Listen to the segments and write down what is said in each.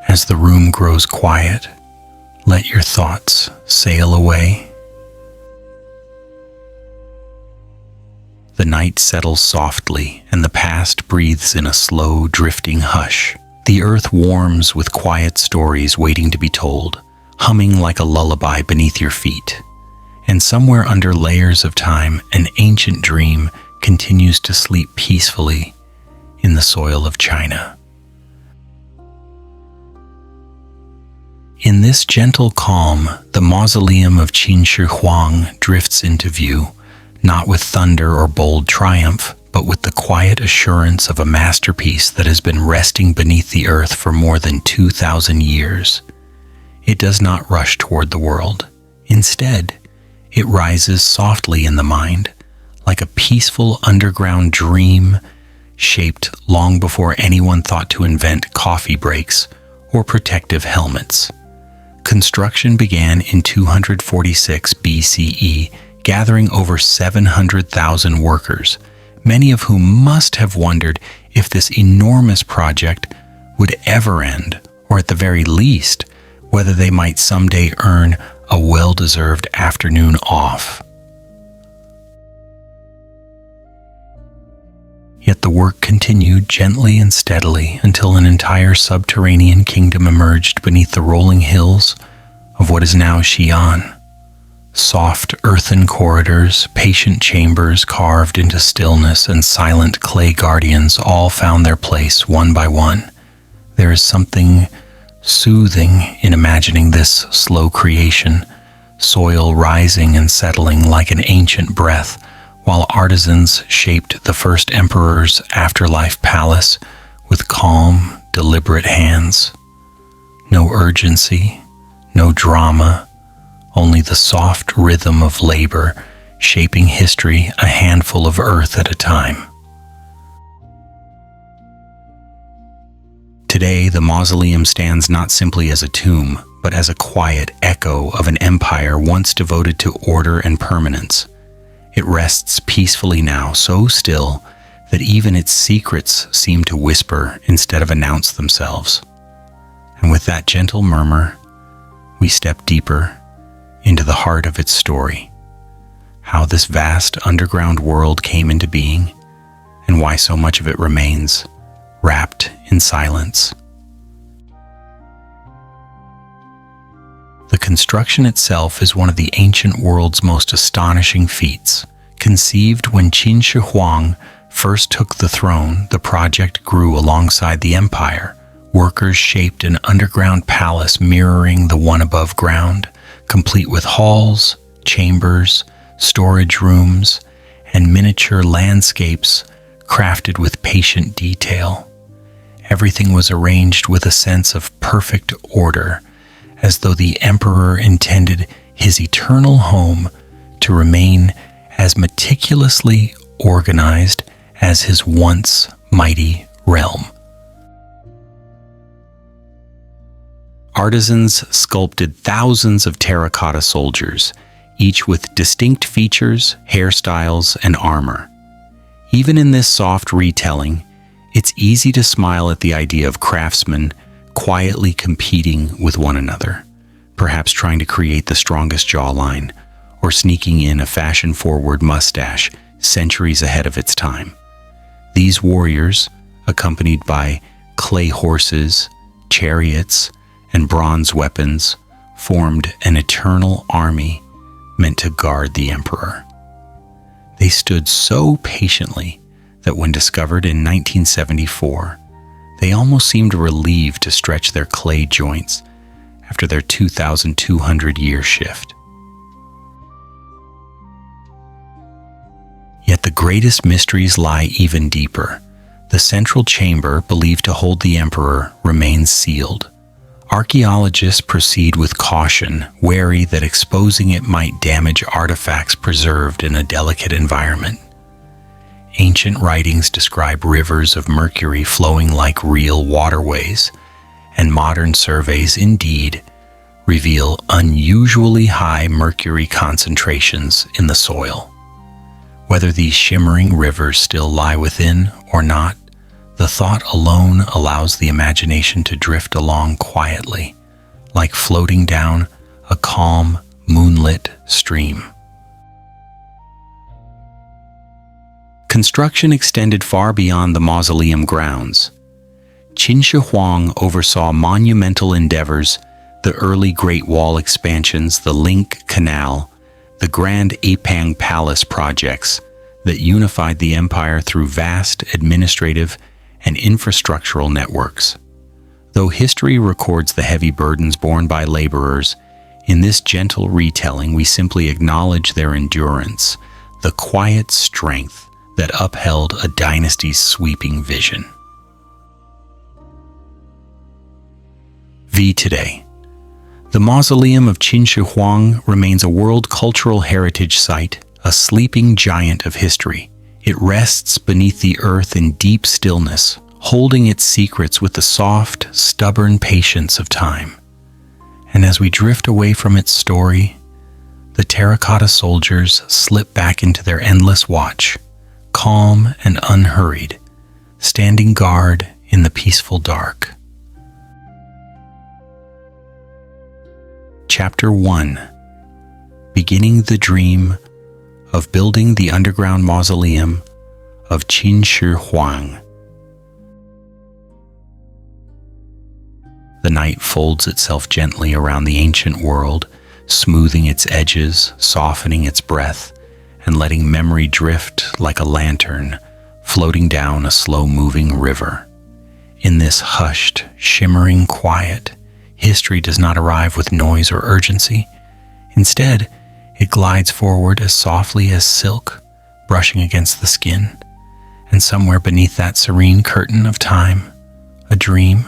As the room grows quiet, let your thoughts sail away. The night settles softly, and the past breathes in a slow, drifting hush. The earth warms with quiet stories waiting to be told, humming like a lullaby beneath your feet. And somewhere under layers of time, an ancient dream continues to sleep peacefully in the soil of China. In this gentle calm, the mausoleum of Huang drifts into view, not with thunder or bold triumph, but with the quiet assurance of a masterpiece that has been resting beneath the earth for more than 2,000 years. It does not rush toward the world. Instead, it rises softly in the mind, like a peaceful underground dream shaped long before anyone thought to invent coffee breaks or protective helmets. Construction began in 246 BCE, gathering over 700,000 workers, many of whom must have wondered if this enormous project would ever end, or at the very least, whether they might someday earn a well-deserved afternoon off. Yet the work continued gently and steadily until an entire subterranean kingdom emerged beneath the rolling hills of what is now Xi'an. Soft earthen corridors, patient chambers carved into stillness, and silent clay guardians all found their place one by one. There is something soothing in imagining this slow creation, soil rising and settling like an ancient breath, while artisans shaped the first emperor's afterlife palace with calm, deliberate hands. No urgency, no drama, only the soft rhythm of labor, shaping history a handful of earth at a time. Today, the mausoleum stands not simply as a tomb, but as a quiet echo of an empire once devoted to order and permanence. It rests peacefully now, so still that even its secrets seem to whisper instead of announce themselves. And with that gentle murmur, we step deeper into the heart of its story, how this vast underground world came into being, and why so much of it remains wrapped in silence. The construction itself is one of the ancient world's most astonishing feats. Conceived when Huang first took the throne, the project grew alongside the empire. Workers shaped an underground palace mirroring the one above ground, complete with halls, chambers, storage rooms, and miniature landscapes crafted with patient detail. Everything was arranged with a sense of perfect order, as though the emperor intended his eternal home to remain as meticulously organized as his once mighty realm. Artisans sculpted thousands of terracotta soldiers, each with distinct features, hairstyles, and armor. Even in this soft retelling, it's easy to smile at the idea of craftsmen quietly competing with one another, perhaps trying to create the strongest jawline, or sneaking in a fashion-forward mustache centuries ahead of its time. These warriors, accompanied by clay horses, chariots, and bronze weapons, formed an eternal army meant to guard the emperor. They stood so patiently that when discovered in 1974, they almost seemed relieved to stretch their clay joints after their 2,200-year shift. Yet the greatest mysteries lie even deeper. The central chamber, believed to hold the emperor, remains sealed. Archaeologists proceed with caution, wary that exposing it might damage artifacts preserved in a delicate environment. Ancient writings describe rivers of mercury flowing like real waterways, and modern surveys indeed reveal unusually high mercury concentrations in the soil. Whether these shimmering rivers still lie within or not, The thought alone allows the imagination to drift along quietly, like floating down a calm, moonlit stream. Construction extended far beyond the mausoleum grounds. Qin Shi Huang oversaw monumental endeavors, the early Great Wall expansions, the Link Canal, the Grand Apang Palace projects that unified the empire through vast administrative and infrastructural networks. Though history records the heavy burdens borne by laborers, in this gentle retelling we simply acknowledge their endurance, the quiet strength that upheld a dynasty's sweeping vision. Today, the Mausoleum of Qin Shi Huang remains a World Cultural Heritage Site, a sleeping giant of history. It rests beneath the earth in deep stillness, holding its secrets with the soft, stubborn patience of time. And as we drift away from its story, the terracotta soldiers slip back into their endless watch, calm and unhurried, standing guard in the peaceful dark. Chapter 1. Beginning the dream of building the underground mausoleum of Qin Shi Huang. The night folds itself gently around the ancient world, smoothing its edges, softening its breath, and letting memory drift like a lantern floating down a slow-moving river. In this hushed, shimmering quiet, history does not arrive with noise or urgency. Instead, it glides forward as softly as silk, brushing against the skin. And somewhere beneath that serene curtain of time, a dream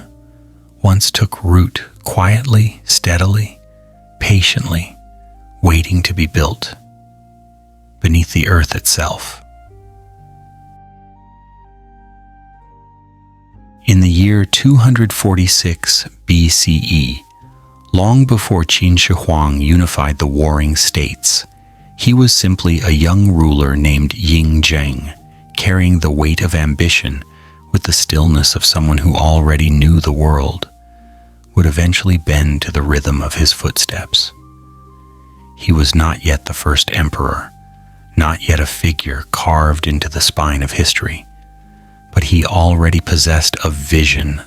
once took root quietly, steadily, patiently, waiting to be built beneath the earth itself. In the year 246 BCE, long before Qin Shi Huang unified the warring states, he was simply a young ruler named Ying Zheng, carrying the weight of ambition with the stillness of someone who already knew the world would eventually bend to the rhythm of his footsteps. He was not yet the first emperor, not yet a figure carved into the spine of history, but he already possessed a vision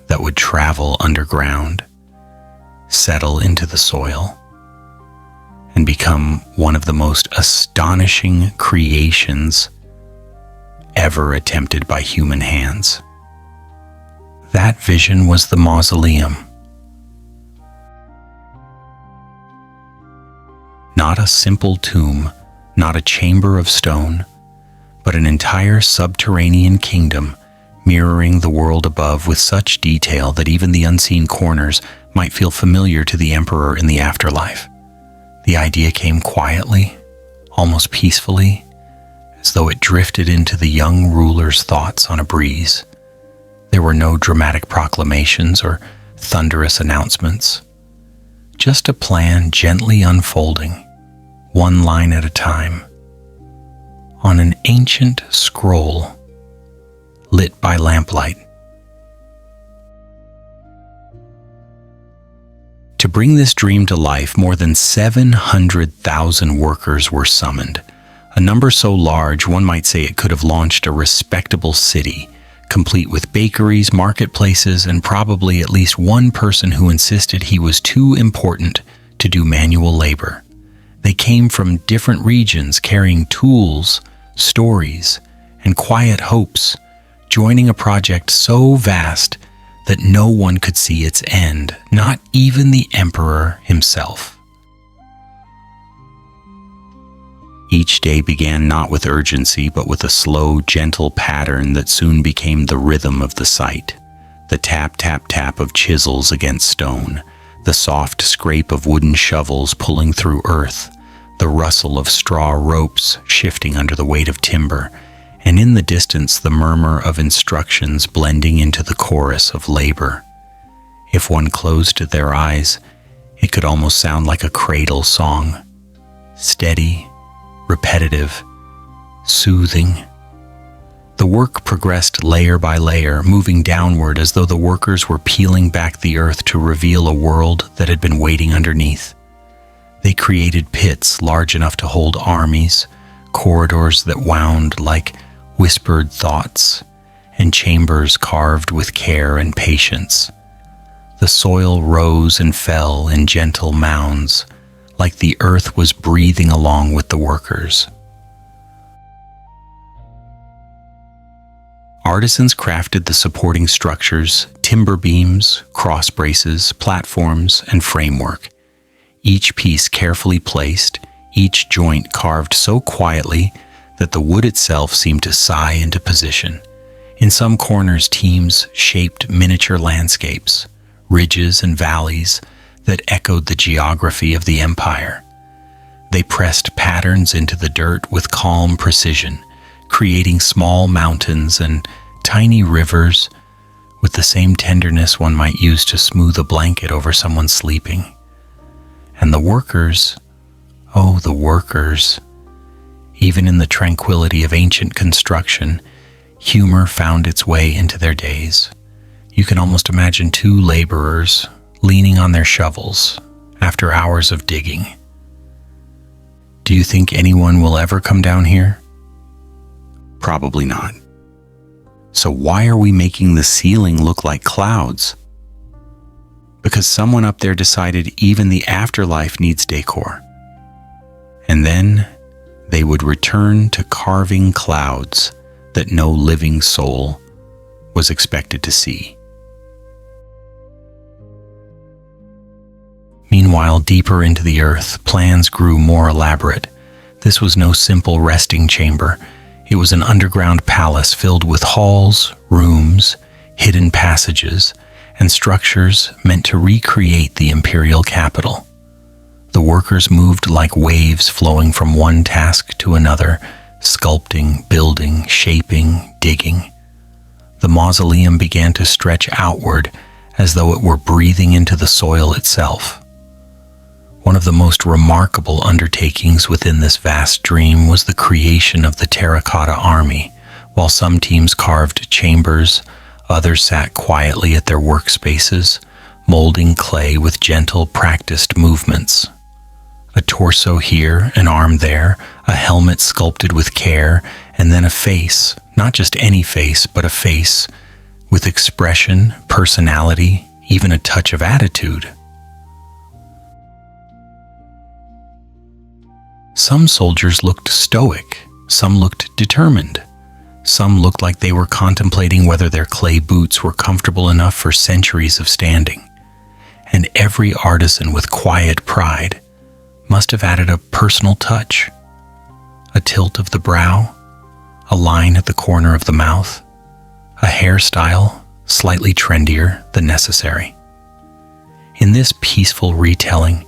that would travel underground, settle into the soil, and become one of the most astonishing creations ever attempted by human hands. That vision was the mausoleum. Not a simple tomb, not a chamber of stone, but an entire subterranean kingdom mirroring the world above with such detail that even the unseen corners might feel familiar to the emperor in the afterlife. The idea came quietly, almost peacefully, as though it drifted into the young ruler's thoughts on a breeze. There were no dramatic proclamations or thunderous announcements, just a plan gently unfolding, one line at a time, on an ancient scroll lit by lamplight. To bring this dream to life, more than 700,000 workers were summoned, a number so large one might say it could have launched a respectable city, complete with bakeries, marketplaces, and probably at least one person who insisted he was too important to do manual labor. They came from different regions carrying tools, stories, and quiet hopes, joining a project so vast that no one could see its end, not even the emperor himself. Each day began not with urgency, but with a slow, gentle pattern that soon became the rhythm of the site. The tap, tap, tap of chisels against stone, the soft scrape of wooden shovels pulling through earth, the rustle of straw ropes shifting under the weight of timber, and in the distance the murmur of instructions blending into the chorus of labor. If one closed their eyes, it could almost sound like a cradle song, steady, repetitive, soothing. The work progressed layer by layer, moving downward as though the workers were peeling back the earth to reveal a world that had been waiting underneath. They created pits large enough to hold armies, corridors that wound like whispered thoughts, and chambers carved with care and patience. The soil rose and fell in gentle mounds, like the earth was breathing along with the workers. Artisans crafted the supporting structures, timber beams, cross braces, platforms, and framework. Each piece carefully placed, each joint carved so quietly that the wood itself seemed to sigh into position. In some corners, teams shaped miniature landscapes, ridges and valleys that echoed the geography of the empire. They pressed patterns into the dirt with calm precision, creating small mountains and tiny rivers with the same tenderness one might use to smooth a blanket over someone sleeping. And the workers, oh, the workers, even in the tranquility of ancient construction, humor found its way into their days. You can almost imagine two laborers leaning on their shovels after hours of digging. Do you think anyone will ever come down here? Probably not. So why are we making the ceiling look like clouds? Because someone up there decided even the afterlife needs decor. And then they would return to carving clouds that no living soul was expected to see. Meanwhile, deeper into the earth, plans grew more elaborate. This was no simple resting chamber. It was an underground palace filled with halls, rooms, hidden passages, and structures meant to recreate the imperial capital. The workers moved like waves flowing from one task to another, sculpting, building, shaping, digging. The mausoleum began to stretch outward as though it were breathing into the soil itself. One of the most remarkable undertakings within this vast dream was the creation of the Terracotta Army. While some teams carved chambers, others sat quietly at their workspaces, molding clay with gentle, practiced movements. A torso here, an arm there, a helmet sculpted with care, and then a face, not just any face, but a face with expression, personality, even a touch of attitude. Some soldiers looked stoic, some looked determined, some looked like they were contemplating whether their clay boots were comfortable enough for centuries of standing. And every artisan with quiet pride must have added a personal touch, a tilt of the brow, a line at the corner of the mouth, a hairstyle slightly trendier than necessary. In this peaceful retelling,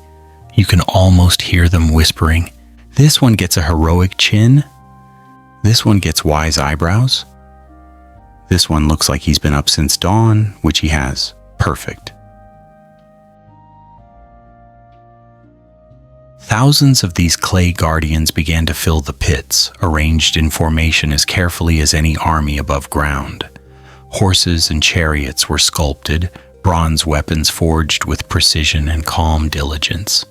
you can almost hear them whispering, "This one gets a heroic chin. This one gets wise eyebrows. This one looks like he's been up since dawn," which he has. Perfect. Thousands of these clay guardians began to fill the pits, arranged in formation as carefully as any army above ground. Horses and chariots were sculpted, bronze weapons forged with precision and calm diligence.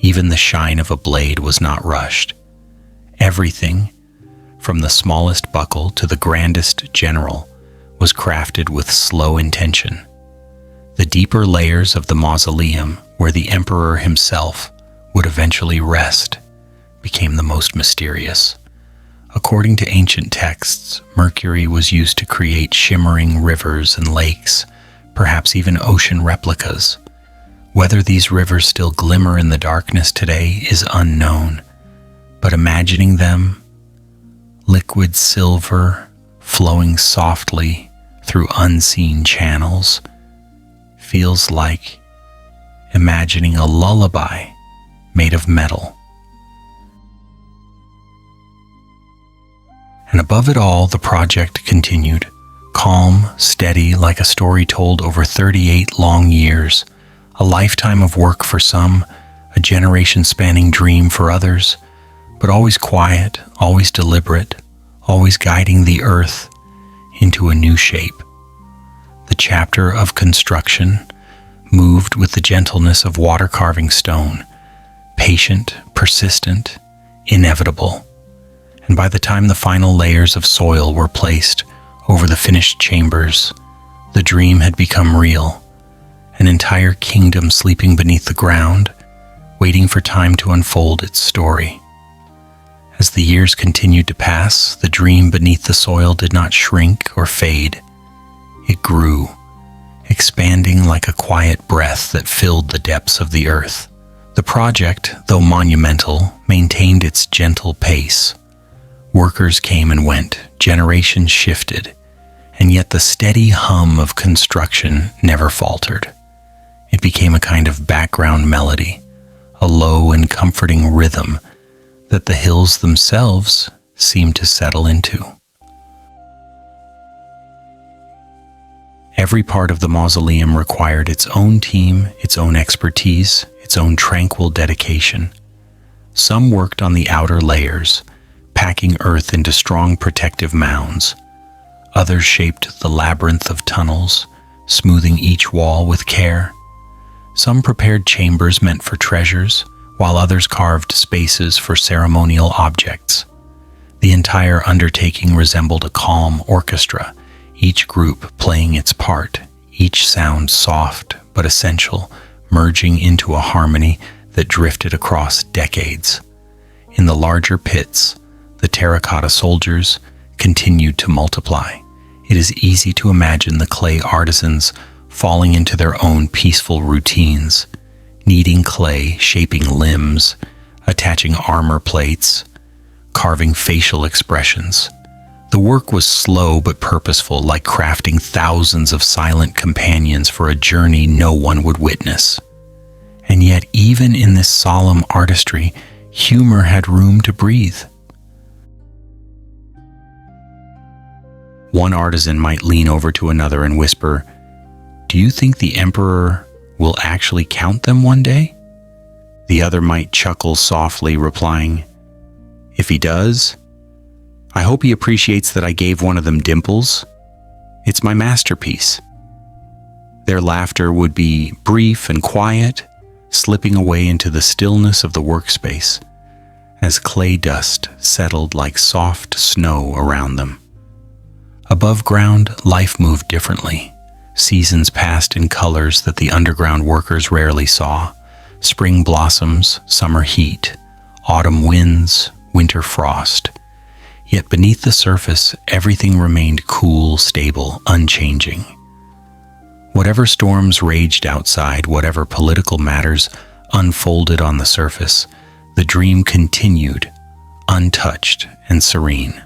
Even the shine of a blade was not rushed. Everything, from the smallest buckle to the grandest general, was crafted with slow intention. The deeper layers of the mausoleum, where the emperor himself would eventually rest, became the most mysterious. According to ancient texts, mercury was used to create shimmering rivers and lakes, perhaps even ocean replicas. Whether these rivers still glimmer in the darkness today is unknown, but imagining them, liquid silver flowing softly through unseen channels, feels like imagining a lullaby made of metal. And above it all, the project continued, calm, steady, like a story told over 38 long years. A lifetime of work for some, a generation-spanning dream for others, but always quiet, always deliberate, always guiding the earth into a new shape. The chapter of construction moved with the gentleness of water-carving stone, patient, persistent, inevitable. And by the time the final layers of soil were placed over the finished chambers, the dream had become real, an entire kingdom sleeping beneath the ground, waiting for time to unfold its story. As the years continued to pass, the dream beneath the soil did not shrink or fade. It grew, expanding like a quiet breath that filled the depths of the earth. The project, though monumental, maintained its gentle pace. Workers came and went, generations shifted, and yet the steady hum of construction never faltered. It became a kind of background melody, a low and comforting rhythm that the hills themselves seemed to settle into. Every part of the mausoleum required its own team, its own expertise, its own tranquil dedication. Some worked on the outer layers, packing earth into strong protective mounds. Others shaped the labyrinth of tunnels, smoothing each wall with care. Some prepared chambers meant for treasures, while others carved spaces for ceremonial objects. The entire undertaking resembled a calm orchestra, each group playing its part, each sound soft but essential, merging into a harmony that drifted across decades. In the larger pits, the terracotta soldiers continued to multiply. It is easy to imagine the clay artisans falling into their own peaceful routines, kneading clay, shaping limbs, attaching armor plates, carving facial expressions. The work was slow but purposeful, like crafting thousands of silent companions for a journey no one would witness. And yet, even in this solemn artistry, humor had room to breathe. One artisan might lean over to another and whisper, "Do you think the emperor will actually count them one day?" The other might chuckle softly, replying, "If he does, I hope he appreciates that I gave one of them dimples. It's my masterpiece." Their laughter would be brief and quiet, slipping away into the stillness of the workspace as clay dust settled like soft snow around them. Above ground, life moved differently. Seasons passed in colors that the underground workers rarely saw. Spring blossoms, summer heat, autumn winds, winter frost. Yet beneath the surface, everything remained cool, stable, unchanging. Whatever storms raged outside, whatever political matters unfolded on the surface, the dream continued, untouched and serene.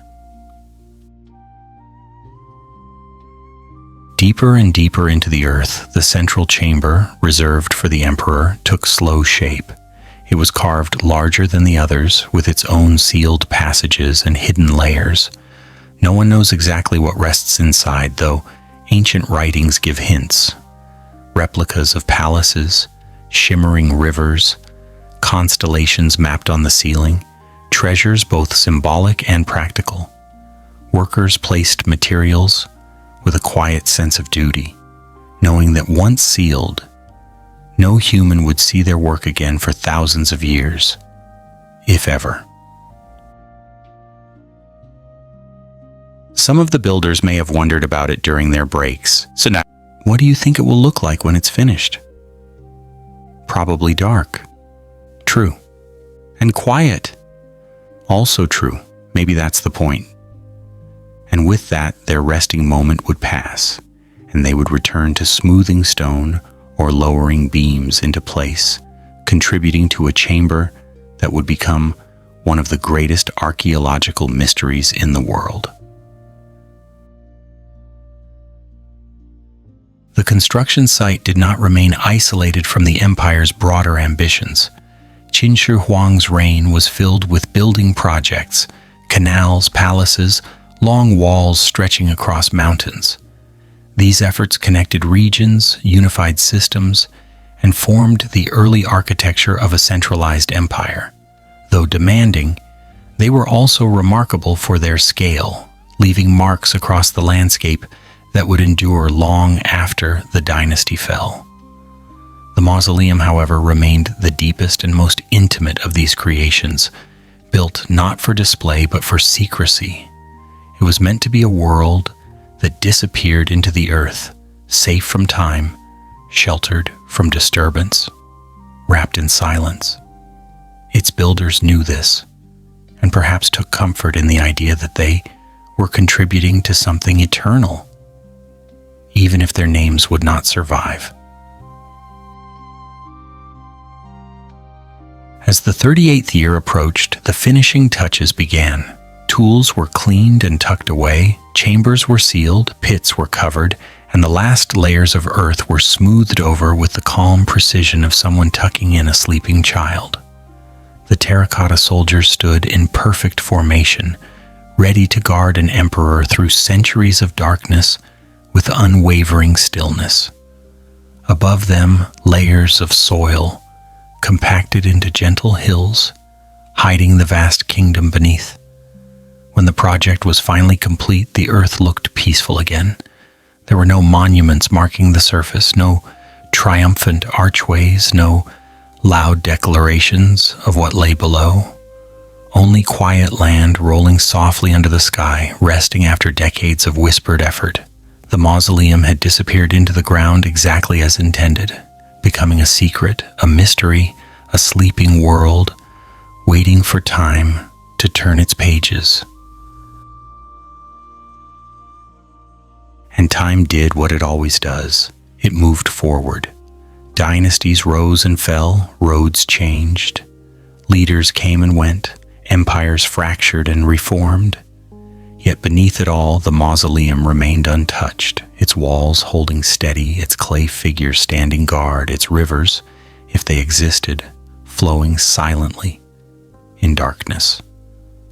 Deeper and deeper into the earth, the central chamber, reserved for the emperor, took slow shape. It was carved larger than the others, with its own sealed passages and hidden layers. No one knows exactly what rests inside, though ancient writings give hints. Replicas of palaces, shimmering rivers, constellations mapped on the ceiling, treasures both symbolic and practical. Workers placed materials with a quiet sense of duty, knowing that once sealed, no human would see their work again for thousands of years, if ever. Some of the builders may have wondered about it during their breaks. So now, what do you think it will look like when it's finished? Probably dark. True. And quiet. Also true. Maybe that's the point. And with that, their resting moment would pass, and they would return to smoothing stone or lowering beams into place, contributing to a chamber that would become one of the greatest archaeological mysteries in the world. The construction site did not remain isolated from the empire's broader ambitions. Qin Huang's reign was filled with building projects, canals, palaces, long walls stretching across mountains. These efforts connected regions, unified systems, and formed the early architecture of a centralized empire. Though demanding, They were also remarkable for their scale, leaving marks across the landscape that would endure long after the dynasty fell. The mausoleum, however, remained the deepest and most intimate of these creations, built not for display but for secrecy. It was meant to be a world that disappeared into the earth, safe from time, sheltered from disturbance, wrapped in silence. Its builders knew this, and perhaps took comfort in the idea that they were contributing to something eternal, even if their names would not survive. As the 38th year approached, the finishing touches began. Tools were cleaned and tucked away, chambers were sealed, pits were covered, and the last layers of earth were smoothed over with the calm precision of someone tucking in a sleeping child. The terracotta soldiers stood in perfect formation, ready to guard an emperor through centuries of darkness with unwavering stillness. Above them, layers of soil, compacted into gentle hills, hiding the vast kingdom beneath. When the project was finally complete, the earth looked peaceful again. There were no monuments marking the surface, no triumphant archways, no loud declarations of what lay below. Only quiet land rolling softly under the sky, resting after decades of whispered effort. The mausoleum had disappeared into the ground exactly as intended, becoming a secret, a mystery, a sleeping world, waiting for time to turn its pages. And time did what it always does. It moved forward. Dynasties rose and fell, roads changed. Leaders came and went, empires fractured and reformed. Yet beneath it all, the mausoleum remained untouched, its walls holding steady, its clay figures standing guard, its rivers, if they existed, flowing silently in darkness.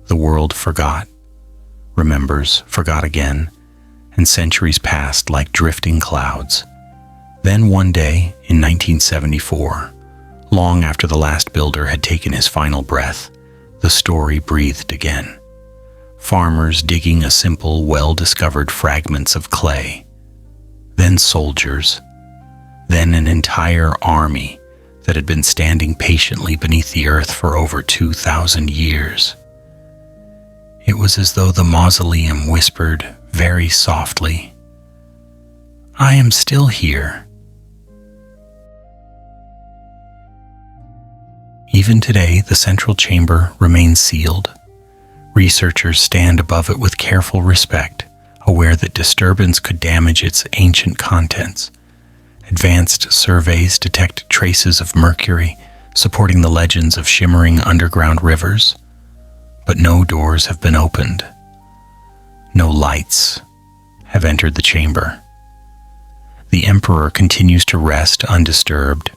The world forgot, remembers, forgot again, and centuries passed like drifting clouds. Then one day, in 1974, long after the last builder had taken his final breath, the story breathed again. Farmers digging a simple, well-discovered fragments of clay. Then soldiers. Then an entire army that had been standing patiently beneath the earth for over 2,000 years. It was as though the mausoleum whispered very softly, "I am still here." Even today, the central chamber remains sealed. Researchers stand above it with careful respect, aware that disturbance could damage its ancient contents. Advanced surveys detect traces of mercury, supporting the legends of shimmering underground rivers. But no doors have been opened. No lights have entered the chamber. The emperor continues to rest undisturbed,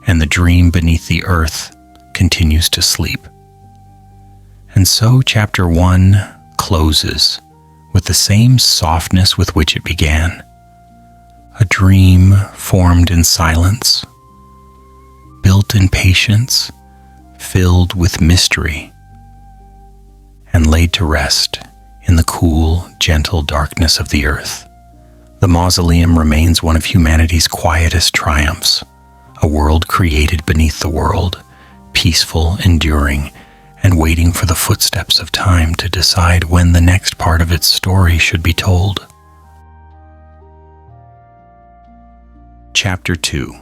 and the dream beneath the earth continues to sleep. And so chapter 1 closes with the same softness with which it began. A dream formed in silence, built in patience, filled with mystery, and laid to rest in the cool, gentle darkness of the earth. The mausoleum remains one of humanity's quietest triumphs, a world created beneath the world, peaceful, enduring, and waiting for the footsteps of time to decide when the next part of its story should be told. Chapter 2: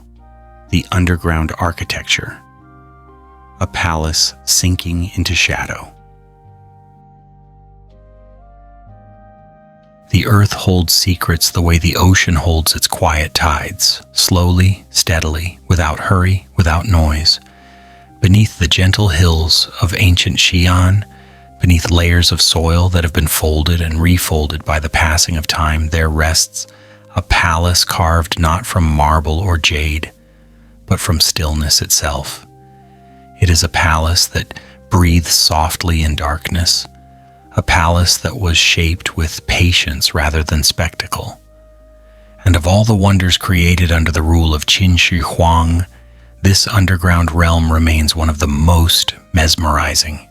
The Underground Architecture. A palace sinking into shadow. The earth holds secrets the way the ocean holds its quiet tides, slowly, steadily, without hurry, without noise. Beneath the gentle hills of ancient Xi'an, beneath layers of soil that have been folded and refolded by the passing of time, there rests a palace carved not from marble or jade, but from stillness itself. It is a palace that breathes softly in darkness, a palace that was shaped with patience rather than spectacle. And of all the wonders created under the rule of Huang, this underground realm remains one of the most mesmerizing.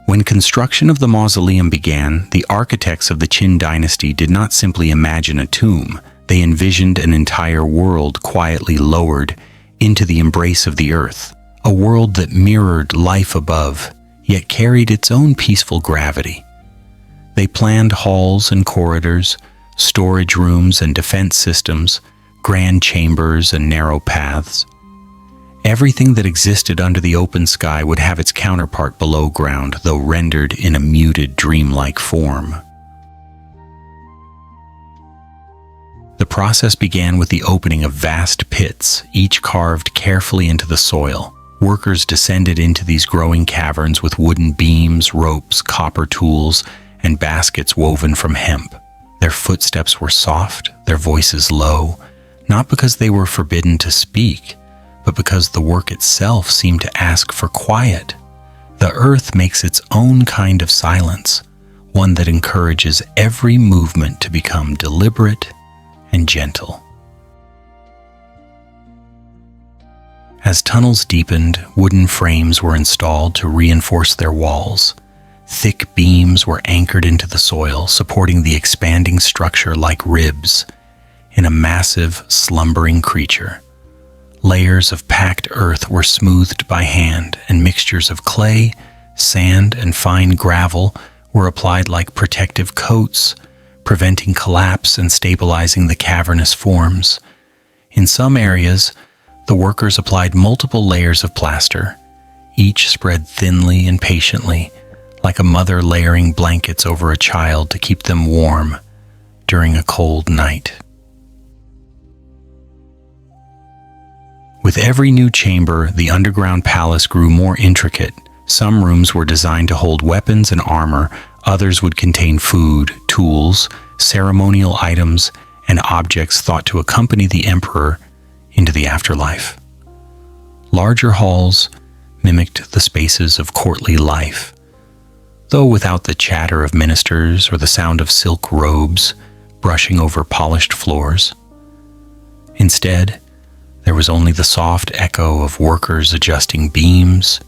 When construction of the mausoleum began, the architects of the Qin dynasty did not simply imagine a tomb. They envisioned an entire world quietly lowered into the embrace of the earth, a world that mirrored life above, yet carried its own peaceful gravity. They planned halls and corridors, storage rooms and defense systems, grand chambers and narrow paths. Everything that existed under the open sky would have its counterpart below ground, though rendered in a muted, dreamlike form. The process began with the opening of vast pits, each carved carefully into the soil. Workers descended into these growing caverns with wooden beams, ropes, copper tools, and baskets woven from hemp. Their footsteps were soft, their voices low, not because they were forbidden to speak, but because the work itself seemed to ask for quiet. The earth makes its own kind of silence, one that encourages every movement to become deliberate and gentle. As tunnels deepened, wooden frames were installed to reinforce their walls. Thick beams were anchored into the soil, supporting the expanding structure like ribs in a massive, slumbering creature. Layers of packed earth were smoothed by hand, and mixtures of clay, sand, and fine gravel were applied like protective coats, preventing collapse and stabilizing the cavernous forms. In some areas, the workers applied multiple layers of plaster, each spread thinly and patiently, like a mother layering blankets over a child to keep them warm during a cold night. With every new chamber, the underground palace grew more intricate. Some rooms were designed to hold weapons and armor, others would contain food, tools, ceremonial items, and objects thought to accompany the emperor into the afterlife. Larger halls mimicked the spaces of courtly life, though without the chatter of ministers or the sound of silk robes brushing over polished floors. Instead, there was only the soft echo of workers adjusting beams,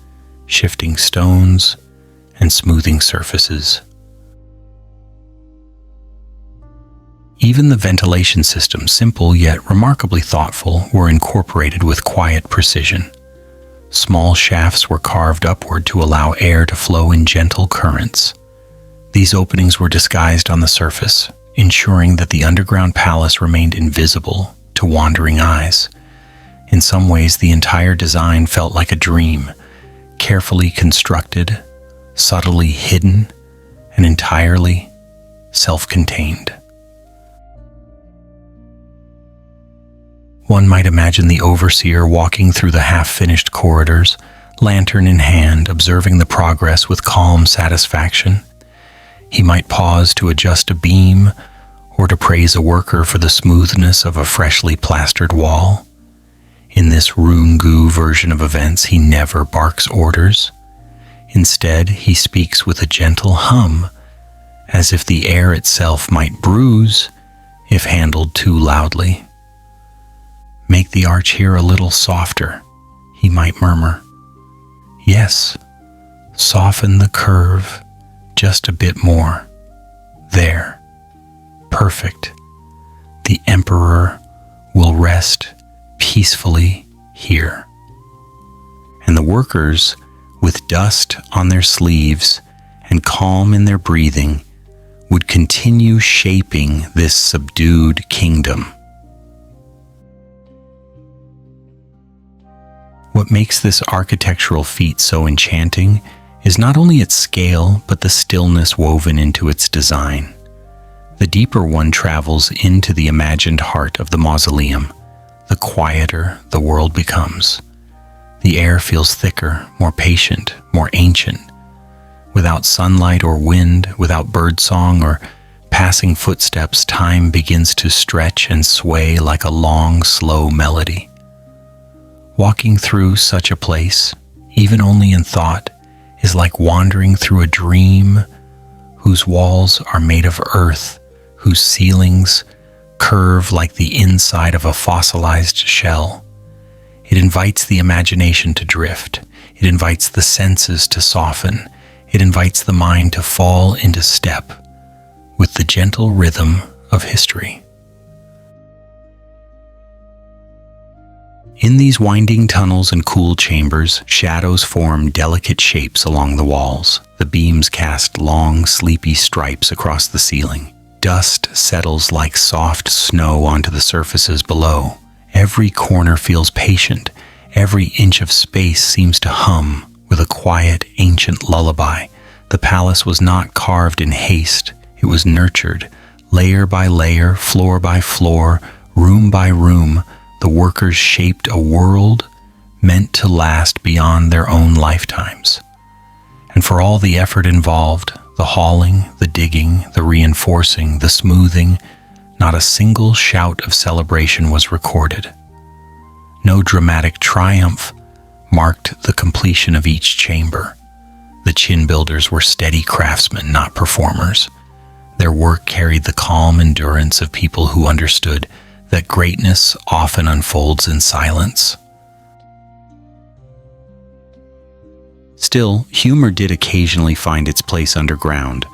shifting stones, and smoothing surfaces. Even the ventilation systems, simple yet remarkably thoughtful, were incorporated with quiet precision. Small shafts were carved upward to allow air to flow in gentle currents. These openings were disguised on the surface, ensuring that the underground palace remained invisible to wandering eyes. In some ways, the entire design felt like a dream, carefully constructed, subtly hidden, and entirely self-contained. One might imagine the overseer walking through the half-finished corridors, lantern in hand, observing the progress with calm satisfaction. He might pause to adjust a beam or to praise a worker for the smoothness of a freshly plastered wall. In this Rungu version of events, he never barks orders. Instead, he speaks with a gentle hum, as if the air itself might bruise if handled too loudly. "Make the arch here a little softer," he might murmur. "Yes, soften the curve just a bit more. There. Perfect. The emperor will rest peacefully here." And the workers, with dust on their sleeves and calm in their breathing, would continue shaping this subdued kingdom. What makes this architectural feat so enchanting is not only its scale, but the stillness woven into its design. The deeper one travels into the imagined heart of the mausoleum, the quieter the world becomes. The air feels thicker, more patient, more ancient. Without sunlight or wind, without birdsong or passing footsteps, time begins to stretch and sway like a long, slow melody. Walking through such a place, even only in thought, is like wandering through a dream whose walls are made of earth, whose ceilings curve like the inside of a fossilized shell. It invites the imagination to drift. It invites the senses to soften. It invites the mind to fall into step with the gentle rhythm of history. In these winding tunnels and cool chambers, shadows form delicate shapes along the walls. The beams cast long, sleepy stripes across the ceiling. Dust settles like soft snow onto the surfaces below. Every corner feels patient. Every inch of space seems to hum with a quiet, ancient lullaby. The palace was not carved in haste. It was nurtured, layer by layer, floor by floor, room by room. The workers shaped a world meant to last beyond their own lifetimes. And for all the effort involved, the hauling, the digging, the reinforcing, the smoothing, not a single shout of celebration was recorded. No dramatic triumph marked the completion of each chamber. The Qin builders were steady craftsmen, not performers. Their work carried the calm endurance of people who understood that greatness often unfolds in silence. Still, humor did occasionally find its place underground.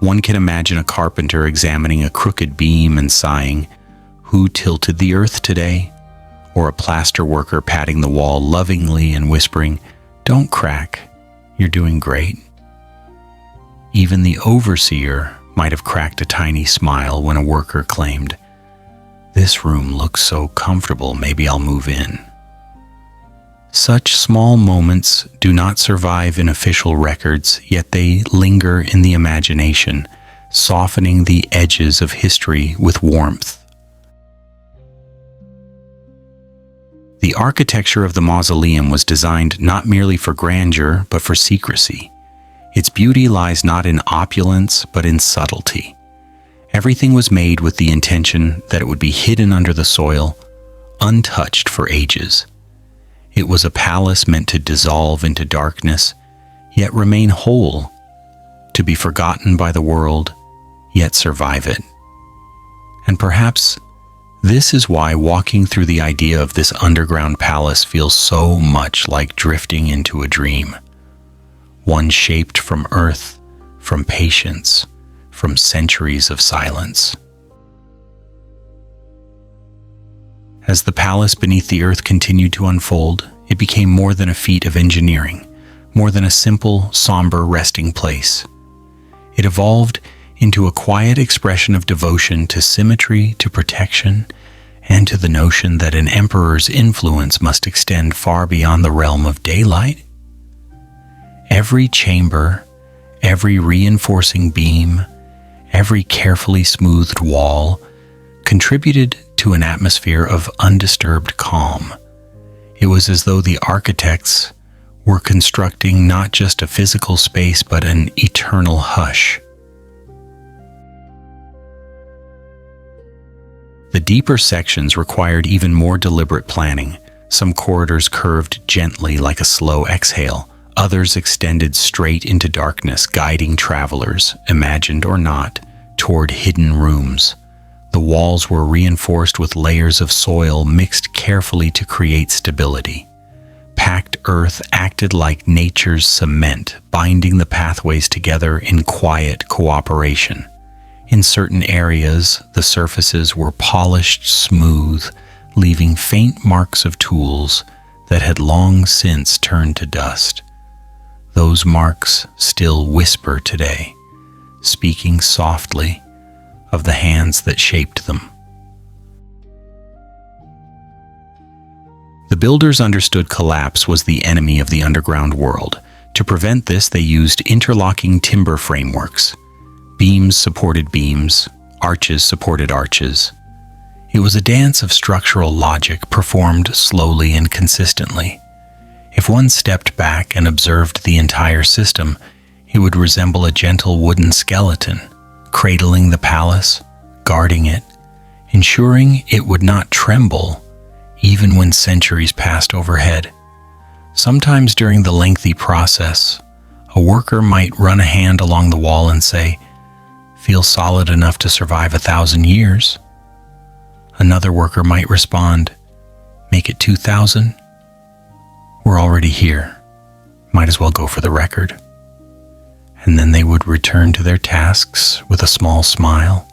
One can imagine a carpenter examining a crooked beam and sighing, "Who tilted the earth today?" Or a plaster worker patting the wall lovingly and whispering, "Don't crack, you're doing great." Even the overseer might have cracked a tiny smile when a worker claimed, "This room looks so comfortable, maybe I'll move in." Such small moments do not survive in official records, yet they linger in the imagination, softening the edges of history with warmth. The architecture of the mausoleum was designed not merely for grandeur, but for secrecy. Its beauty lies not in opulence, but in subtlety. Everything was made with the intention that it would be hidden under the soil, untouched for ages. It was a palace meant to dissolve into darkness, yet remain whole, to be forgotten by the world, yet survive it. And perhaps this is why walking through the idea of this underground palace feels so much like drifting into a dream, one shaped from earth, from patience, from centuries of silence. As the palace beneath the earth continued to unfold, it became more than a feat of engineering, more than a simple, somber resting place. It evolved into a quiet expression of devotion to symmetry, to protection, and to the notion that an emperor's influence must extend far beyond the realm of daylight. Every chamber, every reinforcing beam, every carefully smoothed wall contributed to an atmosphere of undisturbed calm. It was as though the architects were constructing not just a physical space, but an eternal hush. The deeper sections required even more deliberate planning. Some corridors curved gently like a slow exhale. Others extended straight into darkness, guiding travelers, imagined or not, toward hidden rooms. The walls were reinforced with layers of soil mixed carefully to create stability. Packed earth acted like nature's cement, binding the pathways together in quiet cooperation. In certain areas, the surfaces were polished smooth, leaving faint marks of tools that had long since turned to dust. Those marks still whisper today, speaking softly of the hands that shaped them. The builders understood collapse was the enemy of the underground world. To prevent this, they used interlocking timber frameworks. Beams supported beams, arches supported arches. It was a dance of structural logic performed slowly and consistently. If one stepped back and observed the entire system, it would resemble a gentle wooden skeleton, cradling the palace, guarding it, ensuring it would not tremble even when centuries passed overhead. Sometimes during the lengthy process, a worker might run a hand along the wall and say, "Feel solid enough to survive 1,000 years." Another worker might respond, "Make it 2,000? We're already here. Might as well go for the record." and then they would return to their tasks with a small smile,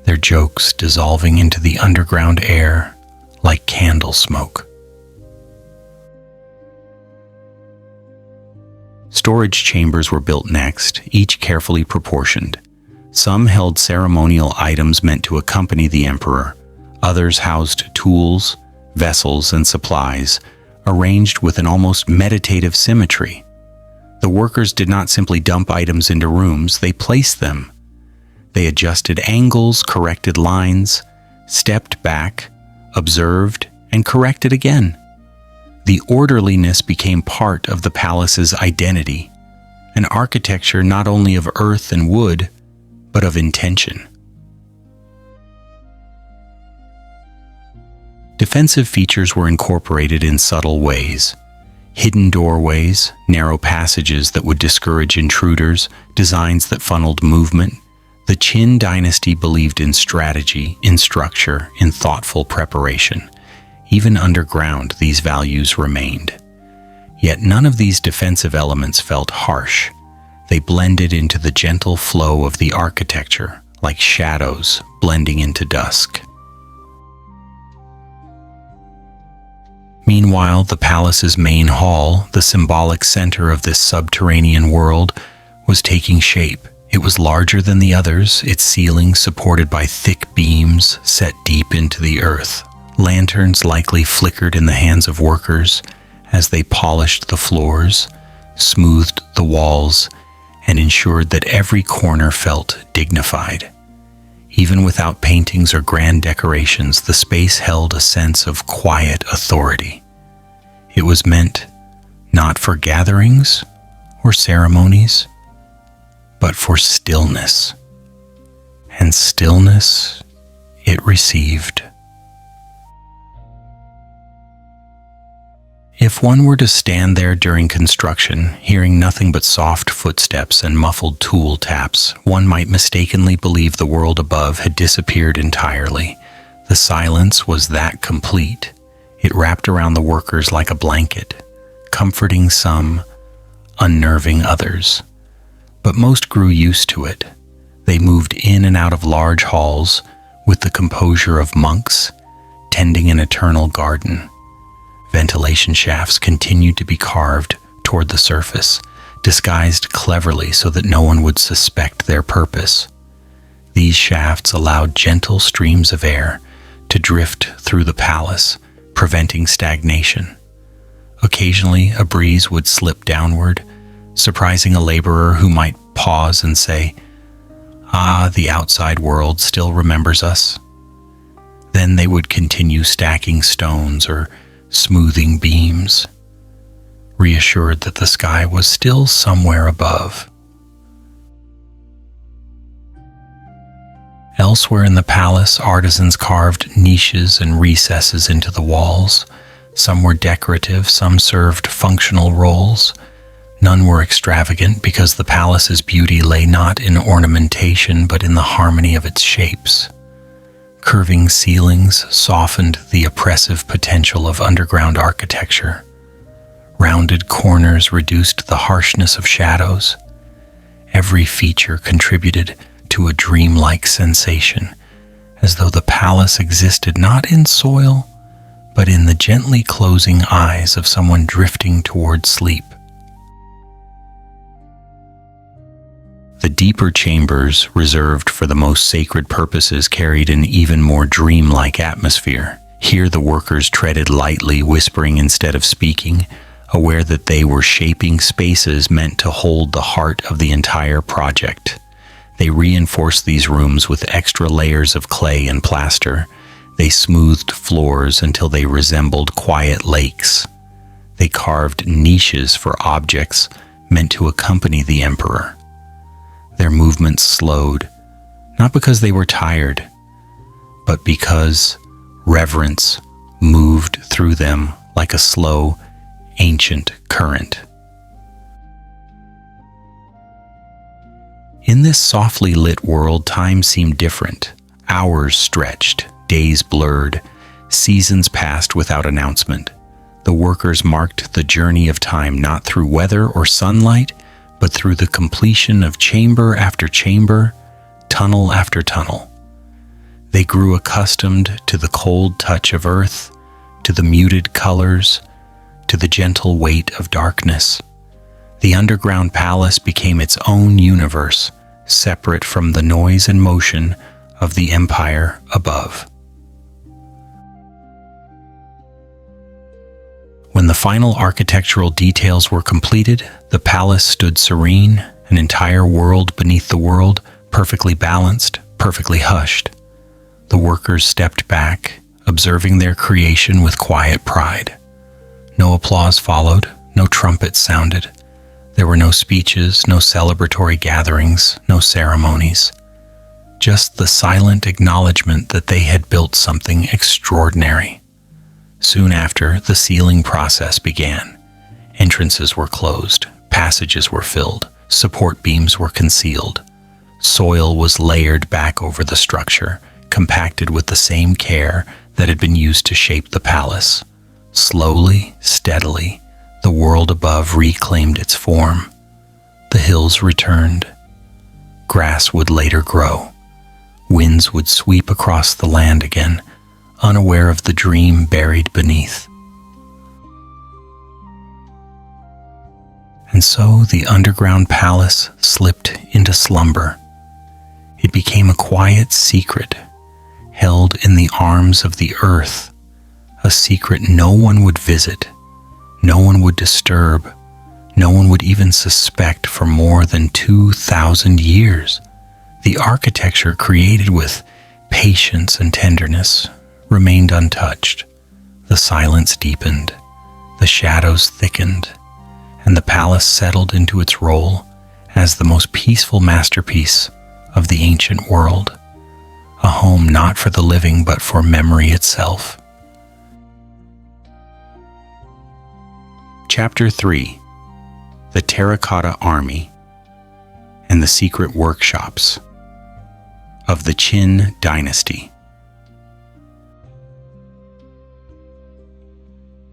their jokes dissolving into the underground air like candle smoke. Storage chambers were built next, each carefully proportioned. Some held ceremonial items meant to accompany the emperor. Others housed tools, vessels, and supplies, arranged with an almost meditative symmetry. The workers did not simply dump items into rooms, they placed them. They adjusted angles, corrected lines, stepped back, observed, and corrected again. The orderliness became part of the palace's identity, an architecture not only of earth and wood, but of intention. Defensive features were incorporated in subtle ways. Hidden doorways, narrow passages that would discourage intruders, designs that funneled movement. The Qin dynasty believed in strategy, in structure, in thoughtful preparation. Even underground, these values remained. Yet none of these defensive elements felt harsh. They blended into the gentle flow of the architecture, like shadows blending into dusk. Meanwhile, the palace's main hall, the symbolic center of this subterranean world, was taking shape. It was larger than the others, its ceiling supported by thick beams set deep into the earth. Lanterns likely flickered in the hands of workers as they polished the floors, smoothed the walls, and ensured that every corner felt dignified. Even without paintings or grand decorations, the space held a sense of quiet authority. It was meant not for gatherings or ceremonies, but for stillness. And stillness it received. If one were to stand there during construction, hearing nothing but soft footsteps and muffled tool taps, one might mistakenly believe the world above had disappeared entirely. The silence was that complete. It wrapped around the workers like a blanket, comforting some, unnerving others. But most grew used to it. They moved in and out of large halls with the composure of monks tending an eternal garden. Ventilation shafts continued to be carved toward the surface, disguised cleverly so that no one would suspect their purpose. These shafts allowed gentle streams of air to drift through the palace, preventing stagnation. Occasionally, a breeze would slip downward, surprising a laborer who might pause and say, "Ah, the outside world still remembers us." Then they would continue stacking stones or smoothing beams, reassured that the sky was still somewhere above. Elsewhere in the palace, artisans carved niches and recesses into the walls. Some were decorative, some served functional roles. None were extravagant because the palace's beauty lay not in ornamentation but in the harmony of its shapes. Curving ceilings softened the oppressive potential of underground architecture. Rounded corners reduced the harshness of shadows. Every feature contributed to a dreamlike sensation, as though the palace existed not in soil, but in the gently closing eyes of someone drifting toward sleep. The deeper chambers, reserved for the most sacred purposes, carried an even more dreamlike atmosphere. Here the workers treaded lightly, whispering instead of speaking, aware that they were shaping spaces meant to hold the heart of the entire project. They reinforced these rooms with extra layers of clay and plaster. They smoothed floors until they resembled quiet lakes. They carved niches for objects meant to accompany the emperor. Their movements slowed, not because they were tired, but because reverence moved through them like a slow, ancient current. In this softly lit world, time seemed different. Hours stretched, days blurred, seasons passed without announcement. The workers marked the journey of time not through weather or sunlight, but through the completion of chamber after chamber, tunnel after tunnel. They grew accustomed to the cold touch of earth, to the muted colors, to the gentle weight of darkness. The underground palace became its own universe, separate from the noise and motion of the empire above. When the final architectural details were completed, the palace stood serene, an entire world beneath the world, perfectly balanced, perfectly hushed. The workers stepped back, observing their creation with quiet pride. No applause followed, no trumpets sounded. There were no speeches, no celebratory gatherings, no ceremonies. Just the silent acknowledgement that they had built something extraordinary. Soon after, the sealing process began. Entrances were closed, passages were filled, support beams were concealed. Soil was layered back over the structure, compacted with the same care that had been used to shape the palace. Slowly, steadily, the world above reclaimed its form. The hills returned. Grass would later grow. Winds would sweep across the land again, unaware of the dream buried beneath. And so the underground palace slipped into slumber. It became a quiet secret, held in the arms of the earth, a secret no one would visit, no one would disturb, no one would even suspect for more than 2,000 years. The architecture created with patience and tenderness remained untouched. The silence deepened, the shadows thickened, and the palace settled into its role as the most peaceful masterpiece of the ancient world, a home not for the living but for memory itself. Chapter 3: The Terracotta Army and the Secret Workshops of the Qin Dynasty.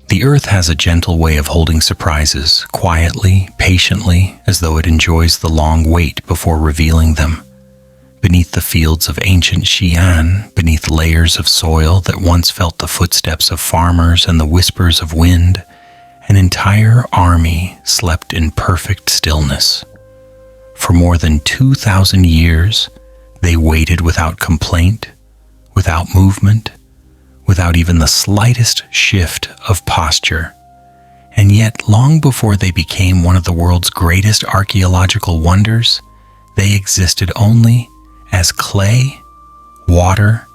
The earth has a gentle way of holding surprises, quietly, patiently, as though it enjoys the long wait before revealing them. Beneath the fields of ancient Xi'an, beneath layers of soil that once felt the footsteps of farmers and the whispers of wind, an entire army slept in perfect stillness. For more than 2,000 years, they waited without complaint, without movement, without even the slightest shift of posture. And yet, long before they became one of the world's greatest archaeological wonders, they existed only as clay, water,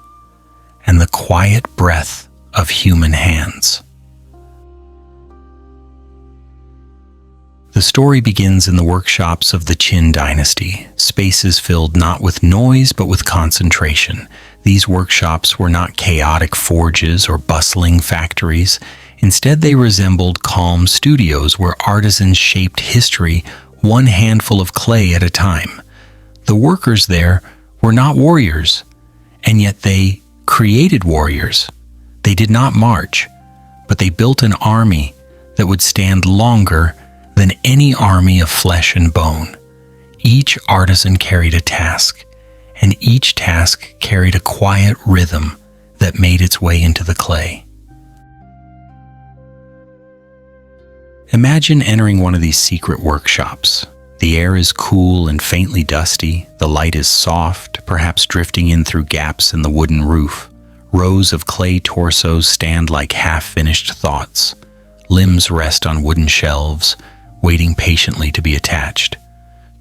and the quiet breath of human hands. The story begins in the workshops of the Qin Dynasty, spaces filled not with noise but with concentration. These workshops were not chaotic forges or bustling factories. Instead, they resembled calm studios where artisans shaped history one handful of clay at a time. The workers there were not warriors, and yet they created warriors. They did not march, but they built an army that would stand longer than any army of flesh and bone. Each artisan carried a task, and each task carried a quiet rhythm that made its way into the clay. Imagine entering one of these secret workshops. The air is cool and faintly dusty, the light is soft, perhaps drifting in through gaps in the wooden roof. Rows of clay torsos stand like half-finished thoughts. Limbs rest on wooden shelves, waiting patiently to be attached.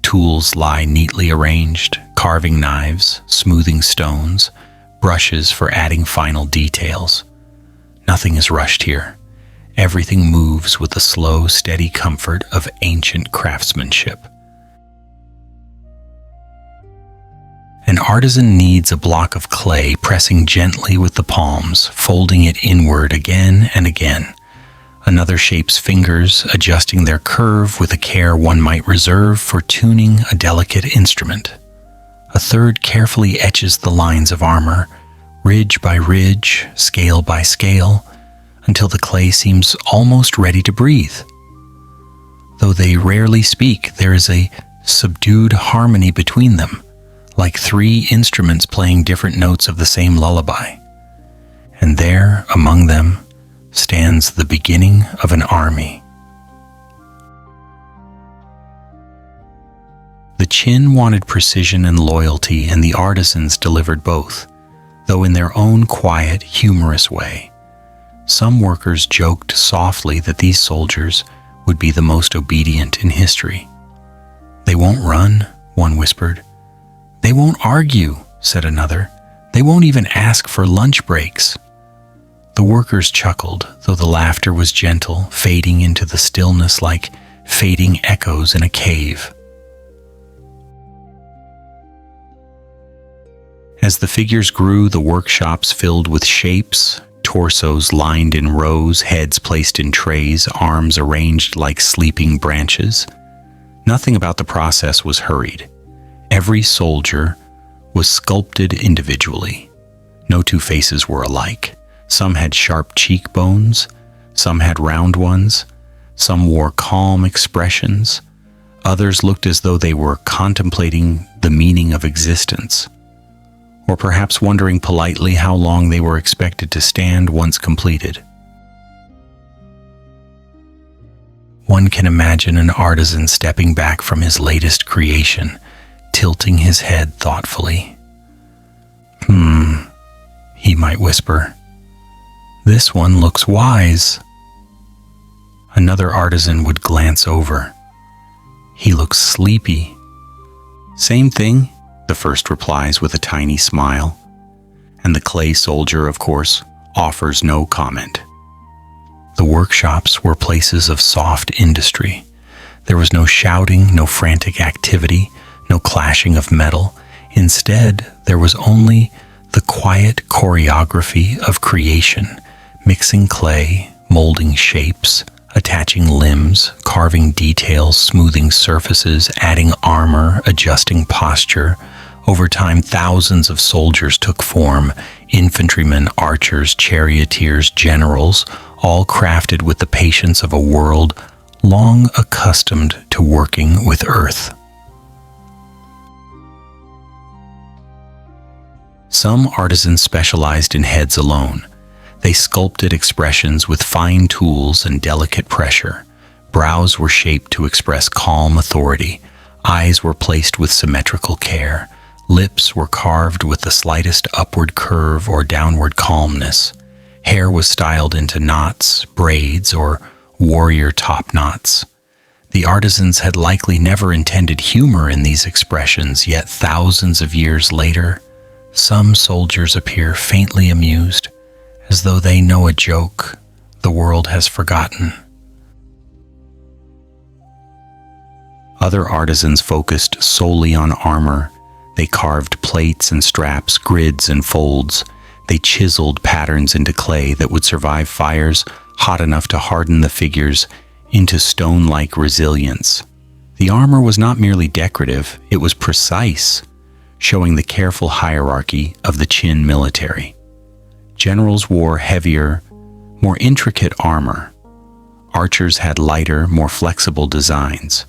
Tools lie neatly arranged, carving knives, smoothing stones, brushes for adding final details. Nothing is rushed here. Everything moves with the slow, steady comfort of ancient craftsmanship. An artisan needs a block of clay, pressing gently with the palms, folding it inward again and again. Another shapes fingers, adjusting their curve with a care one might reserve for tuning a delicate instrument. A third carefully etches the lines of armor, ridge by ridge, scale by scale, until the clay seems almost ready to breathe. Though they rarely speak, there is a subdued harmony between them, like three instruments playing different notes of the same lullaby. And there, among them, stands the beginning of an army. The Qin wanted precision and loyalty, and the artisans delivered both, though in their own quiet, humorous way. Some workers joked softly that these soldiers would be the most obedient in history. "They won't run," one whispered. "They won't argue," said another. "They won't even ask for lunch breaks." The workers chuckled, though the laughter was gentle, fading into the stillness like fading echoes in a cave. As the figures grew, the workshops filled with shapes, torsos lined in rows, heads placed in trays, arms arranged like sleeping branches. Nothing about the process was hurried. Every soldier was sculpted individually. No two faces were alike. Some had sharp cheekbones, some had round ones, some wore calm expressions. Others looked as though they were contemplating the meaning of existence, or perhaps wondering politely how long they were expected to stand once completed. One can imagine an artisan stepping back from his latest creation, tilting his head thoughtfully. He might whisper, "This one looks wise." Another artisan would glance over. "He looks sleepy." "Same thing," the first replies with a tiny smile, and the clay soldier, of course, offers no comment. The workshops were places of soft industry. There was no shouting, no frantic activity, no clashing of metal. Instead, there was only the quiet choreography of creation, mixing clay, molding shapes, attaching limbs, carving details, smoothing surfaces, adding armor, adjusting posture. Over time, thousands of soldiers took form, infantrymen, archers, charioteers, generals, all crafted with the patience of a world long accustomed to working with earth. Some artisans specialized in heads alone. They sculpted expressions with fine tools and delicate pressure. Brows were shaped to express calm authority. Eyes were placed with symmetrical care. Lips were carved with the slightest upward curve or downward calmness. Hair was styled into knots, braids, or warrior top knots. The artisans had likely never intended humor in these expressions, yet thousands of years later, some soldiers appear faintly amused, as though they know a joke the world has forgotten. Other artisans focused solely on armor. They carved plates and straps, grids and folds. They chiseled patterns into clay that would survive fires hot enough to harden the figures into stone-like resilience. The armor was not merely decorative, it was precise, showing the careful hierarchy of the Qin military. Generals wore heavier, more intricate armor. Archers had lighter, more flexible designs.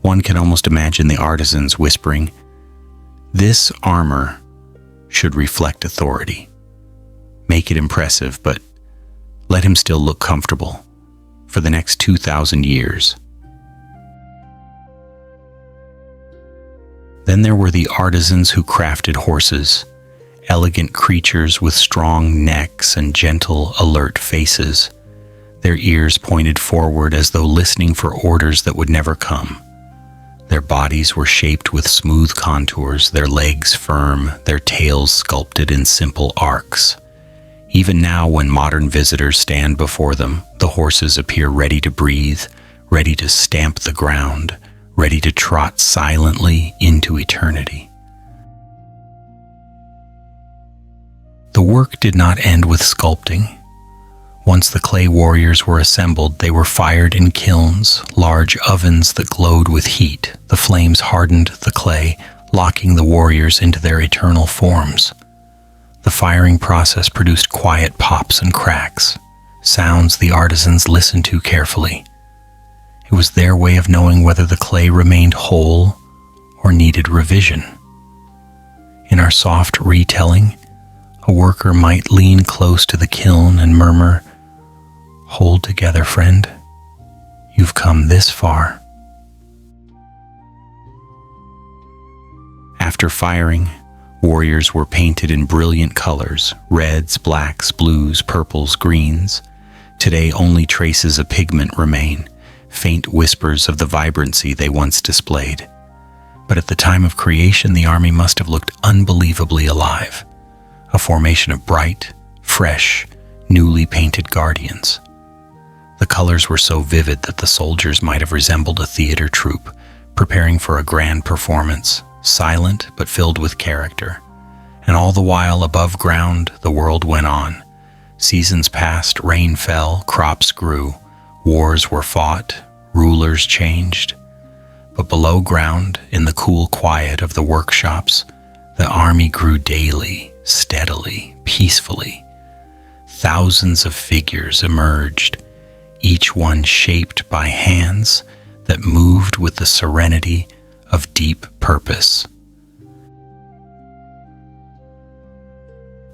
One can almost imagine the artisans whispering, "This armor should reflect authority. Make it impressive, but let him still look comfortable for the next 2,000 years." Then there were the artisans who crafted horses, elegant creatures with strong necks and gentle, alert faces. Their ears pointed forward as though listening for orders that would never come. Their bodies were shaped with smooth contours, their legs firm, their tails sculpted in simple arcs. Even now, when modern visitors stand before them, the horses appear ready to breathe, ready to stamp the ground, ready to trot silently into eternity. The work did not end with sculpting. Once the clay warriors were assembled, they were fired in kilns, large ovens that glowed with heat. The flames hardened the clay, locking the warriors into their eternal forms. The firing process produced quiet pops and cracks, sounds the artisans listened to carefully. It was their way of knowing whether the clay remained whole or needed revision. In our soft retelling, a worker might lean close to the kiln and murmur, "Hold together, friend. You've come this far." After firing, warriors were painted in brilliant colors: reds, blacks, blues, purples, greens. Today, only traces of pigment remain, faint whispers of the vibrancy they once displayed. But at the time of creation, the army must have looked unbelievably alive, a formation of bright, fresh, newly painted guardians. The colors were so vivid that the soldiers might have resembled a theater troupe, preparing for a grand performance, silent but filled with character. And all the while, above ground, the world went on. Seasons passed, rain fell, crops grew, wars were fought, rulers changed. But below ground, in the cool quiet of the workshops, the army grew daily, steadily, peacefully. Thousands of figures emerged, each one shaped by hands that moved with the serenity of deep purpose.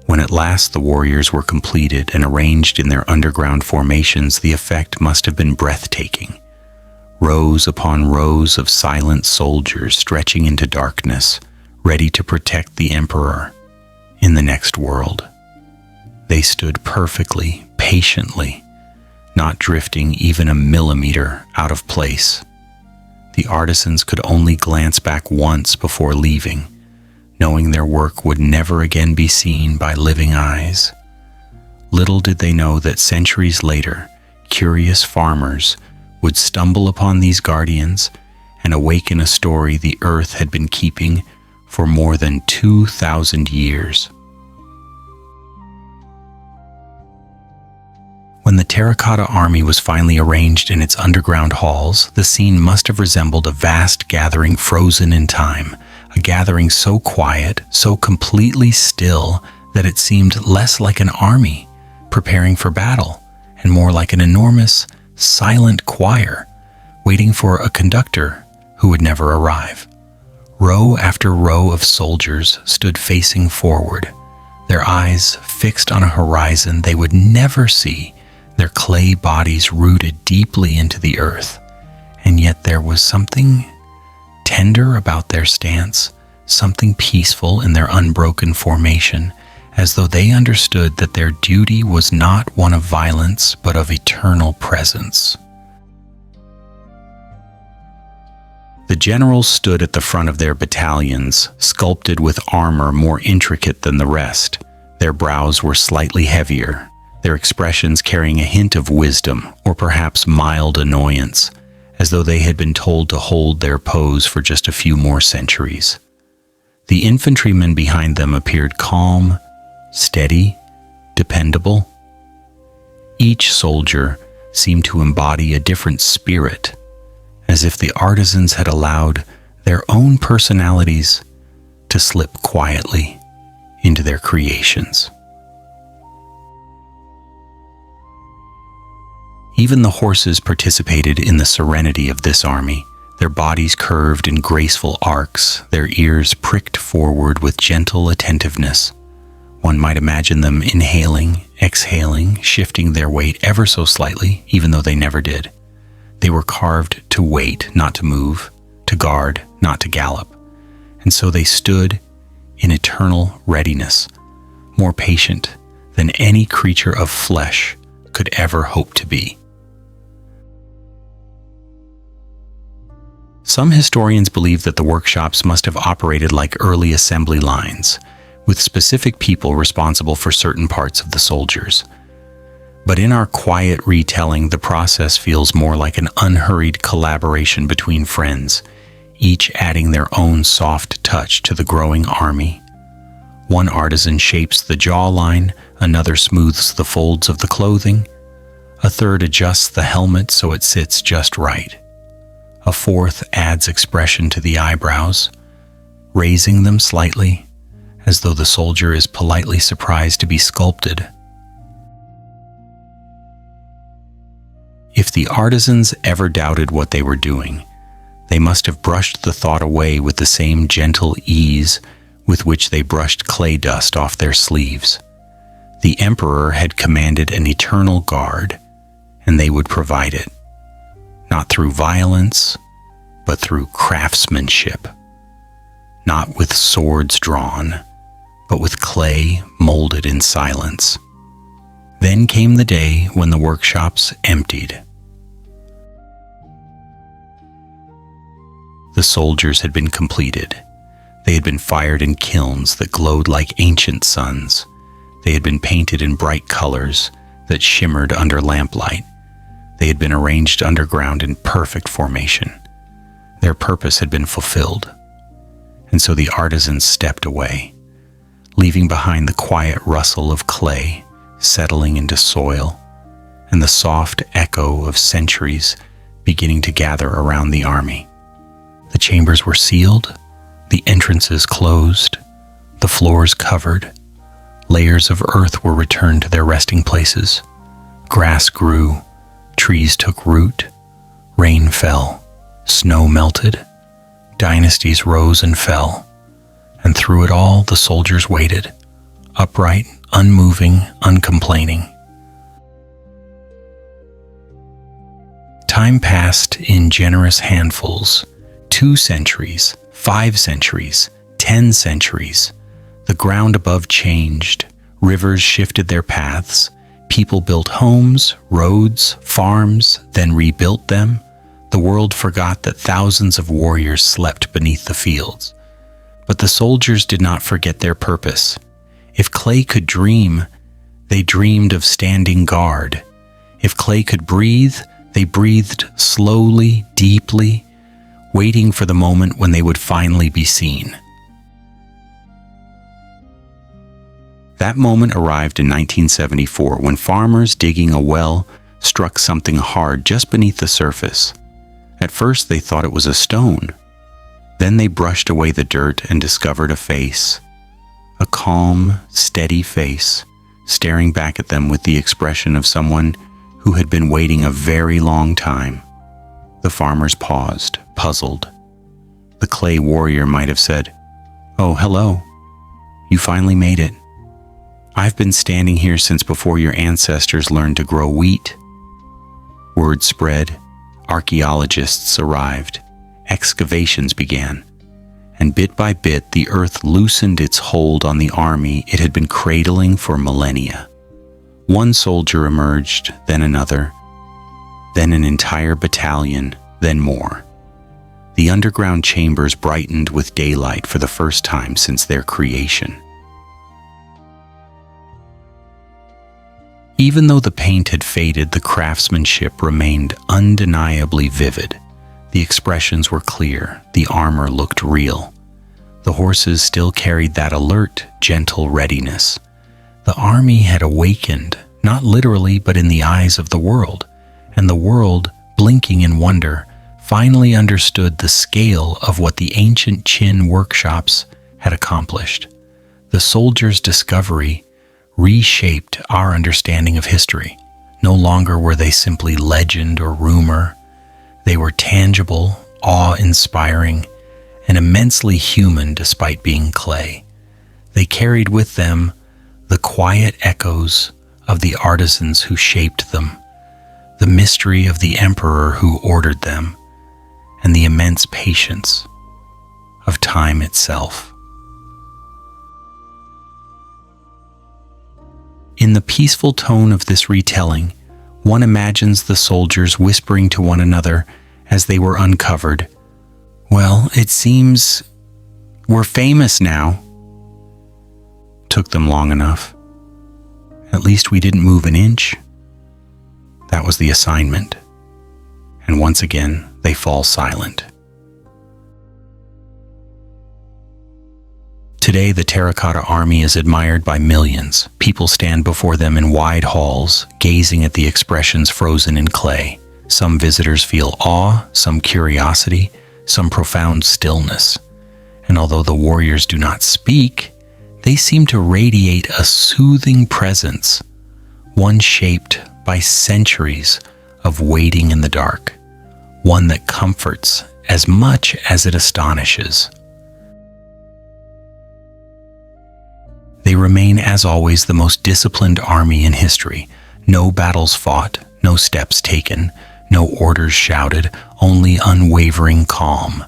When at last the warriors were completed and arranged in their underground formations, the effect must have been breathtaking. Rows upon rows of silent soldiers stretching into darkness, ready to protect the emperor in the next world. They stood perfectly, patiently, not drifting even a millimeter out of place. The artisans could only glance back once before leaving, knowing their work would never again be seen by living eyes. Little did they know that centuries later, curious farmers would stumble upon these guardians and awaken a story the earth had been keeping for more than 2,000 years. When the Terracotta army was finally arranged in its underground halls, the scene must have resembled a vast gathering frozen in time, a gathering so quiet, so completely still, that it seemed less like an army preparing for battle and more like an enormous, silent choir waiting for a conductor who would never arrive. Row after row of soldiers stood facing forward, their eyes fixed on a horizon they would never see, their clay bodies rooted deeply into the earth. And yet there was something tender about their stance, something peaceful in their unbroken formation, as though they understood that their duty was not one of violence, but of eternal presence. The generals stood at the front of their battalions, sculpted with armor more intricate than the rest. Their brows were slightly heavier, their expressions carrying a hint of wisdom, or perhaps mild annoyance, as though they had been told to hold their pose for just a few more centuries. The infantrymen behind them appeared calm, steady, dependable. Each soldier seemed to embody a different spirit, as if the artisans had allowed their own personalities to slip quietly into their creations. Even the horses participated in the serenity of this army, their bodies curved in graceful arcs, their ears pricked forward with gentle attentiveness. One might imagine them inhaling, exhaling, shifting their weight ever so slightly, even though they never did. They were carved to wait, not to move, to guard, not to gallop. And so they stood in eternal readiness, more patient than any creature of flesh could ever hope to be. Some historians believe that the workshops must have operated like early assembly lines, with specific people responsible for certain parts of the soldiers. But in our quiet retelling, the process feels more like an unhurried collaboration between friends, each adding their own soft touch to the growing army. One artisan shapes the jawline, another smooths the folds of the clothing, a third adjusts the helmet so it sits just right. A fourth adds expression to the eyebrows, raising them slightly, as though the soldier is politely surprised to be sculpted. If the artisans ever doubted what they were doing, they must have brushed the thought away with the same gentle ease with which they brushed clay dust off their sleeves. The emperor had commanded an eternal guard, and they would provide it, not through violence, but through craftsmanship, not with swords drawn, but with clay molded in silence. Then came the day when the workshops emptied. The soldiers had been completed. They had been fired in kilns that glowed like ancient suns. They had been painted in bright colors that shimmered under lamplight. They had been arranged underground in perfect formation. Their purpose had been fulfilled. And so the artisans stepped away, leaving behind the quiet rustle of clay settling into soil and the soft echo of centuries beginning to gather around the army. The chambers were sealed, the entrances closed, the floors covered. Layers of earth were returned to their resting places. Grass grew, trees took root, rain fell, snow melted, dynasties rose and fell, and through it all the soldiers waited, upright, unmoving, uncomplaining. Time passed in generous handfuls. 2 centuries, 5 centuries, 10 centuries. The ground above changed, rivers shifted their paths, people built homes, roads, farms, then rebuilt them. The world forgot that thousands of warriors slept beneath the fields. But the soldiers did not forget their purpose. If clay could dream, they dreamed of standing guard. If clay could breathe, they breathed slowly, deeply, waiting for the moment when they would finally be seen. That moment arrived in 1974 when farmers digging a well struck something hard just beneath the surface. At first they thought it was a stone. Then they brushed away the dirt and discovered a face. A calm, steady face, staring back at them with the expression of someone who had been waiting a very long time. The farmers paused, puzzled. The clay warrior might have said, "Oh, hello. You finally made it. I've been standing here since before your ancestors learned to grow wheat." Word spread. Archaeologists arrived. Excavations began. And bit by bit, the earth loosened its hold on the army it had been cradling for millennia. One soldier emerged, then another, then an entire battalion, then more. The underground chambers brightened with daylight for the first time since their creation. Even though the paint had faded, the craftsmanship remained undeniably vivid. The expressions were clear, the armor looked real. The horses still carried that alert, gentle readiness. The army had awakened, not literally but in the eyes of the world, and the world, blinking in wonder, finally understood the scale of what the ancient Qin workshops had accomplished. The soldiers' discovery reshaped our understanding of history. No longer were they simply legend or rumor. They were tangible, awe-inspiring, and immensely human despite being clay. They carried with them the quiet echoes of the artisans who shaped them, the mystery of the emperor who ordered them, and the immense patience of time itself. In the peaceful tone of this retelling, one imagines the soldiers whispering to one another as they were uncovered, "Well, it seems we're famous now." Took them long enough. At least we didn't move an inch. That was the assignment. And once again, they fall silent. Today, the Terracotta Army is admired by millions. People stand before them in wide halls, gazing at the expressions frozen in clay. Some visitors feel awe, some curiosity, some profound stillness. And although the warriors do not speak, they seem to radiate a soothing presence, one shaped by centuries of waiting in the dark, one that comforts as much as it astonishes. They remain, as always, the most disciplined army in history. No battles fought, no steps taken, no orders shouted, only unwavering calm.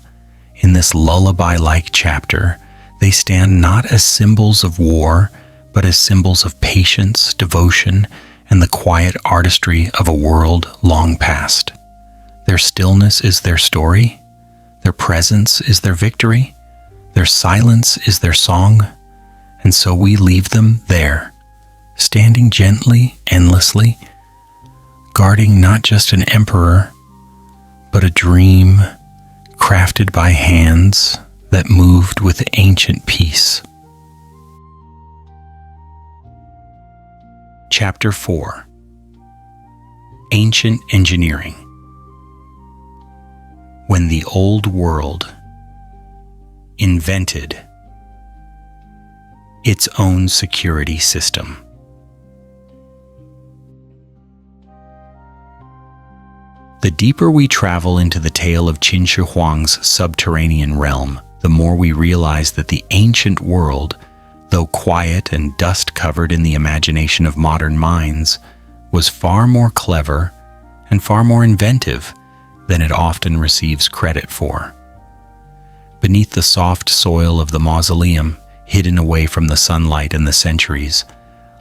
In this lullaby-like chapter, they stand not as symbols of war, but as symbols of patience, devotion, and the quiet artistry of a world long past. Their stillness is their story, their presence is their victory, their silence is their song, and so we leave them there, standing gently, endlessly, guarding not just an emperor, but a dream crafted by hands that moved with ancient peace. Chapter 4. Ancient Engineering. When the old world invented its own security system. The deeper we travel into the tale of Qin Shi Huang's subterranean realm, the more we realize that the ancient world, though quiet and dust-covered in the imagination of modern minds, was far more clever and far more inventive than it often receives credit for. Beneath the soft soil of the mausoleum, hidden away from the sunlight and the centuries,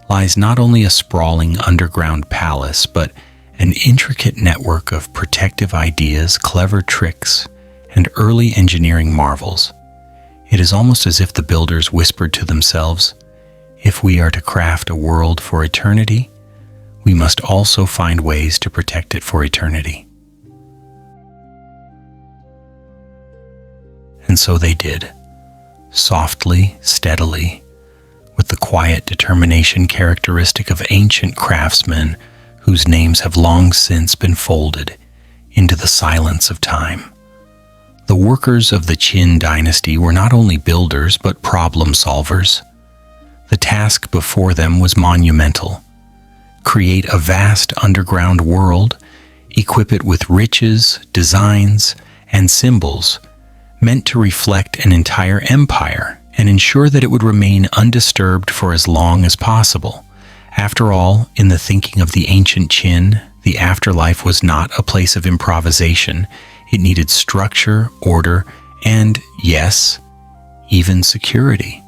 lies not only a sprawling underground palace, but an intricate network of protective ideas, clever tricks, and early engineering marvels. It is almost as if the builders whispered to themselves, if we are to craft a world for eternity, we must also find ways to protect it for eternity. And so they did, softly, steadily, with the quiet determination characteristic of ancient craftsmen whose names have long since been folded into the silence of time. The workers of the Qin Dynasty were not only builders but problem solvers. The task before them was monumental. Create a vast underground world, equip it with riches, designs, and symbols meant to reflect an entire empire and ensure that it would remain undisturbed for as long as possible. After all, in the thinking of the ancient Qin, the afterlife was not a place of improvisation. It needed structure, order, and, yes, even security.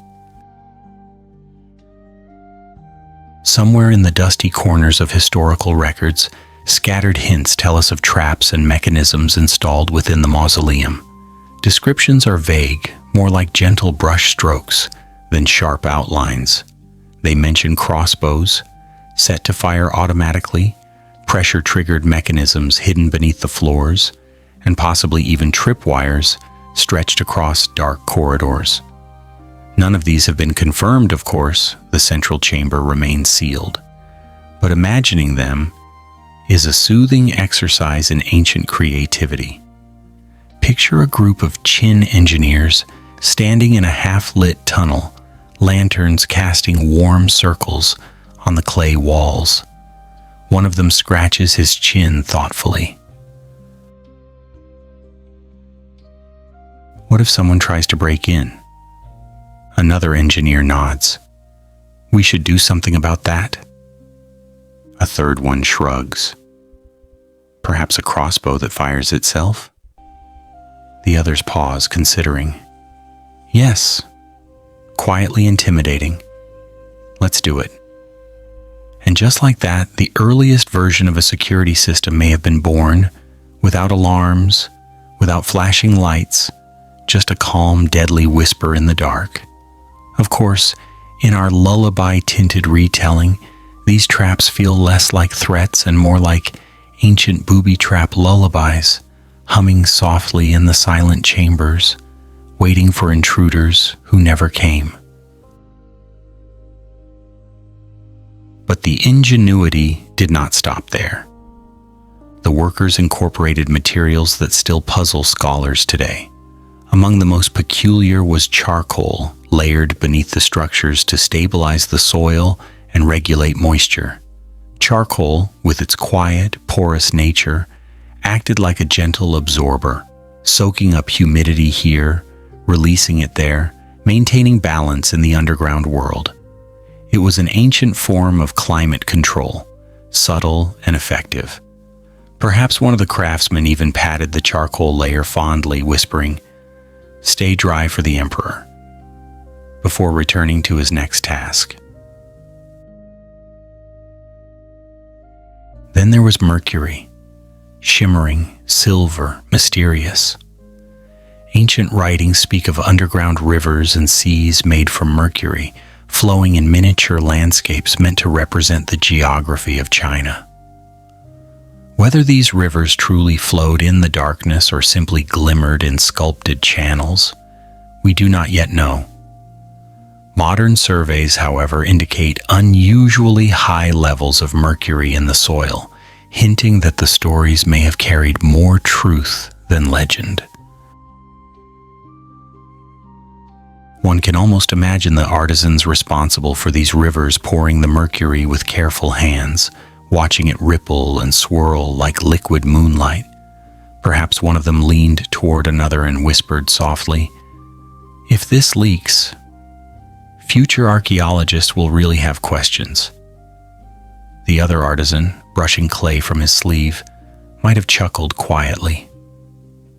Somewhere in the dusty corners of historical records, scattered hints tell us of traps and mechanisms installed within the mausoleum. Descriptions are vague, more like gentle brush strokes than sharp outlines. They mention crossbows, set to fire automatically, pressure-triggered mechanisms hidden beneath the floors, and possibly even tripwires stretched across dark corridors. None of these have been confirmed, of course. The central chamber remains sealed. But imagining them is a soothing exercise in ancient creativity. Picture a group of Qin engineers standing in a half-lit tunnel, lanterns casting warm circles on the clay walls. One of them scratches his chin thoughtfully. What if someone tries to break in? Another engineer nods. We should do something about that. A third one shrugs. Perhaps a crossbow that fires itself? The others pause, considering. Yes. Quietly intimidating. Let's do it. And just like that, the earliest version of a security system may have been born, without alarms, without flashing lights, just a calm, deadly whisper in the dark. Of course, in our lullaby-tinted retelling, these traps feel less like threats and more like ancient booby-trap lullabies, humming softly in the silent chambers, waiting for intruders who never came. But the ingenuity did not stop there. The workers incorporated materials that still puzzle scholars today. Among the most peculiar was charcoal, layered beneath the structures to stabilize the soil and regulate moisture. Charcoal, with its quiet, porous nature, acted like a gentle absorber, soaking up humidity here, releasing it there, maintaining balance in the underground world. It was an ancient form of climate control, subtle and effective. Perhaps one of the craftsmen even patted the charcoal layer fondly, whispering, "Stay dry for the Emperor," before returning to his next task. Then there was mercury, shimmering, silver, mysterious. Ancient writings speak of underground rivers and seas made from mercury, flowing in miniature landscapes meant to represent the geography of China. Whether these rivers truly flowed in the darkness or simply glimmered in sculpted channels, we do not yet know. Modern surveys, however, indicate unusually high levels of mercury in the soil, hinting that the stories may have carried more truth than legend. One can almost imagine the artisans responsible for these rivers pouring the mercury with careful hands, watching it ripple and swirl like liquid moonlight. Perhaps one of them leaned toward another and whispered softly, "If this leaks, future archaeologists will really have questions." The other artisan, brushing clay from his sleeve, might have chuckled quietly.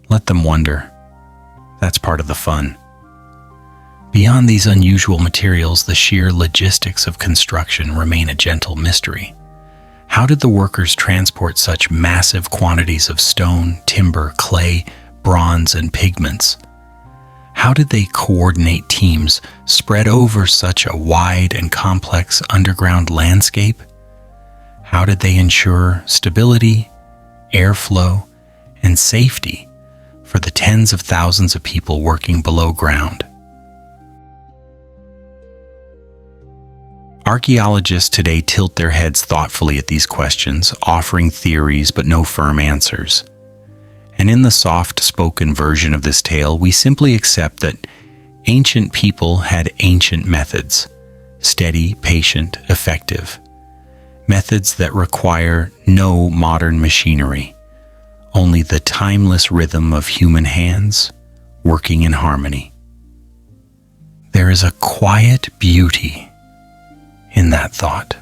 Let them wonder. That's part of the fun. Beyond these unusual materials, the sheer logistics of construction remain a gentle mystery. How did the workers transport such massive quantities of stone, timber, clay, bronze, and pigments? How did they coordinate teams spread over such a wide and complex underground landscape? How did they ensure stability, airflow, and safety for the tens of thousands of people working below ground? Archaeologists today tilt their heads thoughtfully at these questions, offering theories but no firm answers. And in the soft-spoken version of this tale, we simply accept that ancient people had ancient methods, steady, patient, effective. Methods that require no modern machinery, only the timeless rhythm of human hands working in harmony. There is a quiet beauty in that thought.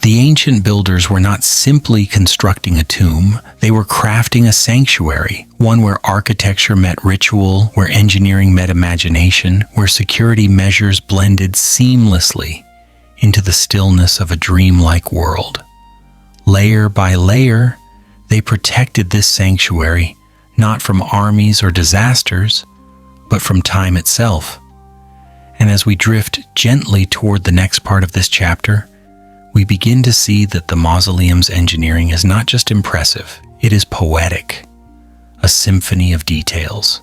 The ancient builders were not simply constructing a tomb, they were crafting a sanctuary, one where architecture met ritual, where engineering met imagination, where security measures blended seamlessly into the stillness of a dreamlike world. Layer by layer, they protected this sanctuary, not from armies or disasters, but from time itself. And as we drift gently toward the next part of this chapter, we begin to see that the mausoleum's engineering is not just impressive, it is poetic, a symphony of details,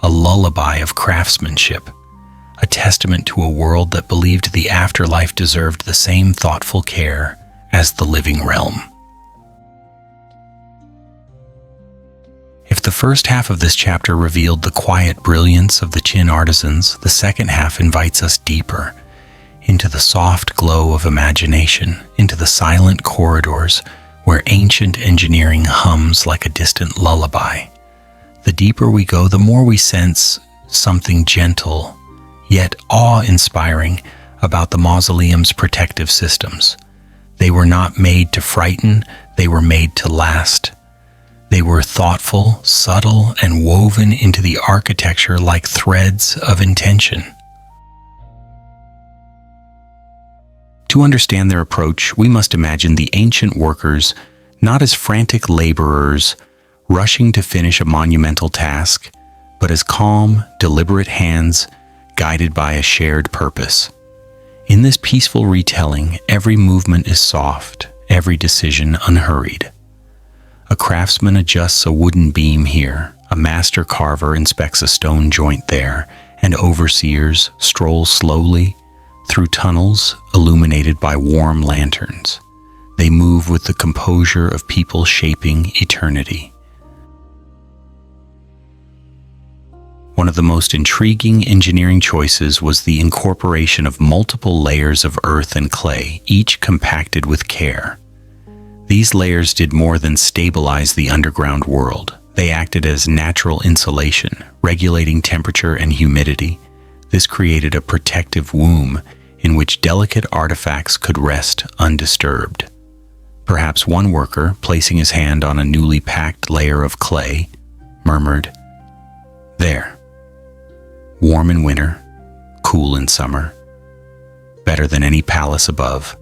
a lullaby of craftsmanship, a testament to a world that believed the afterlife deserved the same thoughtful care as the living realm. If the first half of this chapter revealed the quiet brilliance of the Qin artisans, the second half invites us deeper, into the soft glow of imagination, into the silent corridors where ancient engineering hums like a distant lullaby. The deeper we go, the more we sense something gentle, yet awe-inspiring about the mausoleum's protective systems. They were not made to frighten, they were made to last. They were thoughtful, subtle, and woven into the architecture like threads of intention. To understand their approach, we must imagine the ancient workers not as frantic laborers rushing to finish a monumental task, but as calm, deliberate hands guided by a shared purpose. In this peaceful retelling, every movement is soft, every decision unhurried. A craftsman adjusts a wooden beam here, a master carver inspects a stone joint there, and overseers stroll slowly through tunnels illuminated by warm lanterns. They move with the composure of people shaping eternity. One of the most intriguing engineering choices was the incorporation of multiple layers of earth and clay, each compacted with care. These layers did more than stabilize the underground world. They acted as natural insulation, regulating temperature and humidity. This created a protective womb in which delicate artifacts could rest undisturbed. Perhaps one worker, placing his hand on a newly packed layer of clay, murmured, "There. Warm in winter, cool in summer, better than any palace above."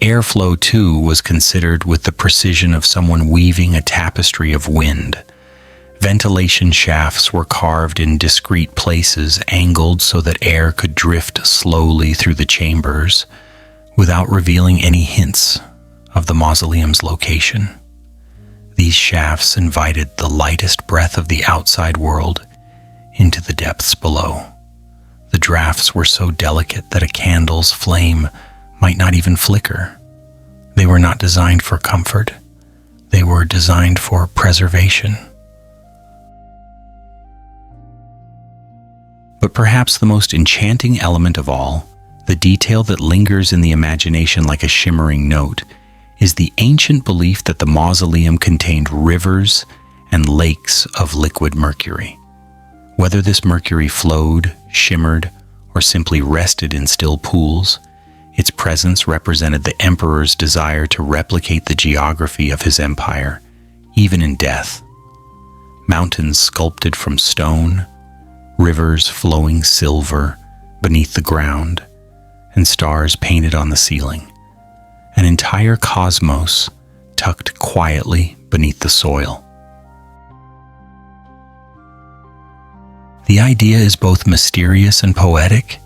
Airflow, too, was considered with the precision of someone weaving a tapestry of wind. Ventilation shafts were carved in discrete places, angled so that air could drift slowly through the chambers, without revealing any hints of the mausoleum's location. These shafts invited the lightest breath of the outside world into the depths below. The drafts were so delicate that a candle's flame might not even flicker. They were not designed for comfort. They were designed for preservation. But perhaps the most enchanting element of all, the detail that lingers in the imagination like a shimmering note, is the ancient belief that the mausoleum contained rivers and lakes of liquid mercury. Whether this mercury flowed, shimmered, or simply rested in still pools, its presence represented the emperor's desire to replicate the geography of his empire, even in death. Mountains sculpted from stone, rivers flowing silver beneath the ground, and stars painted on the ceiling. An entire cosmos tucked quietly beneath the soil. The idea is both mysterious and poetic.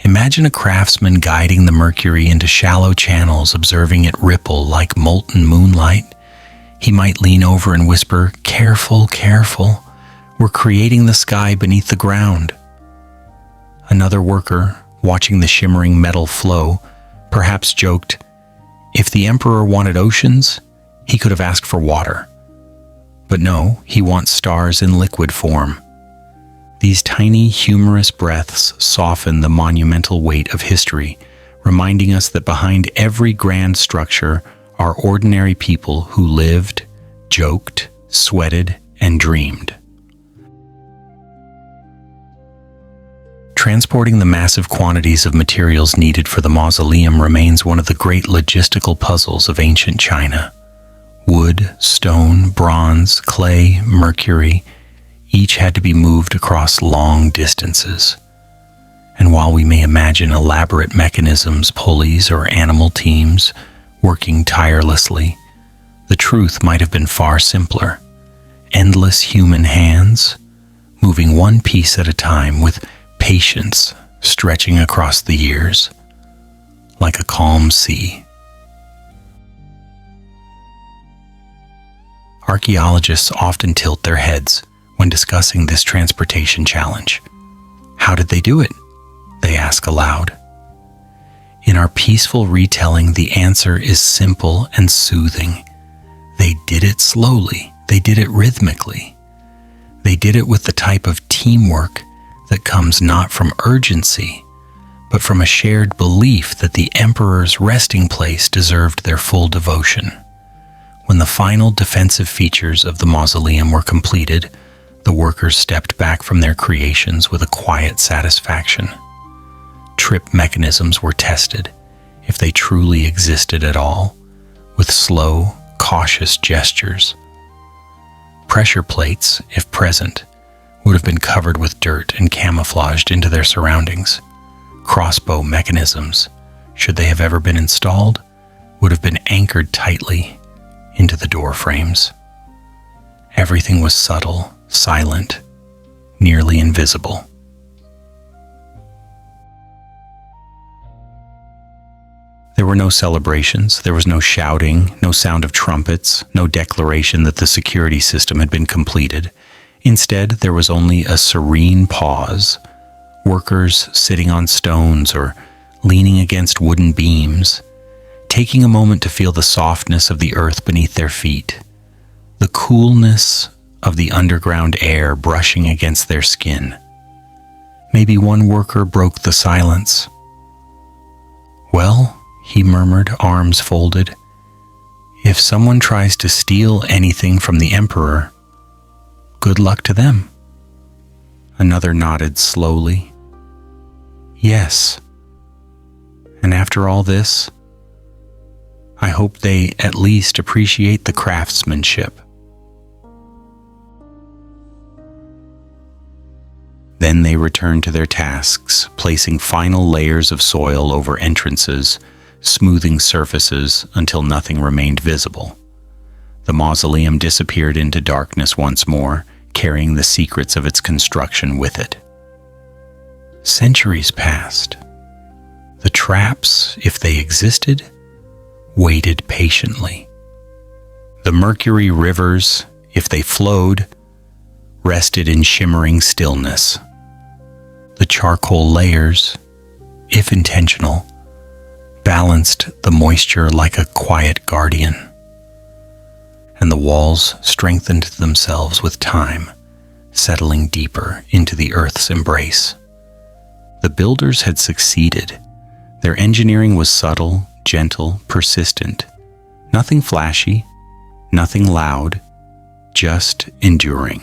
Imagine a craftsman guiding the mercury into shallow channels, observing it ripple like molten moonlight. He might lean over and whisper, "Careful, careful, we're creating the sky beneath the ground." Another worker, watching the shimmering metal flow, perhaps joked, "If the emperor wanted oceans, he could have asked for water. But no, he wants stars in liquid form." These tiny, humorous breaths soften the monumental weight of history, reminding us that behind every grand structure are ordinary people who lived, joked, sweated, and dreamed. Transporting the massive quantities of materials needed for the mausoleum remains one of the great logistical puzzles of ancient China. Wood, stone, bronze, clay, mercury, each had to be moved across long distances. And while we may imagine elaborate mechanisms, pulleys, or animal teams working tirelessly, the truth might have been far simpler. Endless human hands, moving one piece at a time with patience stretching across the years, like a calm sea. Archaeologists often tilt their heads when discussing this transportation challenge. How did they do it? They ask aloud. In our peaceful retelling, the answer is simple and soothing. They did it slowly. They did it rhythmically. They did it with the type of teamwork that comes not from urgency, but from a shared belief that the emperor's resting place deserved their full devotion. When the final defensive features of the mausoleum were completed, the workers stepped back from their creations with a quiet satisfaction. Trip mechanisms were tested, if they truly existed at all, with slow, cautious gestures. Pressure plates, if present, would have been covered with dirt and camouflaged into their surroundings. Crossbow mechanisms, should they have ever been installed, would have been anchored tightly into the door frames. Everything was subtle, silent, nearly invisible. There were no celebrations, there was no shouting, no sound of trumpets, no declaration that the security system had been completed. Instead, there was only a serene pause, workers sitting on stones or leaning against wooden beams, taking a moment to feel the softness of the earth beneath their feet. the coolness of the underground air brushing against their skin. Maybe one worker broke the silence. "Well," he murmured, arms folded, "if someone tries to steal anything from the Emperor, good luck to them." Another nodded slowly. "Yes. And after all this, I hope they at least appreciate the craftsmanship." Then they returned to their tasks, placing final layers of soil over entrances, smoothing surfaces until nothing remained visible. The mausoleum disappeared into darkness once more, carrying the secrets of its construction with it. Centuries passed. The traps, if they existed, waited patiently. The mercury rivers, if they flowed, rested in shimmering stillness. The charcoal layers, if intentional, balanced the moisture like a quiet guardian. And the walls strengthened themselves with time, settling deeper into the earth's embrace. The builders had succeeded. Their engineering was subtle, gentle, persistent. Nothing flashy, nothing loud, just enduring.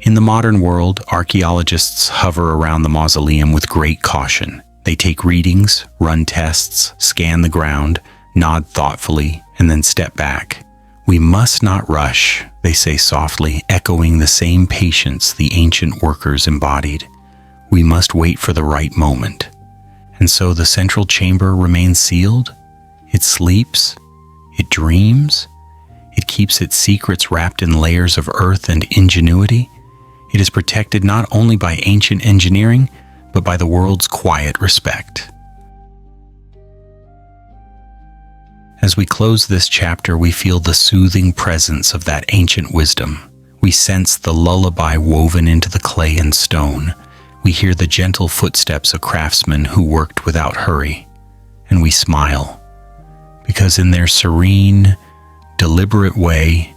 In the modern world, archaeologists hover around the mausoleum with great caution. They take readings, run tests, scan the ground, nod thoughtfully, and then step back. "We must not rush," they say softly, echoing the same patience the ancient workers embodied. "We must wait for the right moment." And so the central chamber remains sealed. It sleeps. It dreams. It keeps its secrets wrapped in layers of earth and ingenuity. It is protected not only by ancient engineering, but by the world's quiet respect. As we close this chapter, we feel the soothing presence of that ancient wisdom. We sense the lullaby woven into the clay and stone. We hear the gentle footsteps of craftsmen who worked without hurry. And we smile, because in their serene, deliberate way,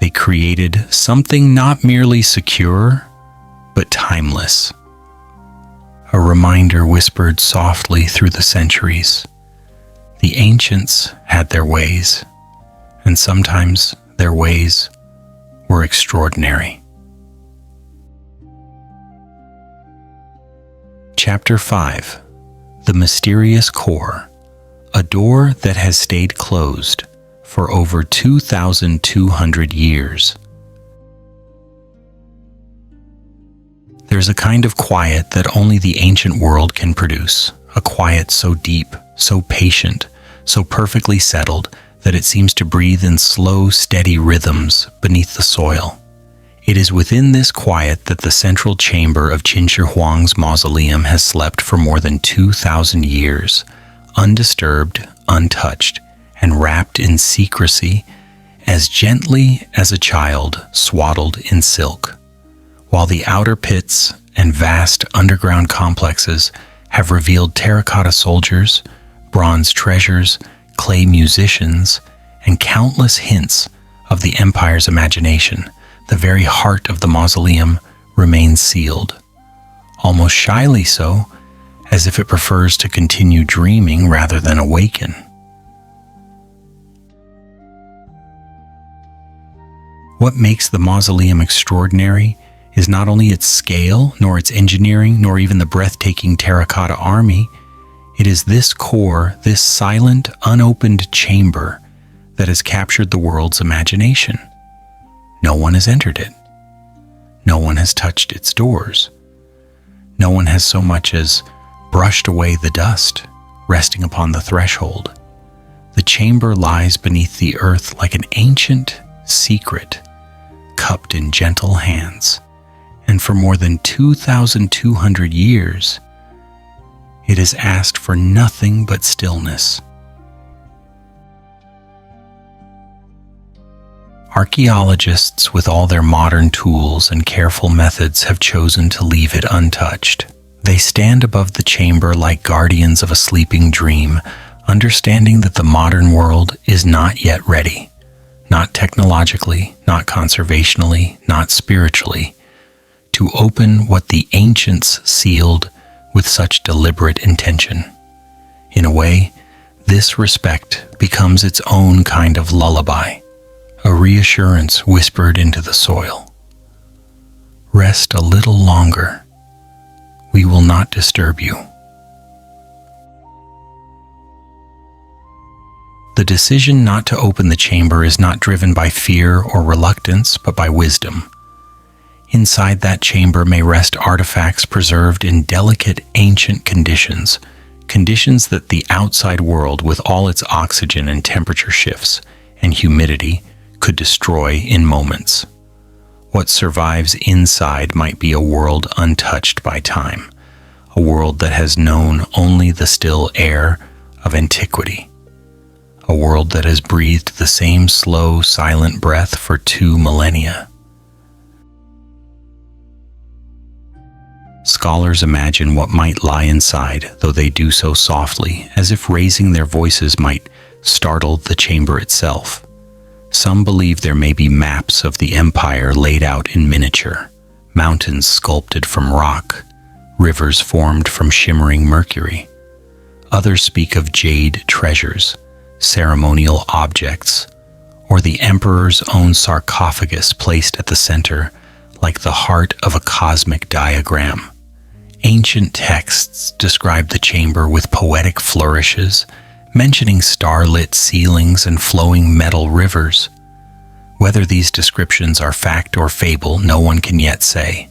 they created something not merely secure, but timeless. A reminder whispered softly through the centuries. The ancients had their ways, and sometimes their ways were extraordinary. Chapter 5. The Mysterious Core, a door that has stayed closed for over 2,200 years. There's a kind of quiet that only the ancient world can produce, a quiet so deep, so patient, so perfectly settled that it seems to breathe in slow, steady rhythms beneath the soil. It is within this quiet that the central chamber of Qin Huang's mausoleum has slept for more than 2,000 years, undisturbed, untouched, and wrapped in secrecy as gently as a child swaddled in silk. While the outer pits and vast underground complexes have revealed terracotta soldiers, bronze treasures, clay musicians, and countless hints of the empire's imagination, the very heart of the mausoleum remains sealed, almost shyly so, as if it prefers to continue dreaming rather than awaken. What makes the mausoleum extraordinary is not only its scale, nor its engineering, nor even the breathtaking terracotta army. It is this core, this silent, unopened chamber that has captured the world's imagination. No one has entered it. No one has touched its doors. No one has so much as brushed away the dust resting upon the threshold. The chamber lies beneath the earth like an ancient secret, cupped in gentle hands, and for more than 2,200 years, it has asked for nothing but stillness. Archaeologists, with all their modern tools and careful methods, have chosen to leave it untouched. They stand above the chamber like guardians of a sleeping dream, understanding that the modern world is not yet ready, not technologically, not conservationally, not spiritually, to open what the ancients sealed with such deliberate intention. In a way, this respect becomes its own kind of lullaby, a reassurance whispered into the soil. Rest a little longer. We will not disturb you. The decision not to open the chamber is not driven by fear or reluctance, but by wisdom. Inside that chamber may rest artifacts preserved in delicate, ancient conditions, conditions that the outside world, with all its oxygen and temperature shifts and humidity, could destroy in moments. What survives inside might be a world untouched by time, a world that has known only the still air of antiquity, a world that has breathed the same slow, silent breath for 2 millennia. Scholars imagine what might lie inside, though they do so softly, as if raising their voices might startle the chamber itself. Some believe there may be maps of the empire laid out in miniature, mountains sculpted from rock, rivers formed from shimmering mercury. Others speak of jade treasures, ceremonial objects, or the emperor's own sarcophagus placed at the center like the heart of a cosmic diagram. Ancient texts describe the chamber with poetic flourishes, mentioning starlit ceilings and flowing metal rivers. Whether these descriptions are fact or fable, no one can yet say.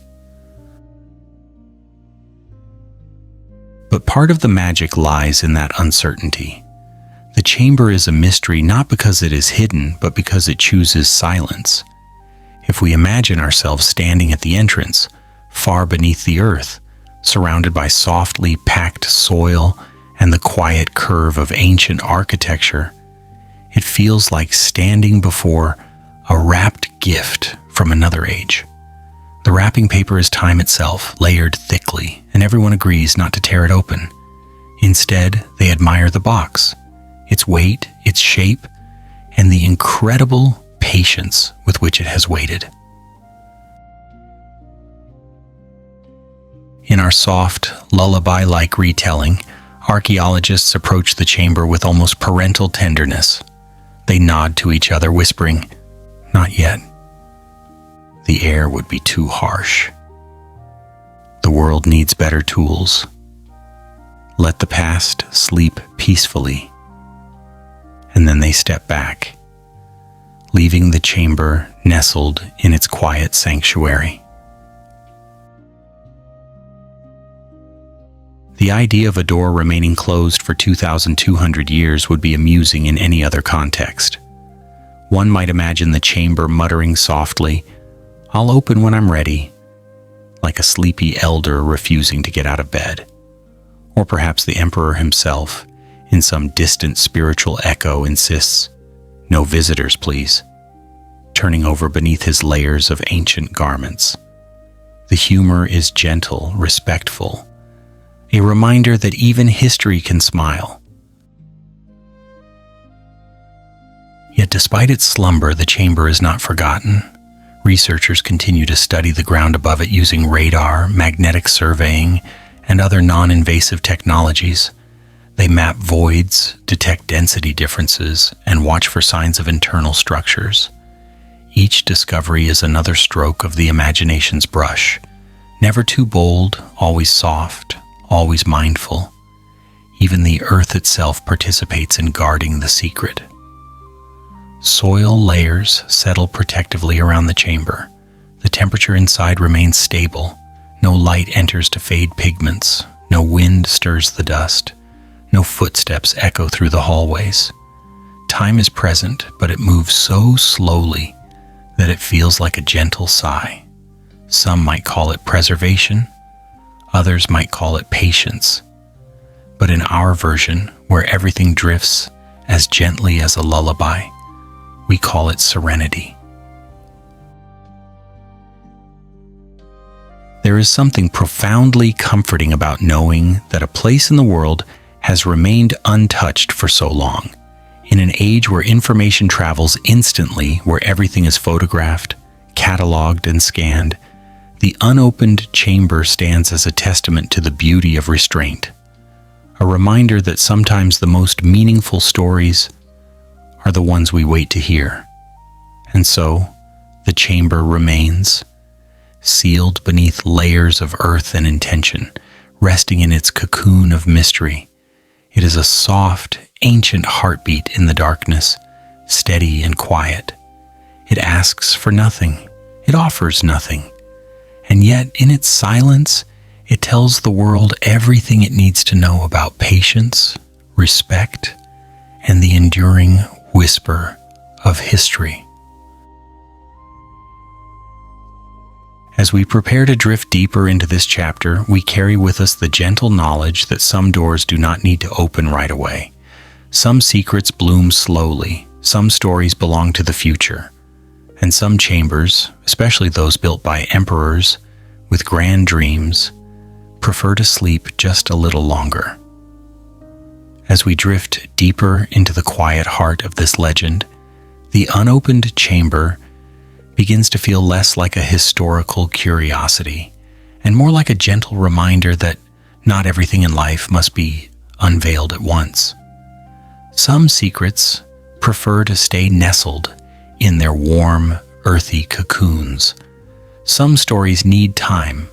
But part of the magic lies in that uncertainty. The chamber is a mystery not because it is hidden, but because it chooses silence. If we imagine ourselves standing at the entrance, far beneath the earth, surrounded by softly packed soil and the quiet curve of ancient architecture, it feels like standing before a wrapped gift from another age. The wrapping paper is time itself, layered thickly, and everyone agrees not to tear it open. Instead, they admire the box, its weight, its shape, and the incredible patience with which it has waited. In our soft, lullaby-like retelling, archaeologists approach the chamber with almost parental tenderness. They nod to each other, whispering, "Not yet. The air would be too harsh. The world needs better tools. Let the past sleep peacefully." And then they step back, leaving the chamber nestled in its quiet sanctuary. The idea of a door remaining closed for 2,200 years would be amusing in any other context. One might imagine the chamber muttering softly, "I'll open when I'm ready," like a sleepy elder refusing to get out of bed. Or perhaps the emperor himself, in some distant spiritual echo, insists, "No visitors, please," turning over beneath his layers of ancient garments. The humor is gentle, respectful, a reminder that even history can smile. Yet despite its slumber, the chamber is not forgotten. Researchers continue to study the ground above it using radar, magnetic surveying, and other non-invasive technologies. They map voids, detect density differences, and watch for signs of internal structures. Each discovery is another stroke of the imagination's brush, never too bold, always soft, always mindful. Even the earth itself participates in guarding the secret. Soil layers settle protectively around the chamber. The temperature inside remains stable. No light enters to fade pigments. No wind stirs the dust. No footsteps echo through the hallways. Time is present, but it moves so slowly that it feels like a gentle sigh. Some might call it preservation. Others might call it patience. But in our version, where everything drifts as gently as a lullaby, we call it serenity. There is something profoundly comforting about knowing that a place in the world has remained untouched for so long. In an age where information travels instantly, where everything is photographed, cataloged, and scanned, the unopened chamber stands as a testament to the beauty of restraint, a reminder that sometimes the most meaningful stories are the ones we wait to hear. And so, the chamber remains, sealed beneath layers of earth and intention, resting in its cocoon of mystery. It is a soft, ancient heartbeat in the darkness, steady and quiet. It asks for nothing. It offers nothing. And yet, in its silence, it tells the world everything it needs to know about patience, respect, and the enduring whisper of history. As we prepare to drift deeper into this chapter, we carry with us the gentle knowledge that some doors do not need to open right away. Some secrets bloom slowly, some stories belong to the future, and some chambers, especially those built by emperors with grand dreams, prefer to sleep just a little longer. As we drift deeper into the quiet heart of this legend, the unopened chamber begins to feel less like a historical curiosity and more like a gentle reminder that not everything in life must be unveiled at once. Some secrets prefer to stay nestled in their warm, earthy cocoons. Some stories need time,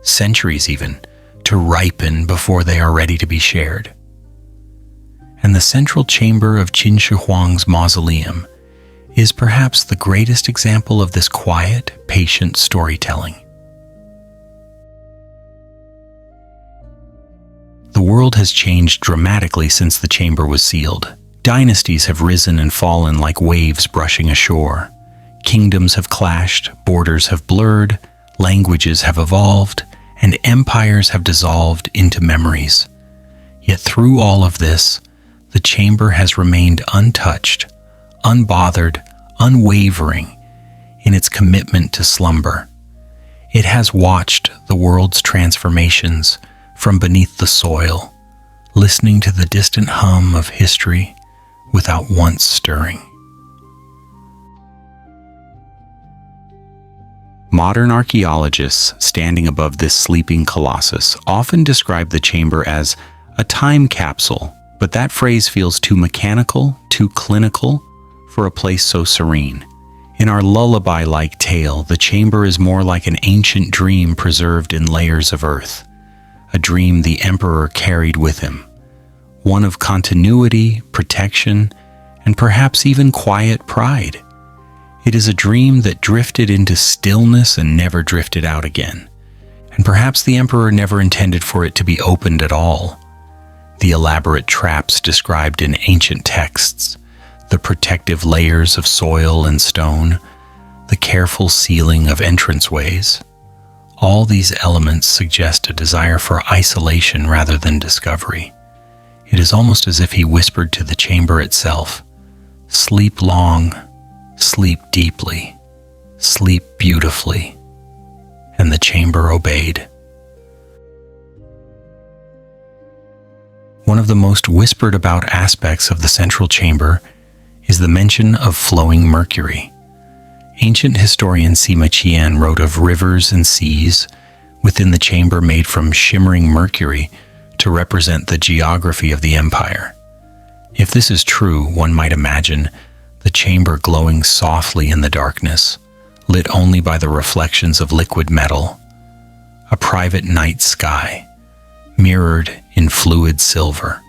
centuries even, to ripen before they are ready to be shared. And the central chamber of Qin Shi Huang's mausoleum is perhaps the greatest example of this quiet, patient storytelling. The world has changed dramatically since the chamber was sealed. Dynasties have risen and fallen like waves brushing ashore. Kingdoms have clashed, borders have blurred, languages have evolved, and empires have dissolved into memories. Yet through all of this, the chamber has remained untouched, unbothered, unwavering in its commitment to slumber. It has watched the world's transformations from beneath the soil, listening to the distant hum of history without once stirring. Modern archaeologists standing above this sleeping colossus often describe the chamber as a time capsule, but that phrase feels too mechanical, too clinical for a place so serene. In our lullaby-like tale, the chamber is more like an ancient dream preserved in layers of earth, a dream the emperor carried with him, one of continuity, protection, and perhaps even quiet pride. It is a dream that drifted into stillness and never drifted out again, and perhaps the emperor never intended for it to be opened at all. The elaborate traps described in ancient texts, the protective layers of soil and stone, the careful sealing of entranceways, all these elements suggest a desire for isolation rather than discovery. It is almost as if he whispered to the chamber itself, "Sleep long, sleep deeply, sleep beautifully," and the chamber obeyed. One of the most whispered about aspects of the central chamber is the mention of flowing mercury. Ancient historian Xi'an wrote of rivers and seas within the chamber made from shimmering mercury to represent the geography of the empire. If this is true, one might imagine the chamber glowing softly in the darkness, lit only by the reflections of liquid metal, a private night sky, mirrored in fluid silver.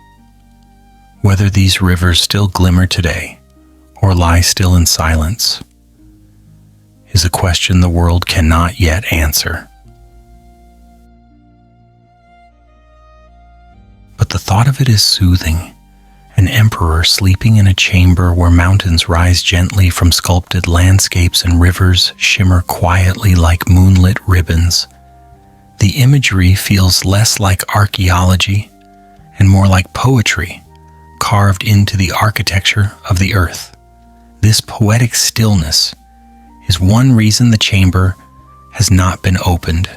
Whether these rivers still glimmer today, or lie still in silence, is a question the world cannot yet answer. But the thought of it is soothing. An emperor sleeping in a chamber where mountains rise gently from sculpted landscapes and rivers shimmer quietly like moonlit ribbons. The imagery feels less like archaeology and more like poetry, carved into the architecture of the earth. This poetic stillness is one reason the chamber has not been opened.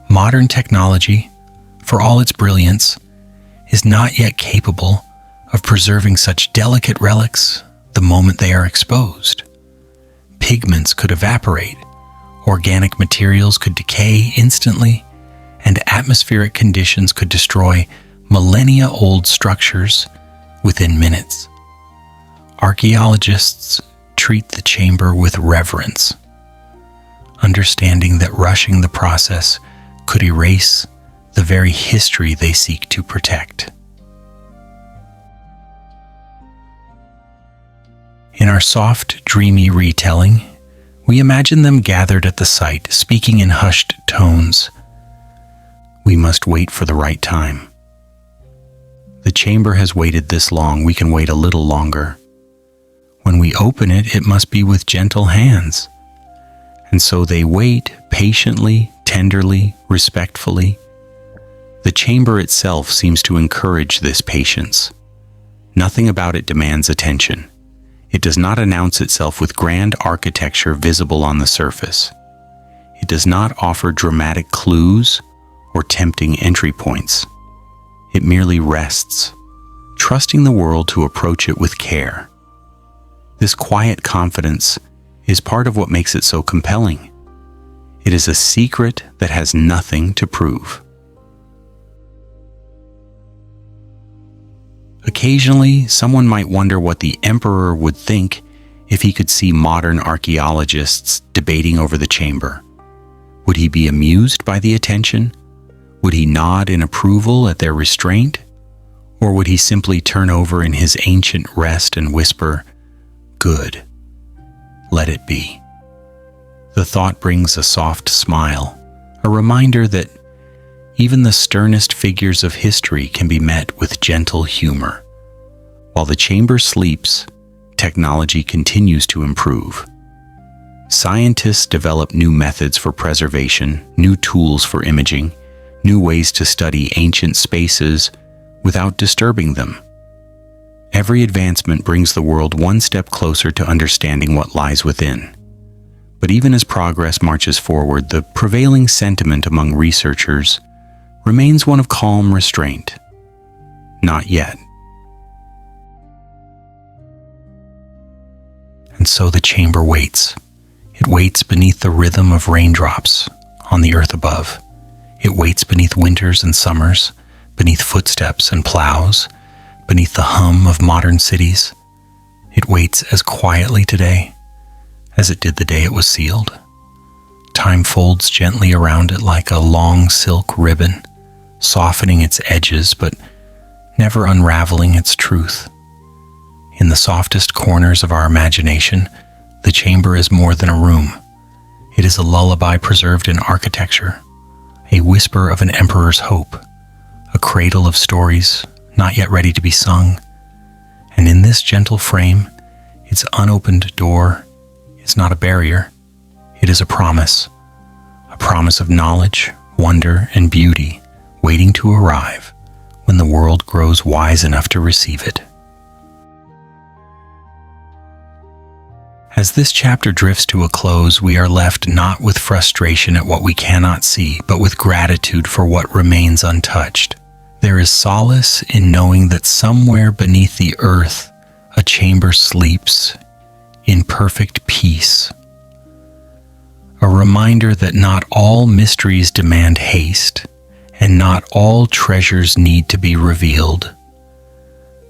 Modern technology, for all its brilliance, is not yet capable of preserving such delicate relics the moment they are exposed. Pigments could evaporate, organic materials could decay instantly, and atmospheric conditions could destroy millennia-old structures within minutes. Archaeologists treat the chamber with reverence, understanding that rushing the process could erase the very history they seek to protect. In our soft, dreamy retelling, we imagine them gathered at the site, speaking in hushed tones. We must wait for the right time. The chamber has waited this long, we can wait a little longer. When we open it, it must be with gentle hands. And so they wait patiently, tenderly, respectfully. The chamber itself seems to encourage this patience. Nothing about it demands attention. It does not announce itself with grand architecture visible on the surface. It does not offer dramatic clues or tempting entry points. It merely rests, trusting the world to approach it with care. This quiet confidence is part of what makes it so compelling. It is a secret that has nothing to prove. Occasionally, someone might wonder what the emperor would think if he could see modern archaeologists debating over the chamber. Would he be amused by the attention? Would he nod in approval at their restraint? Or would he simply turn over in his ancient rest and whisper, "Good, let it be"? The thought brings a soft smile, a reminder that even the sternest figures of history can be met with gentle humor. While the chamber sleeps, technology continues to improve. Scientists develop new methods for preservation, new tools for imaging, new ways to study ancient spaces without disturbing them. Every advancement brings the world one step closer to understanding what lies within. But even as progress marches forward, the prevailing sentiment among researchers remains one of calm restraint. Not yet. And so the chamber waits. It waits beneath the rhythm of raindrops on the earth above. It waits beneath winters and summers, beneath footsteps and plows, beneath the hum of modern cities. It waits as quietly today as it did the day it was sealed. Time folds gently around it like a long silk ribbon, softening its edges but never unraveling its truth. In the softest corners of our imagination, the chamber is more than a room. It is a lullaby preserved in architecture, a whisper of an emperor's hope, a cradle of stories not yet ready to be sung. And in this gentle frame, its unopened door is not a barrier. It is a promise of knowledge, wonder, and beauty, waiting to arrive when the world grows wise enough to receive it. As this chapter drifts to a close, we are left not with frustration at what we cannot see, but with gratitude for what remains untouched. There is solace in knowing that somewhere beneath the earth, a chamber sleeps in perfect peace. A reminder that not all mysteries demand haste, and not all treasures need to be revealed.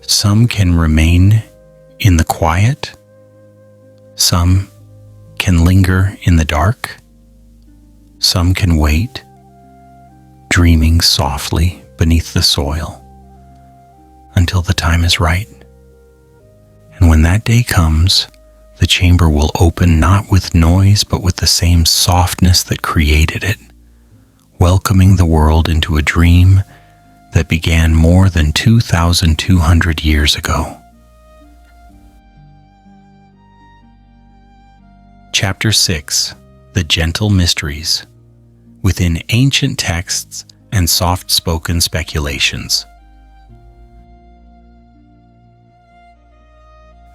Some can remain in the quiet. Some can linger in the dark. Some can wait, dreaming softly beneath the soil until the time is right. And when that day comes, the chamber will open not with noise, but with the same softness that created it, welcoming the world into a dream that began more than 2,200 years ago. Chapter 6. The Gentle Mysteries. Within ancient texts and soft-spoken speculations.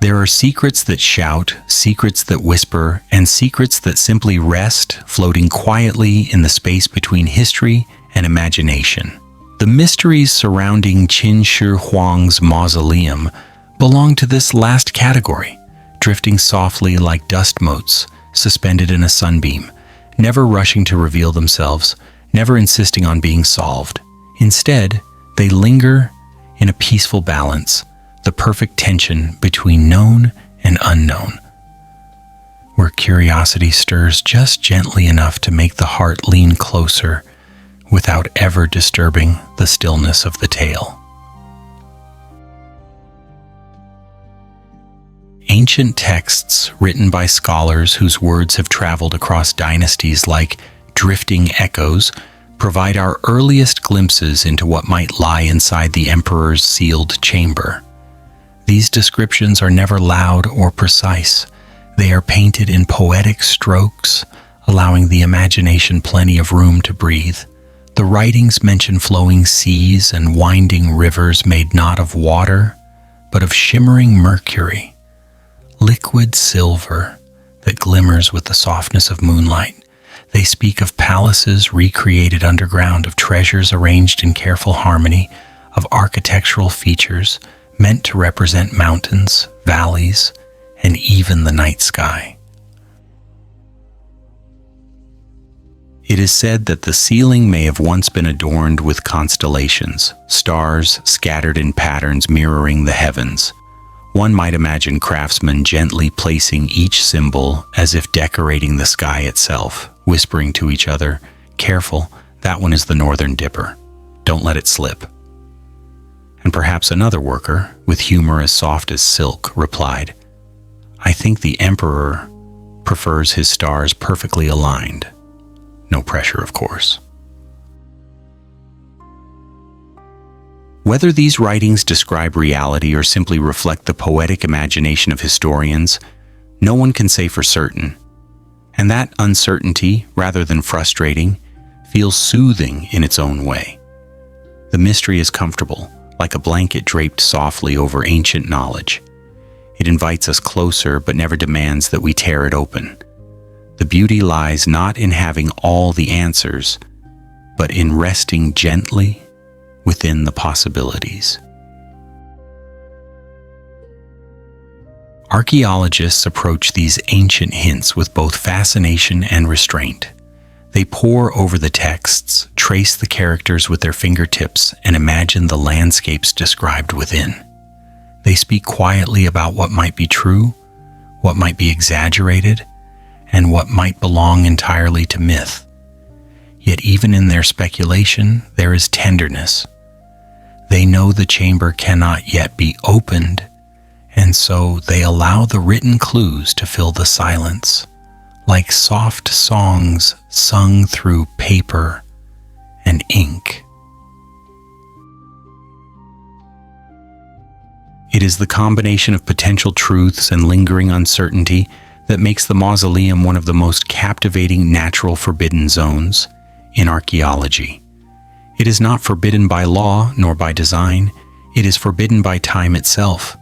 There are secrets that shout, secrets that whisper, and secrets that simply rest, floating quietly in the space between history and imagination. The mysteries surrounding Qin Shi Huang's mausoleum belong to this last category, drifting softly like dust motes suspended in a sunbeam, never rushing to reveal themselves, never insisting on being solved. Instead, they linger in a peaceful balance, the perfect tension between known and unknown, where curiosity stirs just gently enough to make the heart lean closer without ever disturbing the stillness of the tale. Ancient texts written by scholars whose words have traveled across dynasties like drifting echoes provide our earliest glimpses into what might lie inside the emperor's sealed chamber. These descriptions are never loud or precise. They are painted in poetic strokes, allowing the imagination plenty of room to breathe. The writings mention flowing seas and winding rivers made not of water, but of shimmering mercury, liquid silver that glimmers with the softness of moonlight. They speak of palaces recreated underground, of treasures arranged in careful harmony, of architectural features meant to represent mountains, valleys, and even the night sky. It is said that the ceiling may have once been adorned with constellations, stars scattered in patterns mirroring the heavens. One might imagine craftsmen gently placing each symbol as if decorating the sky itself, whispering to each other, "Careful, that one is the Northern Dipper. Don't let it slip." And perhaps another worker, with humor as soft as silk, replied, "I think the emperor prefers his stars perfectly aligned." No pressure, of course. Whether these writings describe reality or simply reflect the poetic imagination of historians, no one can say for certain. And that uncertainty, rather than frustrating, feels soothing in its own way. The mystery is comfortable, like a blanket draped softly over ancient knowledge. It invites us closer but never demands that we tear it open. The beauty lies not in having all the answers, but in resting gently within the possibilities. Archaeologists approach these ancient hints with both fascination and restraint. They pore over the texts, trace the characters with their fingertips, and imagine the landscapes described within. They speak quietly about what might be true, what might be exaggerated, and what might belong entirely to myth. Yet even in their speculation, there is tenderness. They know the chamber cannot yet be opened, and so they allow the written clues to fill the silence, like soft songs sung through paper and ink. It is the combination of potential truths and lingering uncertainty that makes the mausoleum one of the most captivating natural forbidden zones in archaeology. It is not forbidden by law nor by design. It is forbidden by time itself,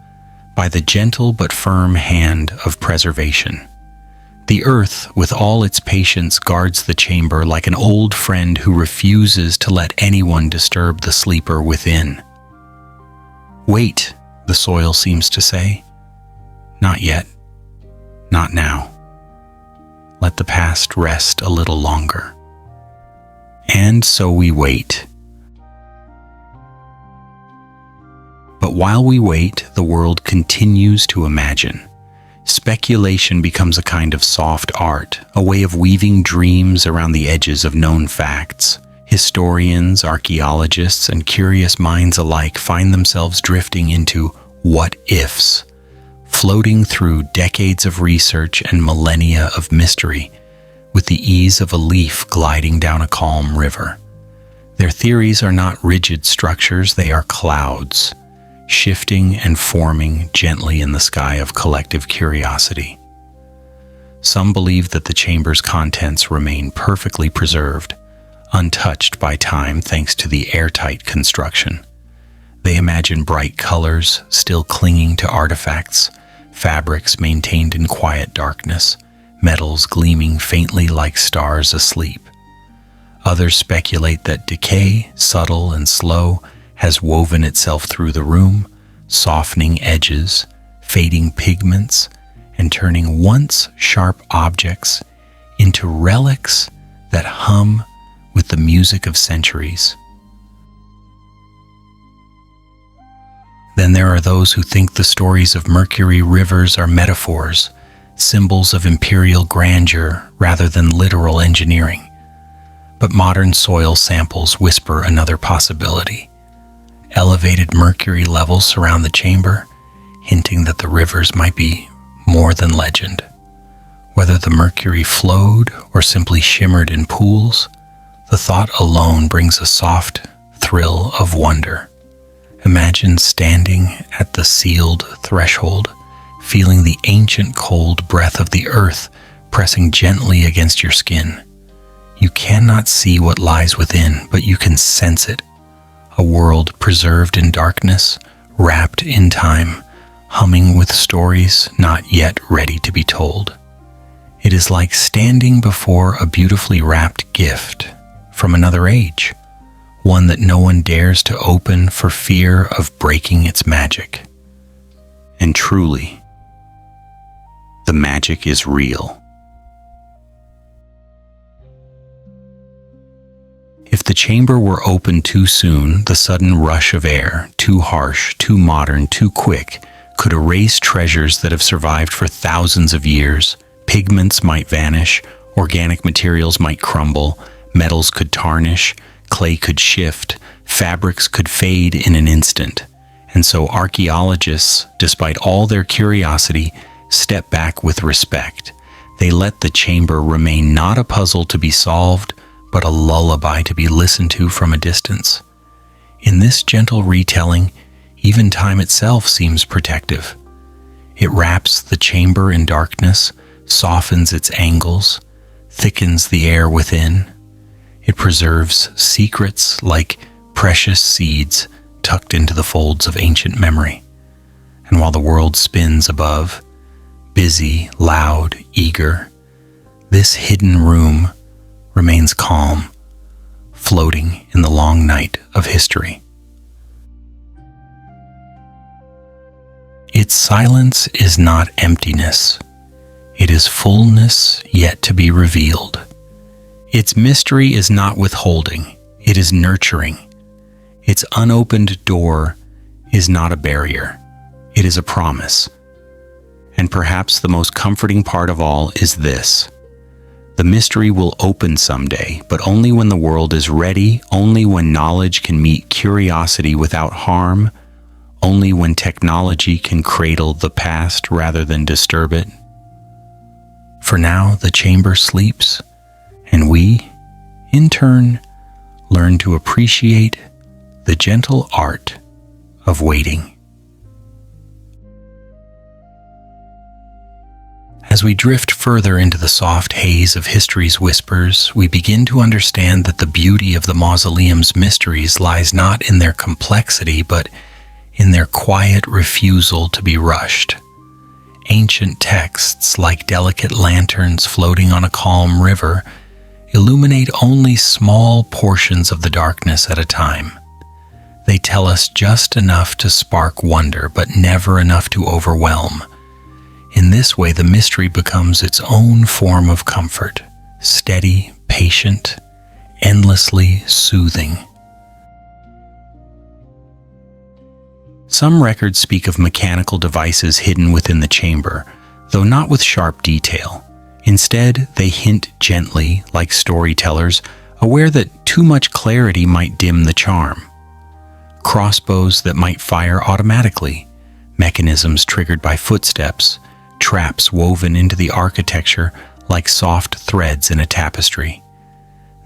by the gentle but firm hand of preservation. The earth, with all its patience, guards the chamber like an old friend who refuses to let anyone disturb the sleeper within. "Wait," the soil seems to say. "Not yet. Not now. Let the past rest a little longer." And so we wait. But while we wait, the world continues to imagine. Speculation becomes a kind of soft art, a way of weaving dreams around the edges of known facts. Historians, archaeologists, and curious minds alike find themselves drifting into what-ifs, floating through decades of research and millennia of mystery, with the ease of a leaf gliding down a calm river. Their theories are not rigid structures, they are clouds, shifting and forming gently in the sky of collective curiosity. Some believe that the chamber's contents remain perfectly preserved, untouched by time thanks to the airtight construction. They imagine bright colors still clinging to artifacts, fabrics maintained in quiet darkness, metals gleaming faintly like stars asleep. Others speculate that decay, subtle and slow, has woven itself through the room, softening edges, fading pigments, and turning once sharp objects into relics that hum with the music of centuries. Then there are those who think the stories of Mercury rivers are metaphors, symbols of imperial grandeur rather than literal engineering. But modern soil samples whisper another possibility. Elevated mercury levels surround the chamber, hinting that the rivers might be more than legend. Whether the mercury flowed or simply shimmered in pools, the thought alone brings a soft thrill of wonder. Imagine standing at the sealed threshold, feeling the ancient cold breath of the earth pressing gently against your skin. You cannot see what lies within, but you can sense it. A world preserved in darkness, wrapped in time, humming with stories not yet ready to be told. It is like standing before a beautifully wrapped gift from another age, one that no one dares to open for fear of breaking its magic. And truly, the magic is real. If the chamber were opened too soon, the sudden rush of air, too harsh, too modern, too quick, could erase treasures that have survived for thousands of years. Pigments might vanish, organic materials might crumble, metals could tarnish, clay could shift, fabrics could fade in an instant. And so archaeologists, despite all their curiosity, step back with respect. They let the chamber remain not a puzzle to be solved, but a lullaby to be listened to from a distance. In this gentle retelling, even time itself seems protective. It wraps the chamber in darkness, softens its angles, thickens the air within. It preserves secrets like precious seeds tucked into the folds of ancient memory. And while the world spins above, busy, loud, eager, this hidden room remains calm, floating in the long night of history. Its silence is not emptiness. It is fullness yet to be revealed. Its mystery is not withholding. It is nurturing. Its unopened door is not a barrier. It is a promise. And perhaps the most comforting part of all is this: the mystery will open someday, but only when the world is ready, only when knowledge can meet curiosity without harm, only when technology can cradle the past rather than disturb it. For now, the chamber sleeps, and we, in turn, learn to appreciate the gentle art of waiting. As we drift further into the soft haze of history's whispers, we begin to understand that the beauty of the mausoleum's mysteries lies not in their complexity, but in their quiet refusal to be rushed. Ancient texts, like delicate lanterns floating on a calm river, illuminate only small portions of the darkness at a time. They tell us just enough to spark wonder, but never enough to overwhelm. In this way, the mystery becomes its own form of comfort, steady, patient, endlessly soothing. Some records speak of mechanical devices hidden within the chamber, though not with sharp detail. Instead, they hint gently, like storytellers, aware that too much clarity might dim the charm. Crossbows that might fire automatically, mechanisms triggered by footsteps, traps woven into the architecture like soft threads in a tapestry.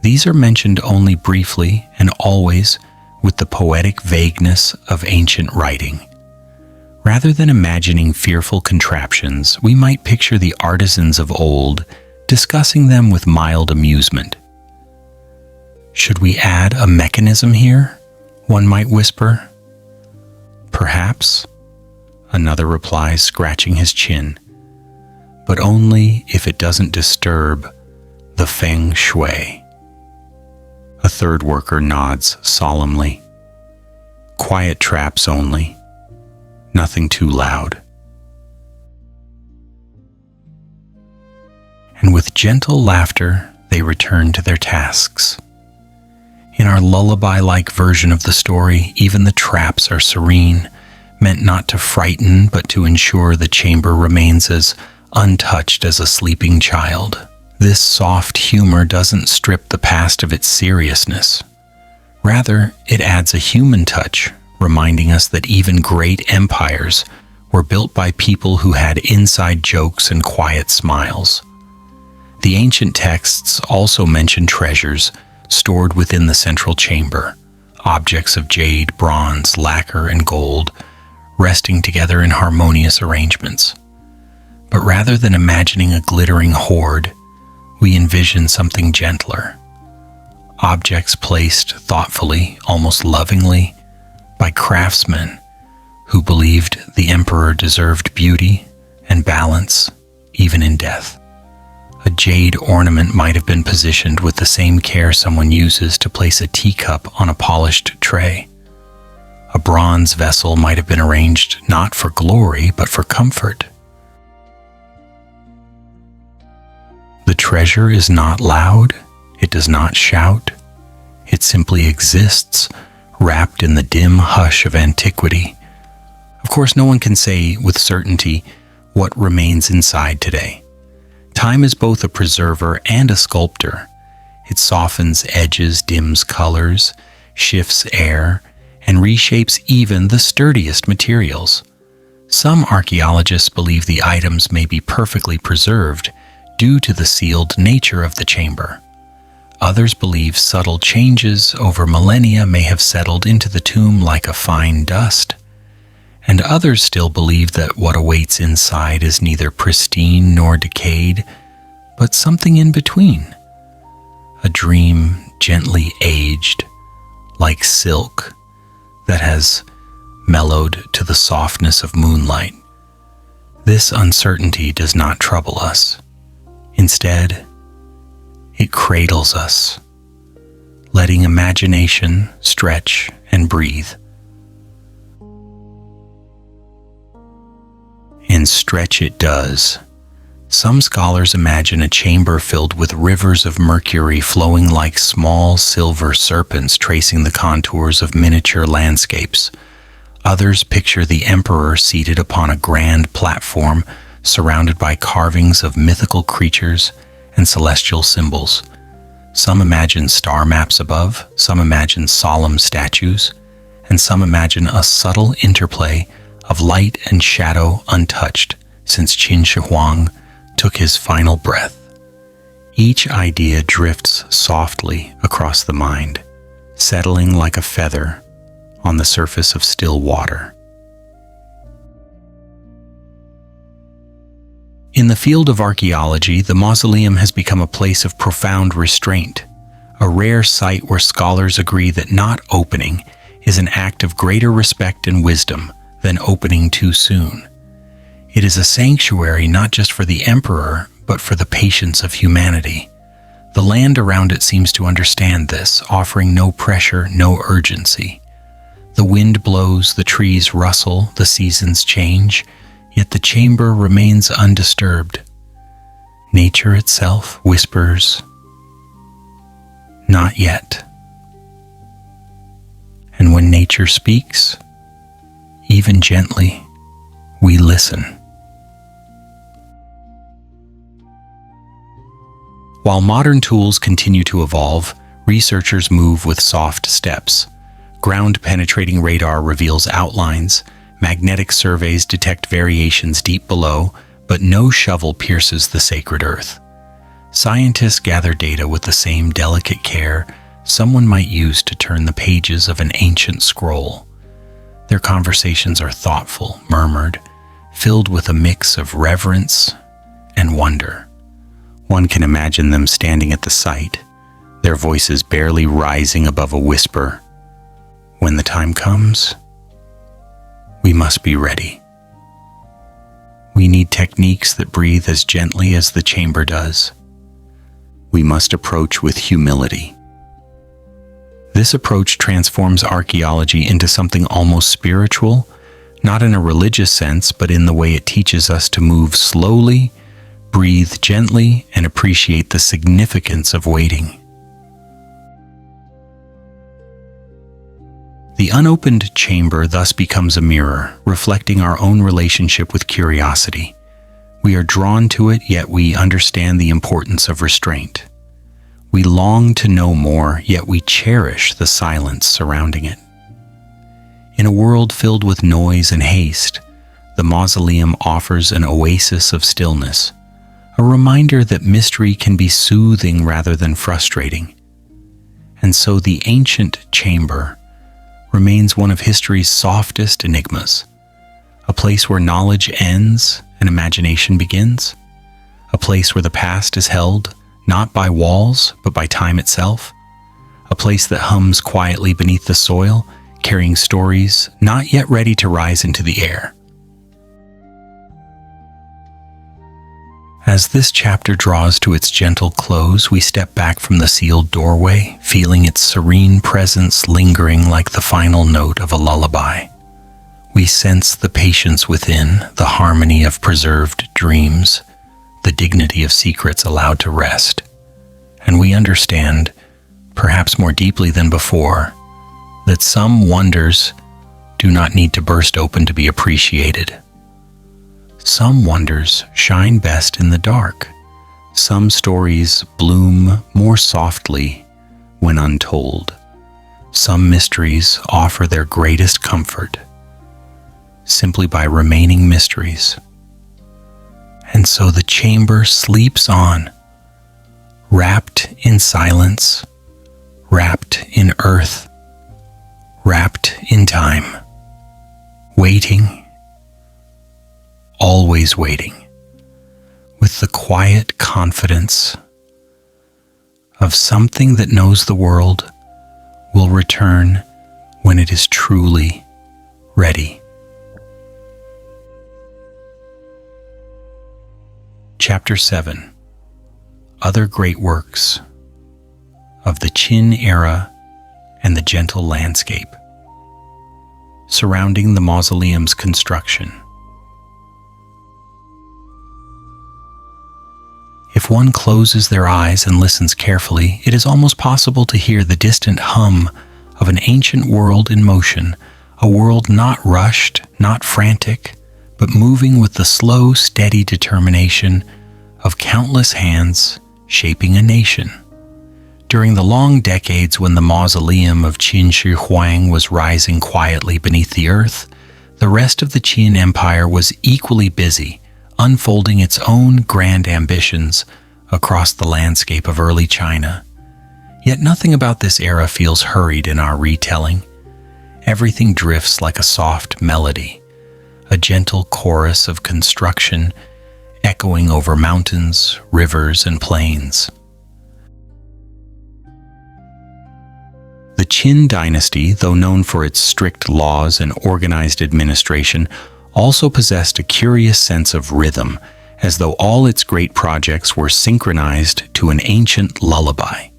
These are mentioned only briefly and always with the poetic vagueness of ancient writing. Rather than imagining fearful contraptions, we might picture the artisans of old discussing them with mild amusement. Should we add a mechanism here? One might whisper. Perhaps, another replies, scratching his chin, but only if it doesn't disturb the feng shui. A third worker nods solemnly. Quiet traps only. Nothing too loud. And with gentle laughter, they return to their tasks. In our lullaby-like version of the story, even the traps are serene, meant not to frighten, but to ensure the chamber remains as untouched as a sleeping child. This soft humor doesn't strip the past of its seriousness. Rather, it adds a human touch, reminding us that even great empires were built by people who had inside jokes and quiet smiles. The ancient texts also mention treasures stored within the central chamber, objects of jade, bronze, lacquer, and gold, resting together in harmonious arrangements. But rather than imagining a glittering hoard, we envision something gentler. Objects placed thoughtfully, almost lovingly, by craftsmen who believed the emperor deserved beauty and balance even in death. A jade ornament might have been positioned with the same care someone uses to place a teacup on a polished tray. A bronze vessel might have been arranged not for glory, but for comfort. The treasure is not loud, it does not shout, it simply exists, wrapped in the dim hush of antiquity. Of course, no one can say with certainty what remains inside today. Time is both a preserver and a sculptor. It softens edges, dims colors, shifts air, and reshapes even the sturdiest materials. Some archaeologists believe the items may be perfectly preserved due to the sealed nature of the chamber. Others believe subtle changes over millennia may have settled into the tomb like a fine dust. And others still believe that what awaits inside is neither pristine nor decayed, but something in between. A dream gently aged, like silk, that has mellowed to the softness of moonlight. This uncertainty does not trouble us. Instead, it cradles us, letting imagination stretch and breathe. And stretch it does. Some scholars imagine a chamber filled with rivers of mercury flowing like small silver serpents tracing the contours of miniature landscapes. Others picture the emperor seated upon a grand platform surrounded by carvings of mythical creatures and celestial symbols. Some imagine star maps above, some imagine solemn statues, and some imagine a subtle interplay of light and shadow untouched since Huang took his final breath. Each idea drifts softly across the mind, settling like a feather on the surface of still water. In the field of archaeology, the mausoleum has become a place of profound restraint, a rare sight where scholars agree that not opening is an act of greater respect and wisdom than opening too soon. It is a sanctuary not just for the emperor, but for the patience of humanity. The land around it seems to understand this, offering no pressure, no urgency. The wind blows, the trees rustle, the seasons change, yet the chamber remains undisturbed. Nature itself whispers, "Not yet." And when nature speaks, even gently, we listen. While modern tools continue to evolve, researchers move with soft steps. Ground-penetrating radar reveals outlines, magnetic surveys detect variations deep below, but no shovel pierces the sacred earth. Scientists gather data with the same delicate care someone might use to turn the pages of an ancient scroll. Their conversations are thoughtful, murmured, filled with a mix of reverence and wonder. One can imagine them standing at the site, their voices barely rising above a whisper. When the time comes, we must be ready. We need techniques that breathe as gently as the chamber does. We must approach with humility, This approach transforms archaeology into something almost spiritual, not in a religious sense, but in the way it teaches us to move slowly, breathe gently, and appreciate the significance of waiting. The unopened chamber thus becomes a mirror, reflecting our own relationship with curiosity. We are drawn to it, yet we understand the importance of restraint. We long to know more, yet we cherish the silence surrounding it. In a world filled with noise and haste, the mausoleum offers an oasis of stillness, a reminder that mystery can be soothing rather than frustrating. And so the ancient chamber remains one of history's softest enigmas, a place where knowledge ends and imagination begins, a place where the past is held not by walls but by time itself, a place that hums quietly beneath the soil, carrying stories not yet ready to rise into the air. As this chapter draws to its gentle close, we step back from the sealed doorway, feeling its serene presence lingering like the final note of a lullaby. We sense the patience within, the harmony of preserved dreams, the dignity of secrets allowed to rest. And we understand, perhaps more deeply than before, that some wonders do not need to burst open to be appreciated. Some wonders shine best in the dark. Some stories bloom more softly when untold. Some mysteries offer their greatest comfort simply by remaining mysteries. And so the chamber sleeps on, wrapped in silence, wrapped in earth, wrapped in time, waiting, always waiting, with the quiet confidence of something that knows the world will return when it is truly ready. Chapter 7. Other Great Works of the Qin Era and the Gentle Landscape surrounding the mausoleum's construction. If one closes their eyes and listens carefully, it is almost possible to hear the distant hum of an ancient world in motion, a world not rushed, not frantic, but moving with the slow, steady determination of countless hands shaping a nation. During the long decades when the mausoleum of Huang was rising quietly beneath the earth, the rest of the Qin Empire was equally busy, unfolding its own grand ambitions across the landscape of early China. Yet nothing about this era feels hurried in our retelling. Everything drifts like a soft melody, a gentle chorus of construction echoing over mountains, rivers, and plains. The Qin dynasty, though known for its strict laws and organized administration, also possessed a curious sense of rhythm, as though all its great projects were synchronized to an ancient lullaby.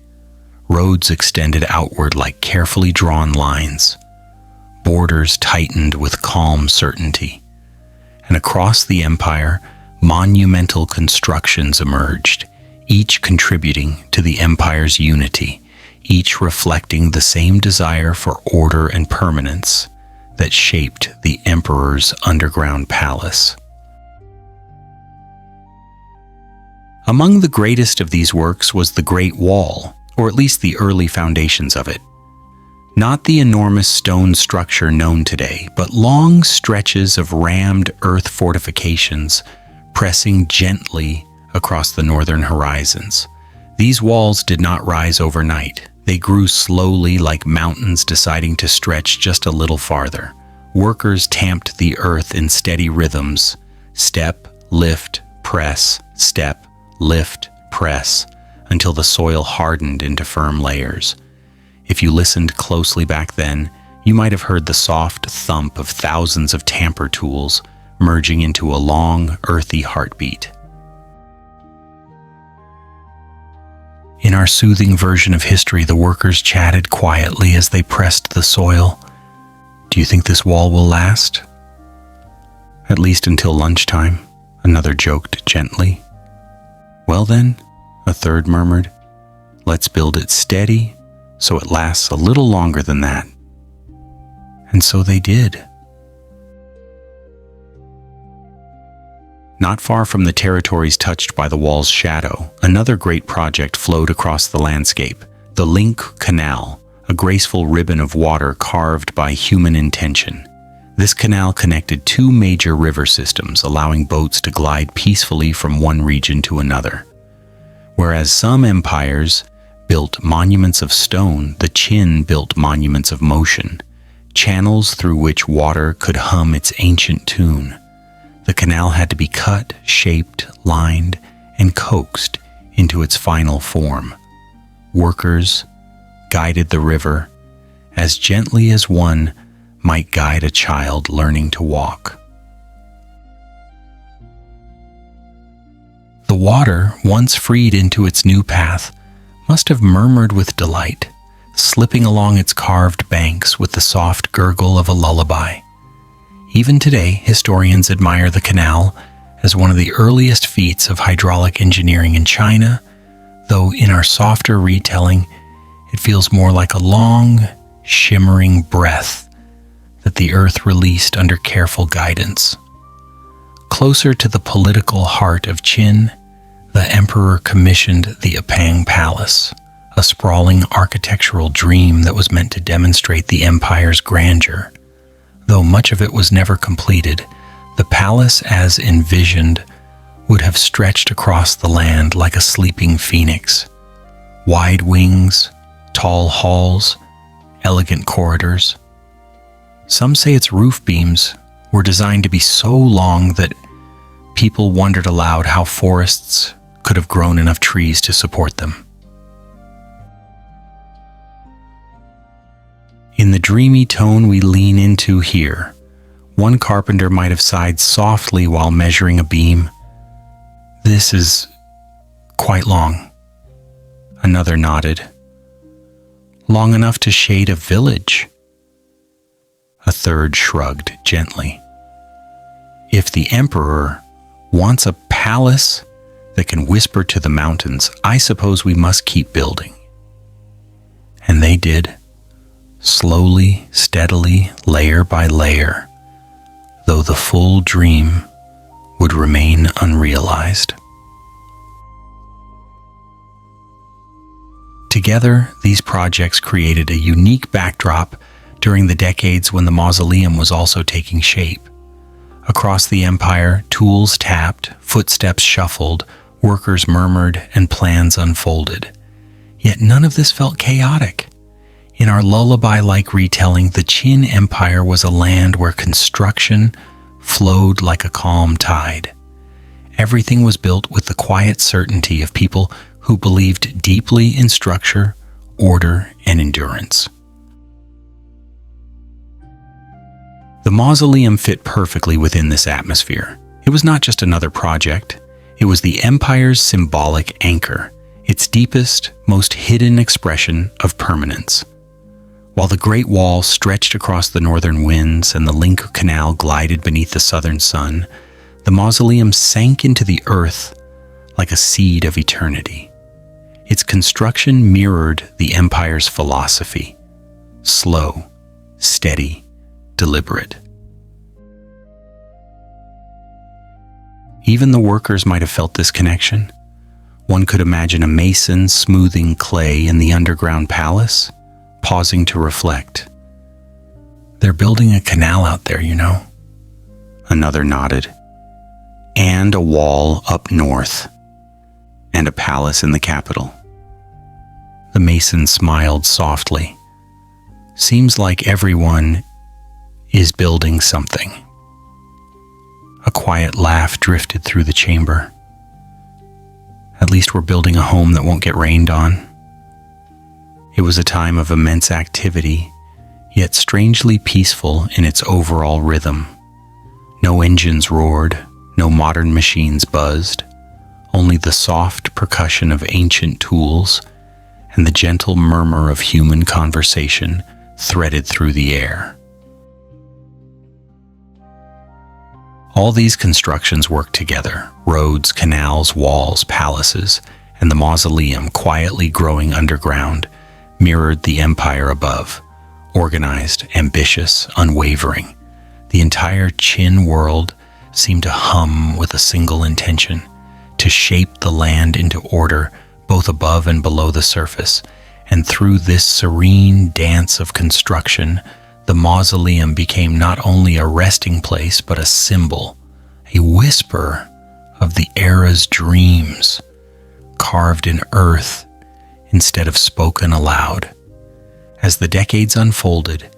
Roads extended outward like carefully drawn lines. Borders tightened with calm certainty. And across the empire, monumental constructions emerged, each contributing to the empire's unity, each reflecting the same desire for order and permanence that shaped the emperor's underground palace. Among the greatest of these works was the Great Wall, or at least the early foundations of it. Not the enormous stone structure known today, but long stretches of rammed earth fortifications pressing gently across the northern horizons. These walls did not rise overnight. They grew slowly like mountains deciding to stretch just a little farther. Workers tamped the earth in steady rhythms: step, lift, press, step, lift, press, until the soil hardened into firm layers. If you listened closely back then, you might have heard the soft thump of thousands of tamper tools merging into a long, earthy heartbeat. In our soothing version of history, the workers chatted quietly as they pressed the soil. "Do you think this wall will last?" "At least until lunchtime," another joked gently. "Well then," a third murmured, "let's build it steady so it lasts a little longer than that." And so they did. Not far from the territories touched by the wall's shadow, another great project flowed across the landscape, the Link Canal, a graceful ribbon of water carved by human intention. This canal connected two major river systems, allowing boats to glide peacefully from one region to another. Whereas some empires built monuments of stone, the Qin built monuments of motion, channels through which water could hum its ancient tune. The canal had to be cut, shaped, lined, and coaxed into its final form. Workers guided the river as gently as one might guide a child learning to walk. The water, once freed into its new path, must have murmured with delight, slipping along its carved banks with the soft gurgle of a lullaby. Even today, historians admire the canal as one of the earliest feats of hydraulic engineering in China, though in our softer retelling, it feels more like a long, shimmering breath that the earth released under careful guidance. Closer to the political heart of Qin, the emperor commissioned the Apang Palace, a sprawling architectural dream that was meant to demonstrate the empire's grandeur. Though much of it was never completed, the palace as envisioned would have stretched across the land like a sleeping phoenix. Wide wings, tall halls, elegant corridors. Some say its roof beams were designed to be so long that people wondered aloud how forests could have grown enough trees to support them. In the dreamy tone we lean into here, one carpenter might have sighed softly while measuring a beam. "This is quite long." Another nodded. "Long enough to shade a village." A third shrugged gently. "If the emperor wants a palace that can whisper to the mountains, I suppose we must keep building." And they did. Slowly, steadily, layer by layer, though the full dream would remain unrealized. Together, these projects created a unique backdrop during the decades when the mausoleum was also taking shape. Across the empire, tools tapped, footsteps shuffled, workers murmured, and plans unfolded. Yet none of this felt chaotic. In our lullaby-like retelling, the Qin Empire was a land where construction flowed like a calm tide. Everything was built with the quiet certainty of people who believed deeply in structure, order, and endurance. The mausoleum fit perfectly within this atmosphere. It was not just another project. It was the empire's symbolic anchor, its deepest, most hidden expression of permanence. While the Great Wall stretched across the northern winds and the Link Canal glided beneath the southern sun, the mausoleum sank into the earth like a seed of eternity. Its construction mirrored the empire's philosophy: slow, steady, deliberate. Even the workers might have felt this connection. One could imagine a mason smoothing clay in the underground palace, pausing to reflect. "They're building a canal out there, you know." Another nodded. "And a wall up north, and a palace in the capital." The mason smiled softly. "Seems like everyone is building something." A quiet laugh drifted through the chamber. "At least we're building a home that won't get rained on." It was a time of immense activity, yet strangely peaceful in its overall rhythm. No engines roared, no modern machines buzzed, only the soft percussion of ancient tools and the gentle murmur of human conversation threaded through the air. All these constructions worked together: roads, canals, walls, palaces, and the mausoleum, quietly growing underground, mirrored the empire above, organized, ambitious, unwavering. The entire Qin world seemed to hum with a single intention: to shape the land into order, both above and below the surface. And through this serene dance of construction, the mausoleum became not only a resting place, but a symbol, a whisper of the era's dreams, carved in earth instead of spoken aloud. As the decades unfolded,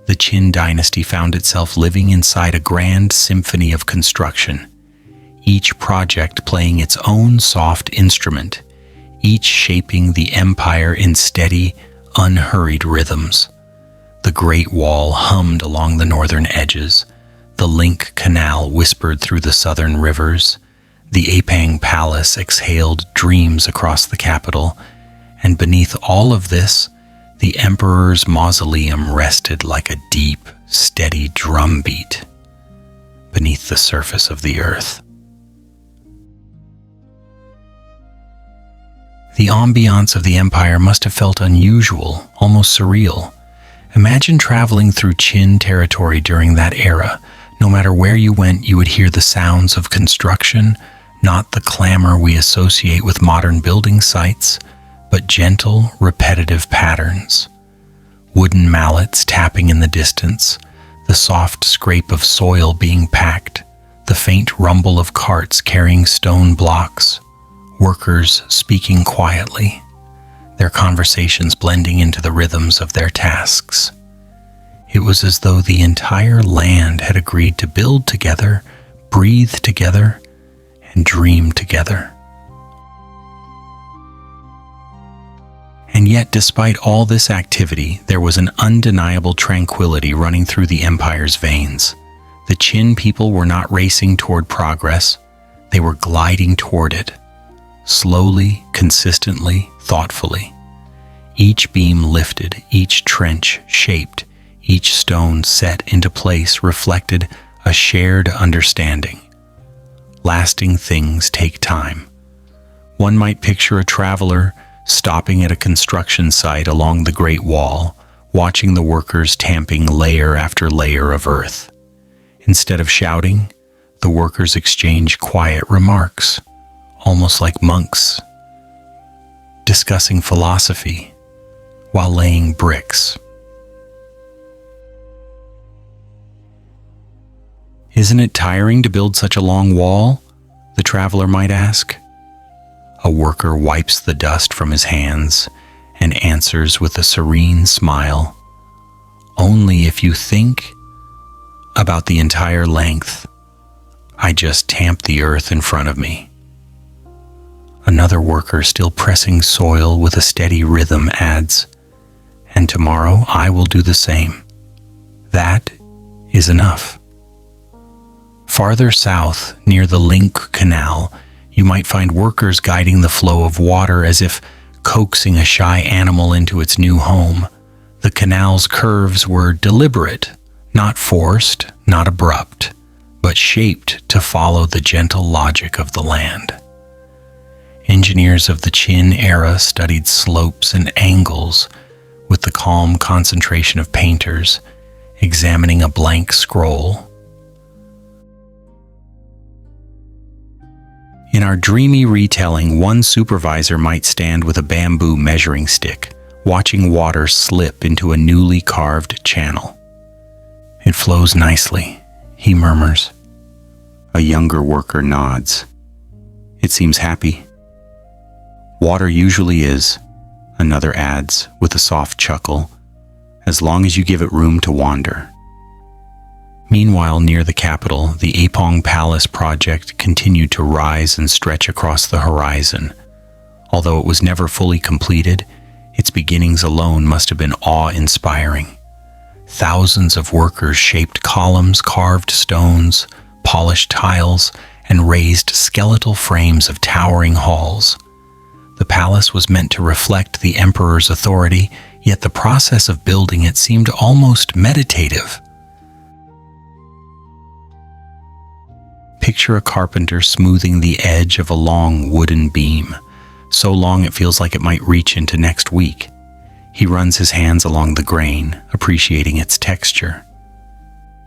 the Qin dynasty found itself living inside a grand symphony of construction, each project playing its own soft instrument, each shaping the empire in steady, unhurried rhythms. The Great Wall hummed along the northern edges, the Link Canal whispered through the southern rivers, the Apang Palace exhaled dreams across the capital, and beneath all of this, the Emperor's mausoleum rested like a deep, steady drumbeat beneath the surface of the earth. The ambiance of the empire must have felt unusual, almost surreal. Imagine traveling through Qin territory during that era. No matter where you went, you would hear the sounds of construction, not the clamor we associate with modern building sites, but gentle, repetitive patterns. Wooden mallets tapping in the distance, the soft scrape of soil being packed, the faint rumble of carts carrying stone blocks, workers speaking quietly, their conversations blending into the rhythms of their tasks. It was as though the entire land had agreed to build together, breathe together, and dream together. And yet, despite all this activity, there was an undeniable tranquility running through the empire's veins. The Qin people were not racing toward progress, they were gliding toward it. Slowly, consistently, thoughtfully. Each beam lifted, each trench shaped, each stone set into place reflected a shared understanding. Lasting things take time. One might picture a traveler stopping at a construction site along the Great Wall, watching the workers tamping layer after layer of earth. Instead of shouting, the workers exchange quiet remarks, almost like monks, discussing philosophy while laying bricks. Isn't it tiring to build such a long wall? The traveler might ask. A worker wipes the dust from his hands and answers with a serene smile. Only if you think about the entire length, I just tamp the earth in front of me. Another worker, still pressing soil with a steady rhythm, adds, and tomorrow I will do the same. That is enough. Farther south, near the Link Canal, you might find workers guiding the flow of water as if coaxing a shy animal into its new home. The canal's curves were deliberate, not forced, not abrupt, but shaped to follow the gentle logic of the land. Engineers of the Qin era studied slopes and angles with the calm concentration of painters examining a blank scroll. In our dreamy retelling, one supervisor might stand with a bamboo measuring stick, watching water slip into a newly carved channel. It flows nicely, he murmurs. A younger worker nods. It seems happy. Water usually is, another adds with a soft chuckle, as long as you give it room to wander. Meanwhile, near the capital, the Apang Palace project continued to rise and stretch across the horizon. Although it was never fully completed, its beginnings alone must have been awe-inspiring. Thousands of workers shaped columns, carved stones, polished tiles, and raised skeletal frames of towering halls. The palace was meant to reflect the emperor's authority, yet the process of building it seemed almost meditative. Picture a carpenter smoothing the edge of a long wooden beam, so long it feels like it might reach into next week. He runs his hands along the grain, appreciating its texture.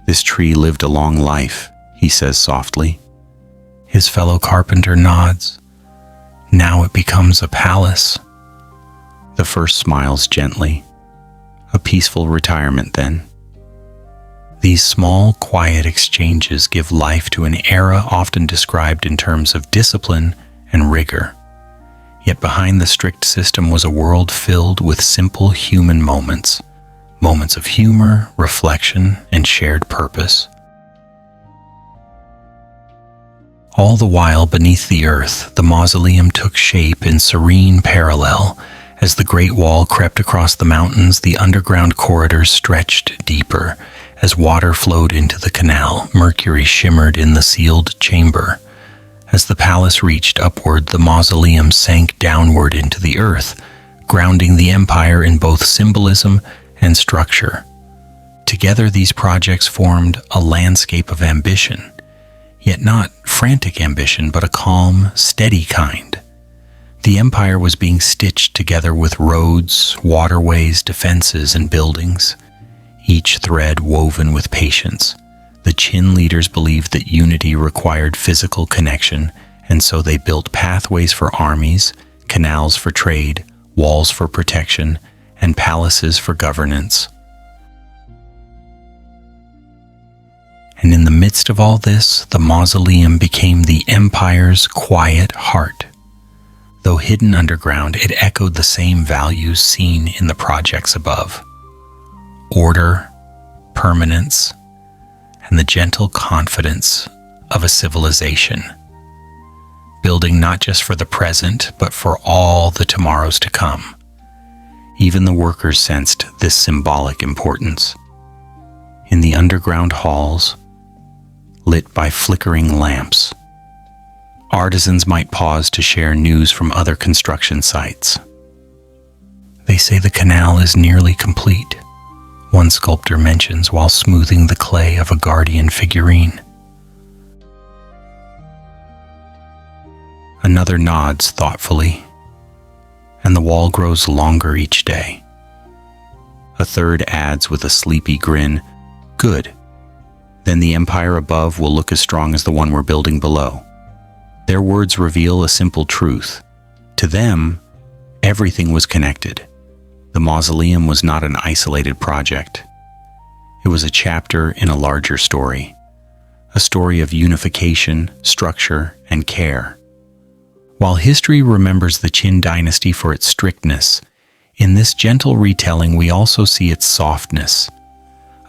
"This tree lived a long life," he says softly. His fellow carpenter nods. "Now it becomes a palace." The first smiles gently. "A peaceful retirement, then." These small, quiet exchanges give life to an era often described in terms of discipline and rigor. Yet behind the strict system was a world filled with simple human moments, moments of humor, reflection, and shared purpose. All the while beneath the earth, the mausoleum took shape in serene parallel. As the Great Wall crept across the mountains, the underground corridors stretched deeper. As water flowed into the canal, mercury shimmered in the sealed chamber. As the palace reached upward, the mausoleum sank downward into the earth, grounding the empire in both symbolism and structure. Together, these projects formed a landscape of ambition, yet not frantic ambition, but a calm, steady kind. The empire was being stitched together with roads, waterways, defenses, and buildings, each thread woven with patience. The Qin leaders believed that unity required physical connection, and so they built pathways for armies, canals for trade, walls for protection, and palaces for governance. And in the midst of all this, the mausoleum became the empire's quiet heart. Though hidden underground, it echoed the same values seen in the projects above: order, permanence, and the gentle confidence of a civilization, building not just for the present, but for all the tomorrows to come. Even the workers sensed this symbolic importance. In the underground halls, lit by flickering lamps, artisans might pause to share news from other construction sites. "They say the canal is nearly complete," one sculptor mentions while smoothing the clay of a guardian figurine. Another nods thoughtfully, and the wall grows longer each day. A third adds with a sleepy grin, "Good. Then the empire above will look as strong as the one we're building below." Their words reveal a simple truth. To them, everything was connected. The mausoleum was not an isolated project. It was a chapter in a larger story, a story of unification, structure, and care. While history remembers the Qin dynasty for its strictness, in this gentle retelling we also see its softness.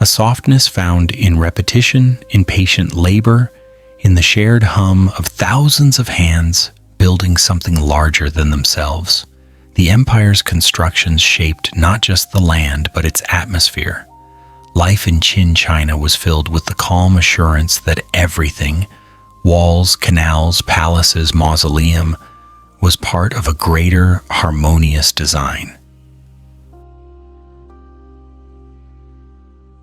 A softness found in repetition, in patient labor, in the shared hum of thousands of hands building something larger than themselves. The empire's constructions shaped not just the land, but its atmosphere. Life in Qin China was filled with the calm assurance that everything, walls, canals, palaces, mausoleum, was part of a greater, harmonious design.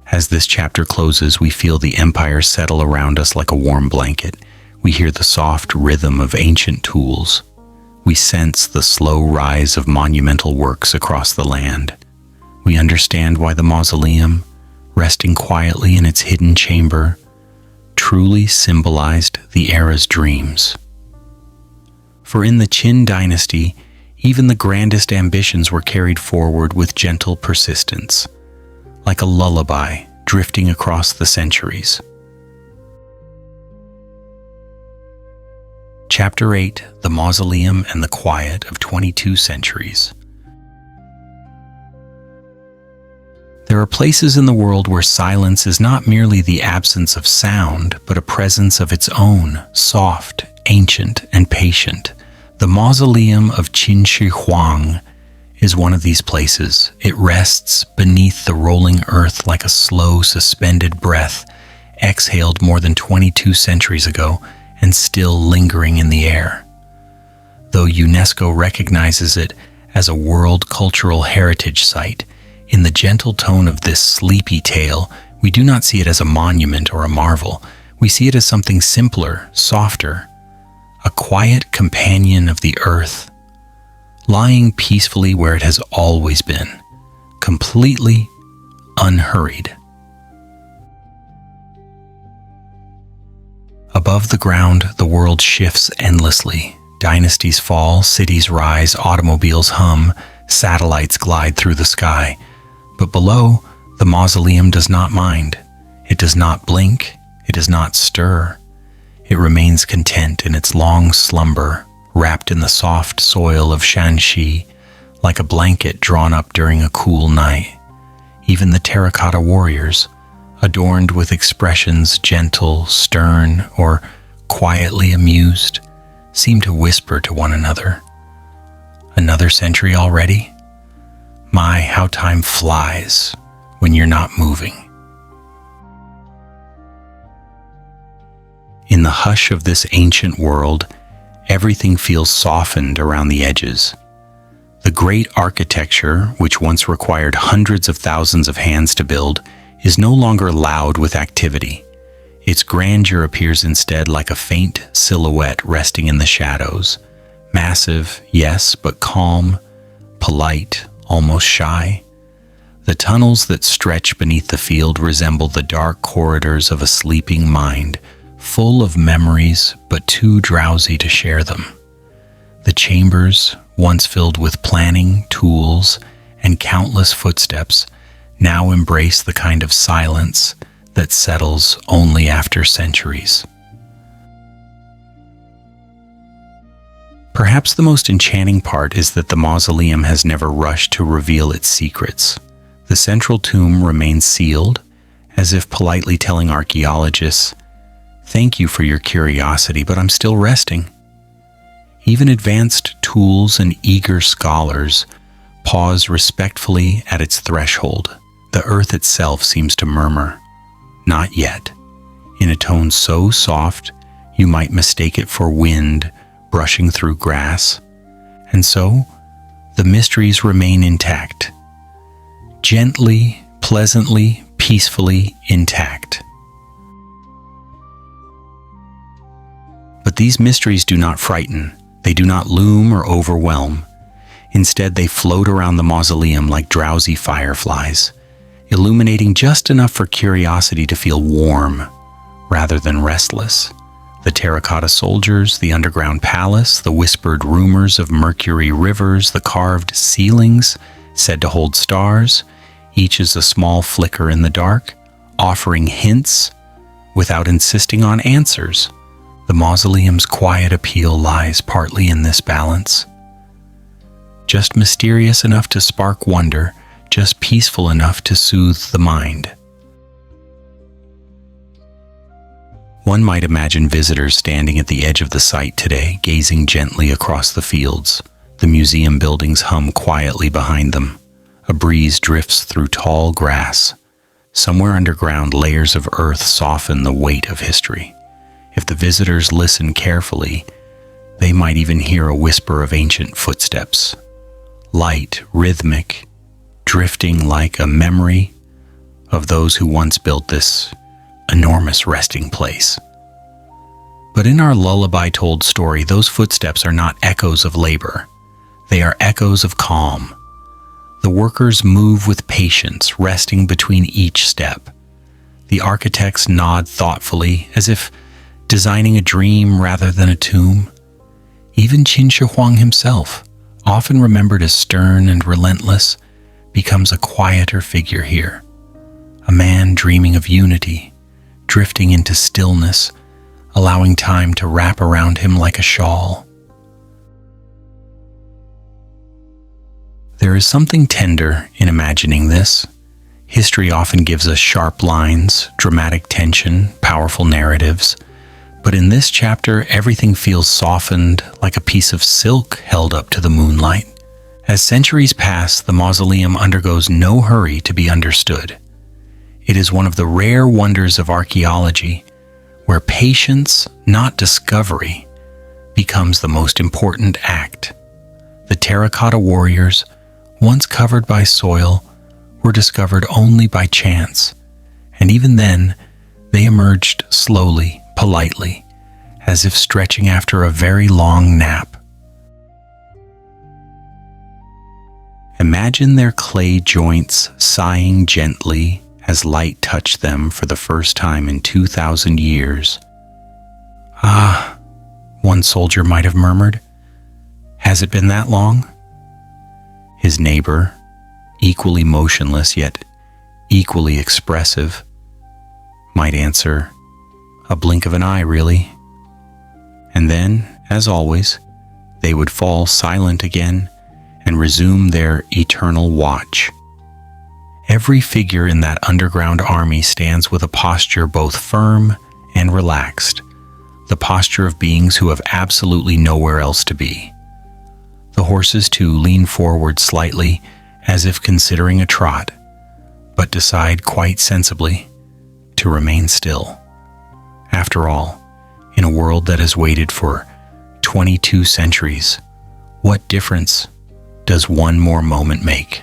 As this chapter closes, we feel the empire settle around us like a warm blanket. We hear the soft rhythm of ancient tools. We sense the slow rise of monumental works across the land. We understand why the mausoleum, resting quietly in its hidden chamber, truly symbolized the era's dreams. For in the Qin dynasty, even the grandest ambitions were carried forward with gentle persistence, like a lullaby drifting across the centuries. Chapter 8, The Mausoleum and the Quiet of 22 Centuries. There are places in the world where silence is not merely the absence of sound, but a presence of its own, soft, ancient, and patient. The Mausoleum of Huang is one of these places. It rests beneath the rolling earth like a slow, suspended breath, exhaled more than 22 centuries ago, and still lingering in the air. Though UNESCO recognizes it as a World Cultural Heritage Site, in the gentle tone of this sleepy tale, we do not see it as a monument or a marvel. We see it as something simpler, softer, a quiet companion of the earth, lying peacefully where it has always been, completely unhurried. Above the ground, the world shifts endlessly. Dynasties fall, cities rise, automobiles hum, satellites glide through the sky. But below, the mausoleum does not mind. It does not blink. It does not stir. It remains content in its long slumber, wrapped in the soft soil of Shanxi, like a blanket drawn up during a cool night. Even the Terracotta Warriors, adorned with expressions gentle, stern, or quietly amused, seem to whisper to one another. Another century already? My, how time flies when you're not moving. In the hush of this ancient world, everything feels softened around the edges. The great architecture, which once required hundreds of thousands of hands to build, is no longer loud with activity. Its grandeur appears instead like a faint silhouette resting in the shadows. Massive, yes, but calm, polite, almost shy. The tunnels that stretch beneath the field resemble the dark corridors of a sleeping mind, full of memories but too drowsy to share them. The chambers, once filled with planning, tools, and countless footsteps, now embrace the kind of silence that settles only after centuries. Perhaps the most enchanting part is that the mausoleum has never rushed to reveal its secrets. The central tomb remains sealed, as if politely telling archaeologists, "Thank you for your curiosity, but I'm still resting." Even advanced tools and eager scholars pause respectfully at its threshold. The earth itself seems to murmur, "Not yet," in a tone so soft you might mistake it for wind brushing through grass. And so, the mysteries remain intact. Gently, pleasantly, peacefully intact. But these mysteries do not frighten. They do not loom or overwhelm. Instead, they float around the mausoleum like drowsy fireflies, illuminating just enough for curiosity to feel warm rather than restless. The terracotta soldiers, the underground palace, the whispered rumors of mercury rivers, the carved ceilings said to hold stars, each is a small flicker in the dark, offering hints without insisting on answers. The mausoleum's quiet appeal lies partly in this balance. Just mysterious enough to spark wonder, just peaceful enough to soothe the mind. One might imagine visitors standing at the edge of the site today, gazing gently across the fields. The museum buildings hum quietly behind them. A breeze drifts through tall grass. Somewhere underground, layers of earth soften the weight of history. If the visitors listen carefully, they might even hear a whisper of ancient footsteps. Light, rhythmic, drifting like a memory of those who once built this enormous resting place. But in our lullaby-told story, those footsteps are not echoes of labor. They are echoes of calm. The workers move with patience, resting between each step. The architects nod thoughtfully, as if designing a dream rather than a tomb. Even Huang himself, often remembered as stern and relentless, becomes a quieter figure here. A man dreaming of unity, drifting into stillness, allowing time to wrap around him like a shawl. There is something tender in imagining this. History often gives us sharp lines, dramatic tension, powerful narratives. But in this chapter, everything feels softened like a piece of silk held up to the moonlight. As centuries pass, the mausoleum undergoes no hurry to be understood. It is one of the rare wonders of archaeology where patience, not discovery, becomes the most important act. The Terracotta Warriors, once covered by soil, were discovered only by chance, and even then, they emerged slowly, politely, as if stretching after a very long nap. Imagine their clay joints sighing gently as light touched them for the first time in 2,000 years. "Ah," one soldier might have murmured. "Has it been that long?" His neighbor, equally motionless yet equally expressive, might answer, "A blink of an eye, really." And then, as always, they would fall silent again and resume their eternal watch. Every figure in that underground army stands with a posture both firm and relaxed, the posture of beings who have absolutely nowhere else to be. The horses, too, lean forward slightly, as if considering a trot, but decide quite sensibly to remain still. After all, in a world that has waited for 22 centuries, what difference does one more moment make?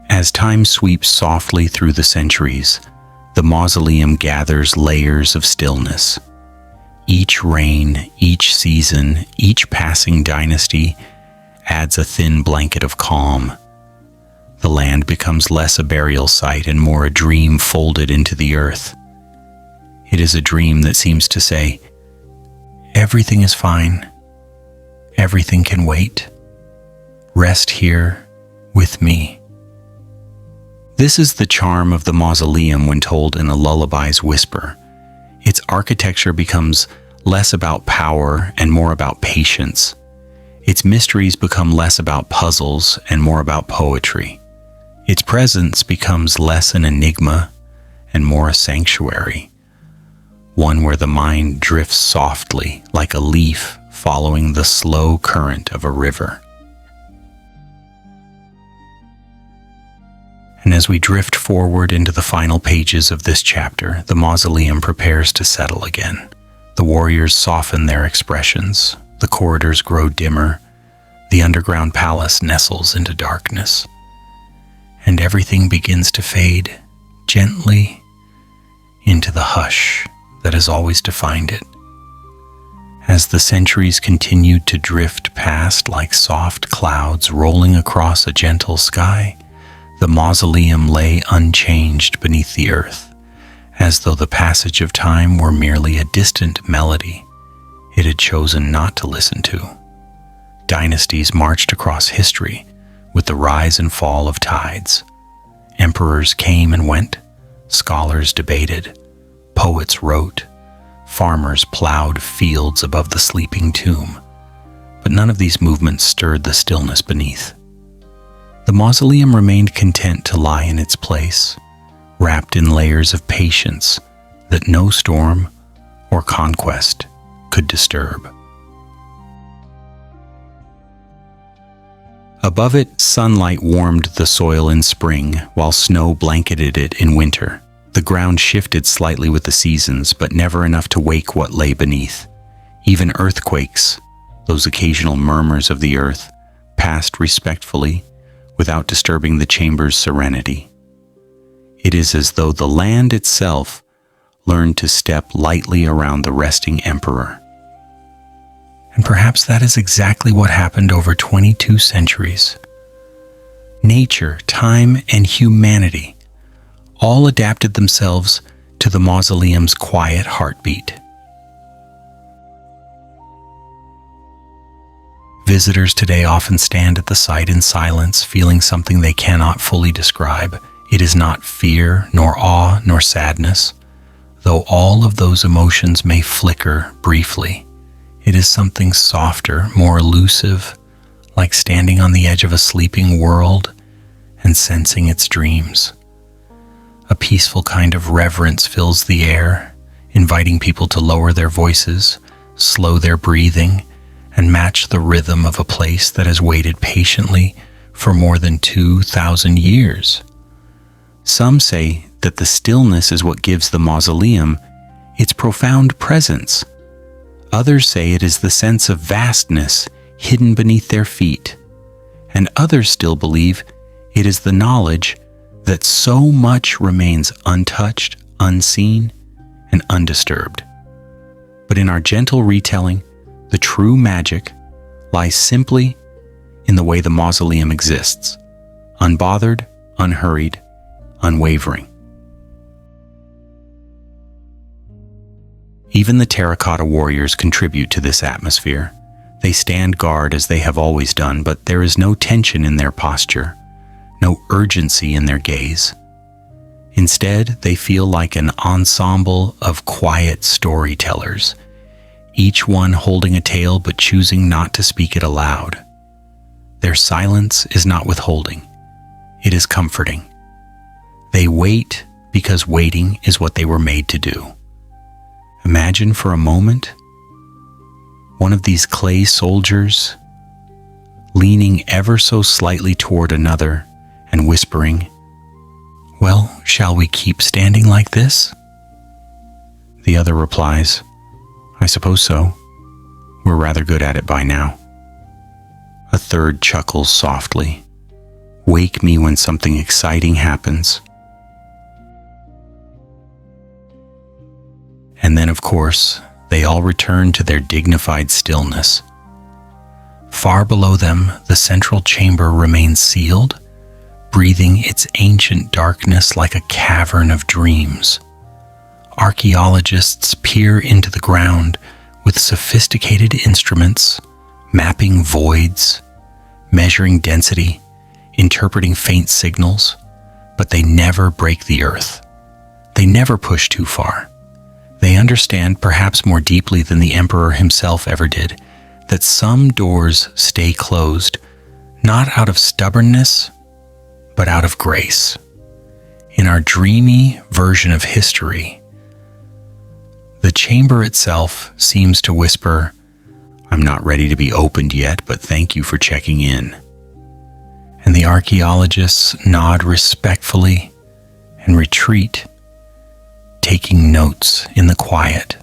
As time sweeps softly through the centuries, the mausoleum gathers layers of stillness. Each reign, each season, each passing dynasty adds a thin blanket of calm. The land becomes less a burial site and more a dream folded into the earth. It is a dream that seems to say, "Everything is fine. Everything can wait. Rest here with me." This is the charm of the mausoleum when told in a lullaby's whisper. Its architecture becomes less about power and more about patience. Its mysteries become less about puzzles and more about poetry. Its presence becomes less an enigma and more a sanctuary, one where the mind drifts softly like a leaf following the slow current of a river. And as we drift forward into the final pages of this chapter, the mausoleum prepares to settle again. The warriors soften their expressions, the corridors grow dimmer, the underground palace nestles into darkness, and everything begins to fade gently into the hush that has always defined it. As the centuries continued to drift past like soft clouds rolling across a gentle sky, the mausoleum lay unchanged beneath the earth, as though the passage of time were merely a distant melody it had chosen not to listen to. Dynasties marched across history with the rise and fall of tides. Emperors came and went, scholars debated, poets wrote, farmers plowed fields above the sleeping tomb, but none of these movements stirred the stillness beneath. The mausoleum remained content to lie in its place, wrapped in layers of patience that no storm or conquest could disturb. Above it, sunlight warmed the soil in spring, while snow blanketed it in winter. The ground shifted slightly with the seasons, but never enough to wake what lay beneath. Even earthquakes, those occasional murmurs of the earth, passed respectfully, without disturbing the chamber's serenity. It is as though the land itself learned to step lightly around the resting emperor. And perhaps that is exactly what happened over 22 centuries. Nature, time, and humanity all adapted themselves to the mausoleum's quiet heartbeat. Visitors today often stand at the site in silence, feeling something they cannot fully describe. It is not fear, nor awe, nor sadness, though all of those emotions may flicker briefly. It is something softer, more elusive, like standing on the edge of a sleeping world and sensing its dreams. A peaceful kind of reverence fills the air, inviting people to lower their voices, slow their breathing, and match the rhythm of a place that has waited patiently for more than 2,000 years. Some say that the stillness is what gives the mausoleum its profound presence. Others say it is the sense of vastness hidden beneath their feet, and others still believe it is the knowledge that so much remains untouched, unseen, and undisturbed. But in our gentle retelling, the true magic lies simply in the way the mausoleum exists, unbothered, unhurried, unwavering. Even the Terracotta Warriors contribute to this atmosphere. They stand guard as they have always done, but there is no tension in their posture, no urgency in their gaze. Instead, they feel like an ensemble of quiet storytellers, each one holding a tale but choosing not to speak it aloud. Their silence is not withholding, it is comforting. They wait because waiting is what they were made to do. Imagine for a moment one of these clay soldiers leaning ever so slightly toward another and whispering, "Well, shall we keep standing like this?" The other replies, "I suppose so. We're rather good at it by now." A third chuckles softly, "Wake me when something exciting happens." And then, of course, they all return to their dignified stillness. Far below them, the central chamber remains sealed, breathing its ancient darkness like a cavern of dreams. Archaeologists peer into the ground with sophisticated instruments, mapping voids, measuring density, interpreting faint signals, but they never break the earth. They never push too far. They understand, perhaps more deeply than the emperor himself ever did, that some doors stay closed, not out of stubbornness, but out of grace. In our dreamy version of history, the chamber itself seems to whisper, "I'm not ready to be opened yet, but thank you for checking in." And the archaeologists nod respectfully and retreat, taking notes in the quiet.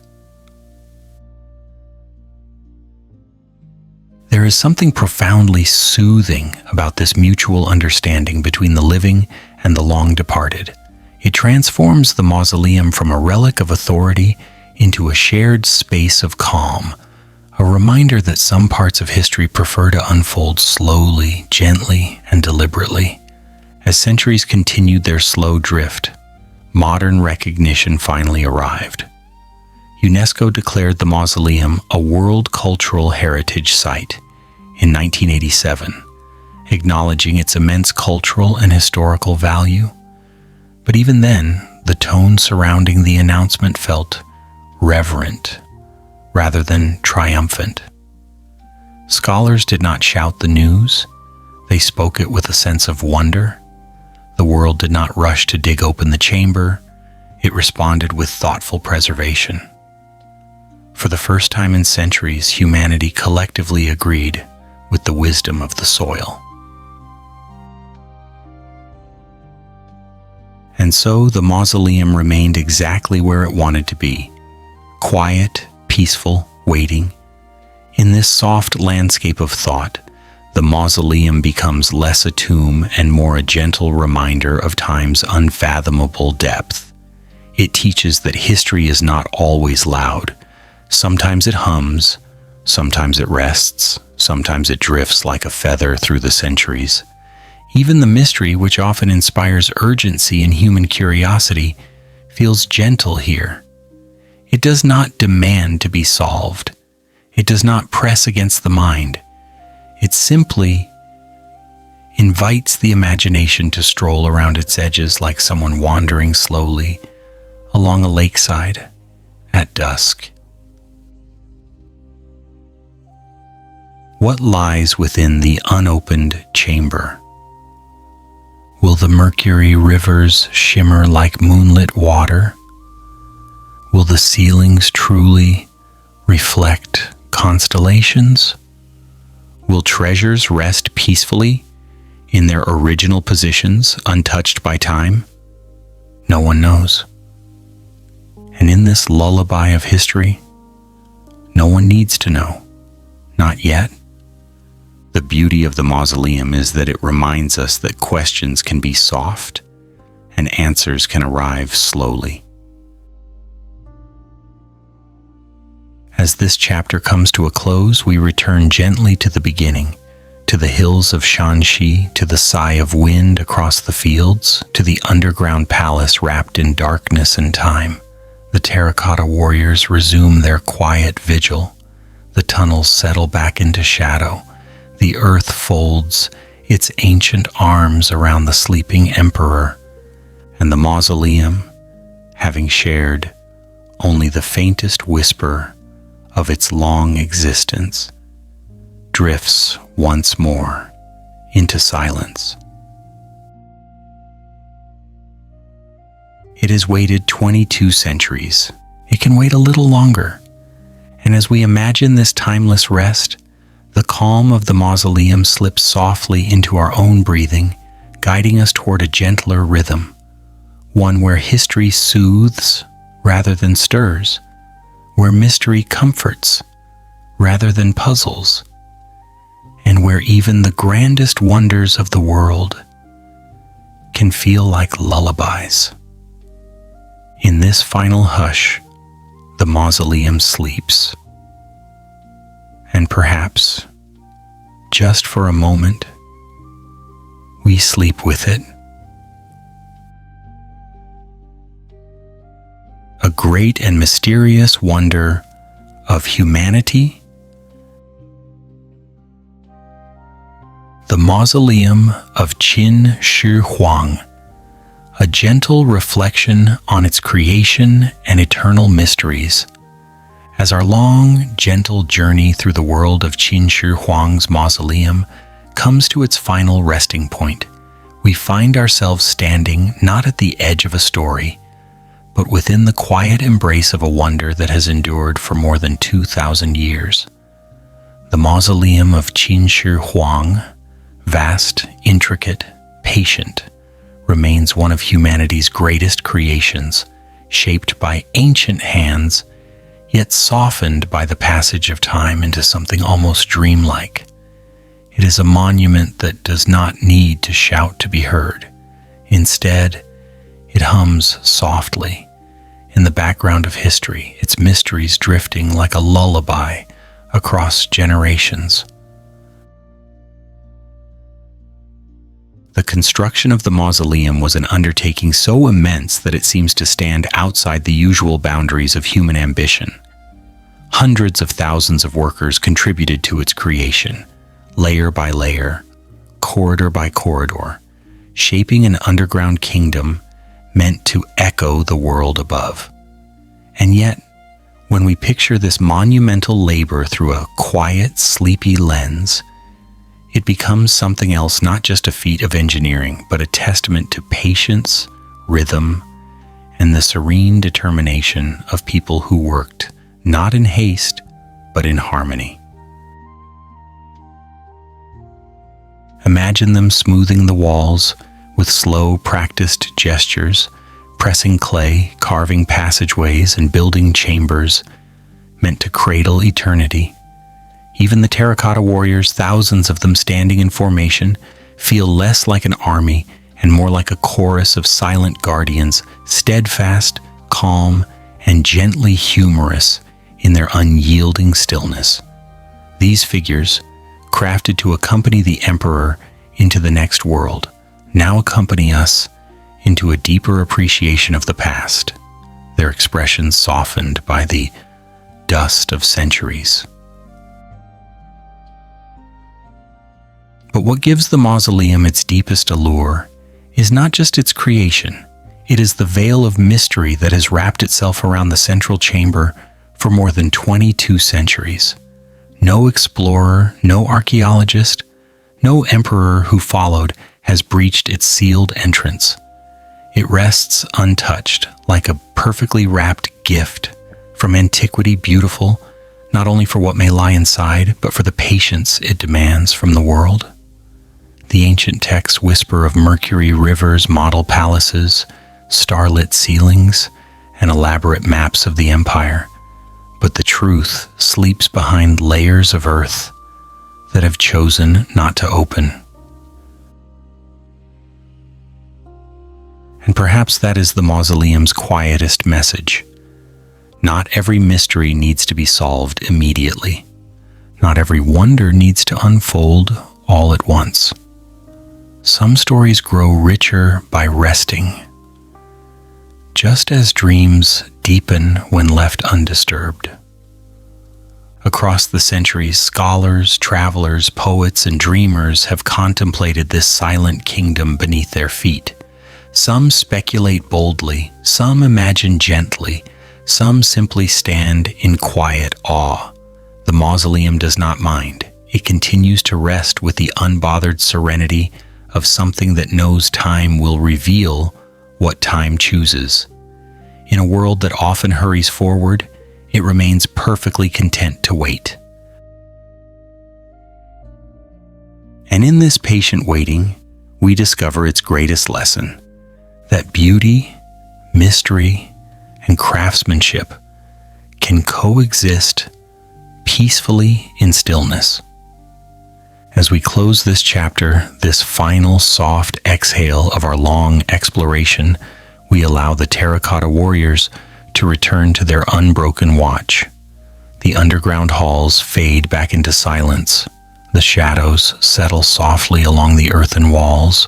There is something profoundly soothing about this mutual understanding between the living and the long departed. It transforms the mausoleum from a relic of authority into a shared space of calm, a reminder that some parts of history prefer to unfold slowly, gently, and deliberately. As centuries continued their slow drift, modern recognition finally arrived. UNESCO declared the mausoleum a World Cultural Heritage Site in 1987, acknowledging its immense cultural and historical value. But even then, the tone surrounding the announcement felt reverent rather than triumphant. Scholars did not shout the news, they spoke it with a sense of wonder. The world did not rush to dig open the chamber, it responded with thoughtful preservation. For the first time in centuries, humanity collectively agreed with the wisdom of the soil. And so the mausoleum remained exactly where it wanted to be, quiet, peaceful, waiting. In this soft landscape of thought, the mausoleum becomes less a tomb and more a gentle reminder of time's unfathomable depth. It teaches that history is not always loud. Sometimes it hums, sometimes it rests, sometimes it drifts like a feather through the centuries. Even the mystery, which often inspires urgency and human curiosity, feels gentle here. It does not demand to be solved. It does not press against the mind. It simply invites the imagination to stroll around its edges like someone wandering slowly along a lakeside at dusk. What lies within the unopened chamber? Will the mercury rivers shimmer like moonlit water? Will the ceilings truly reflect constellations? Will treasures rest peacefully in their original positions, untouched by time? No one knows. And in this lullaby of history, no one needs to know. Not yet. The beauty of the mausoleum is that it reminds us that questions can be soft and answers can arrive slowly. As this chapter comes to a close, we return gently to the beginning, to the hills of Shanxi, to the sigh of wind across the fields, to the underground palace wrapped in darkness and time. The Terracotta Warriors resume their quiet vigil. The tunnels settle back into shadow. The earth folds its ancient arms around the sleeping emperor, and the mausoleum, having shared only the faintest whisper of its long existence, drifts once more into silence. It has waited 22 centuries. It can wait a little longer. And as we imagine this timeless rest, the calm of the mausoleum slips softly into our own breathing, guiding us toward a gentler rhythm, one where history soothes rather than stirs, where mystery comforts rather than puzzles, and where even the grandest wonders of the world can feel like lullabies. In this final hush, the mausoleum sleeps. And perhaps, just for a moment, we sleep with it. A great and mysterious wonder of humanity. The Mausoleum of Qin Shi Huang, a gentle reflection on its creation and eternal mysteries. As our long, gentle journey through the world of Qin Shi Huang's mausoleum comes to its final resting point, we find ourselves standing not at the edge of a story, but within the quiet embrace of a wonder that has endured for more than 2,000 years. The mausoleum of Qin Shi Huang, vast, intricate, patient, remains one of humanity's greatest creations, shaped by ancient hands, yet softened by the passage of time into something almost dreamlike. It is a monument that does not need to shout to be heard. Instead, it hums softly in the background of history, its mysteries drifting like a lullaby across generations. The construction of the mausoleum was an undertaking so immense that it seems to stand outside the usual boundaries of human ambition. Hundreds of thousands of workers contributed to its creation, layer by layer, corridor by corridor, shaping an underground kingdom meant to echo the world above. And yet, when we picture this monumental labor through a quiet, sleepy lens, it becomes something else, not just a feat of engineering, but a testament to patience, rhythm, and the serene determination of people who worked not in haste, but in harmony. Imagine them smoothing the walls with slow, practiced gestures, pressing clay, carving passageways, and building chambers meant to cradle eternity. Even the Terracotta Warriors, thousands of them standing in formation, feel less like an army and more like a chorus of silent guardians, steadfast, calm, and gently humorous in their unyielding stillness. These figures, crafted to accompany the Emperor into the next world, now accompany us into a deeper appreciation of the past, their expressions softened by the dust of centuries. But what gives the mausoleum its deepest allure is not just its creation. It is the veil of mystery that has wrapped itself around the central chamber for more than 22 centuries. No explorer, no archaeologist, no emperor who followed has breached its sealed entrance. It rests untouched, like a perfectly wrapped gift from antiquity, beautiful not only for what may lie inside, but for the patience it demands from the world. The ancient texts whisper of mercury rivers, model palaces, starlit ceilings, and elaborate maps of the empire, but the truth sleeps behind layers of earth that have chosen not to open. And perhaps that is the mausoleum's quietest message. Not every mystery needs to be solved immediately. Not every wonder needs to unfold all at once. Some stories grow richer by resting, just as dreams deepen when left undisturbed. Across the centuries, scholars, travelers, poets, and dreamers have contemplated this silent kingdom beneath their feet. Some speculate boldly, some imagine gently, some simply stand in quiet awe. The mausoleum does not mind. It continues to rest with the unbothered serenity of something that knows time will reveal what time chooses. In a world that often hurries forward, it remains perfectly content to wait. And in this patient waiting, we discover its greatest lesson, that beauty, mystery, and craftsmanship can coexist peacefully in stillness. As we close this chapter, this final soft exhale of our long exploration, we allow the Terracotta Warriors to return to their unbroken watch. The underground halls fade back into silence. The shadows settle softly along the earthen walls,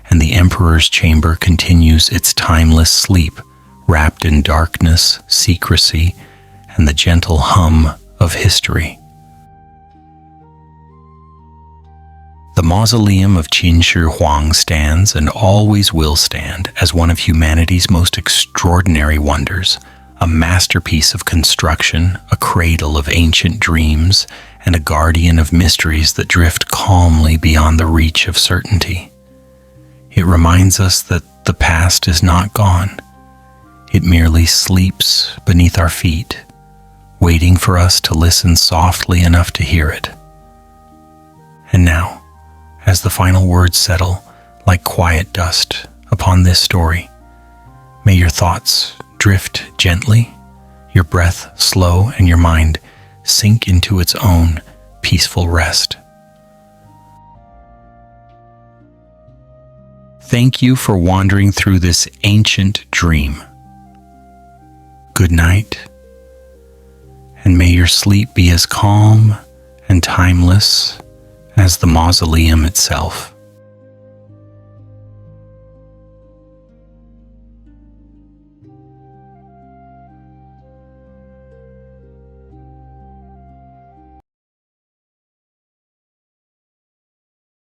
and the Emperor's chamber continues its timeless sleep, wrapped in darkness, secrecy, and the gentle hum of history. The mausoleum of Huang stands and always will stand as one of humanity's most extraordinary wonders, a masterpiece of construction, a cradle of ancient dreams, and a guardian of mysteries that drift calmly beyond the reach of certainty. It reminds us that the past is not gone. It merely sleeps beneath our feet, waiting for us to listen softly enough to hear it. And now, as the final words settle like quiet dust upon this story, may your thoughts drift gently, your breath slow, and your mind sink into its own peaceful rest. Thank you for wandering through this ancient dream. Good night, and may your sleep be as calm and timeless as the mausoleum itself.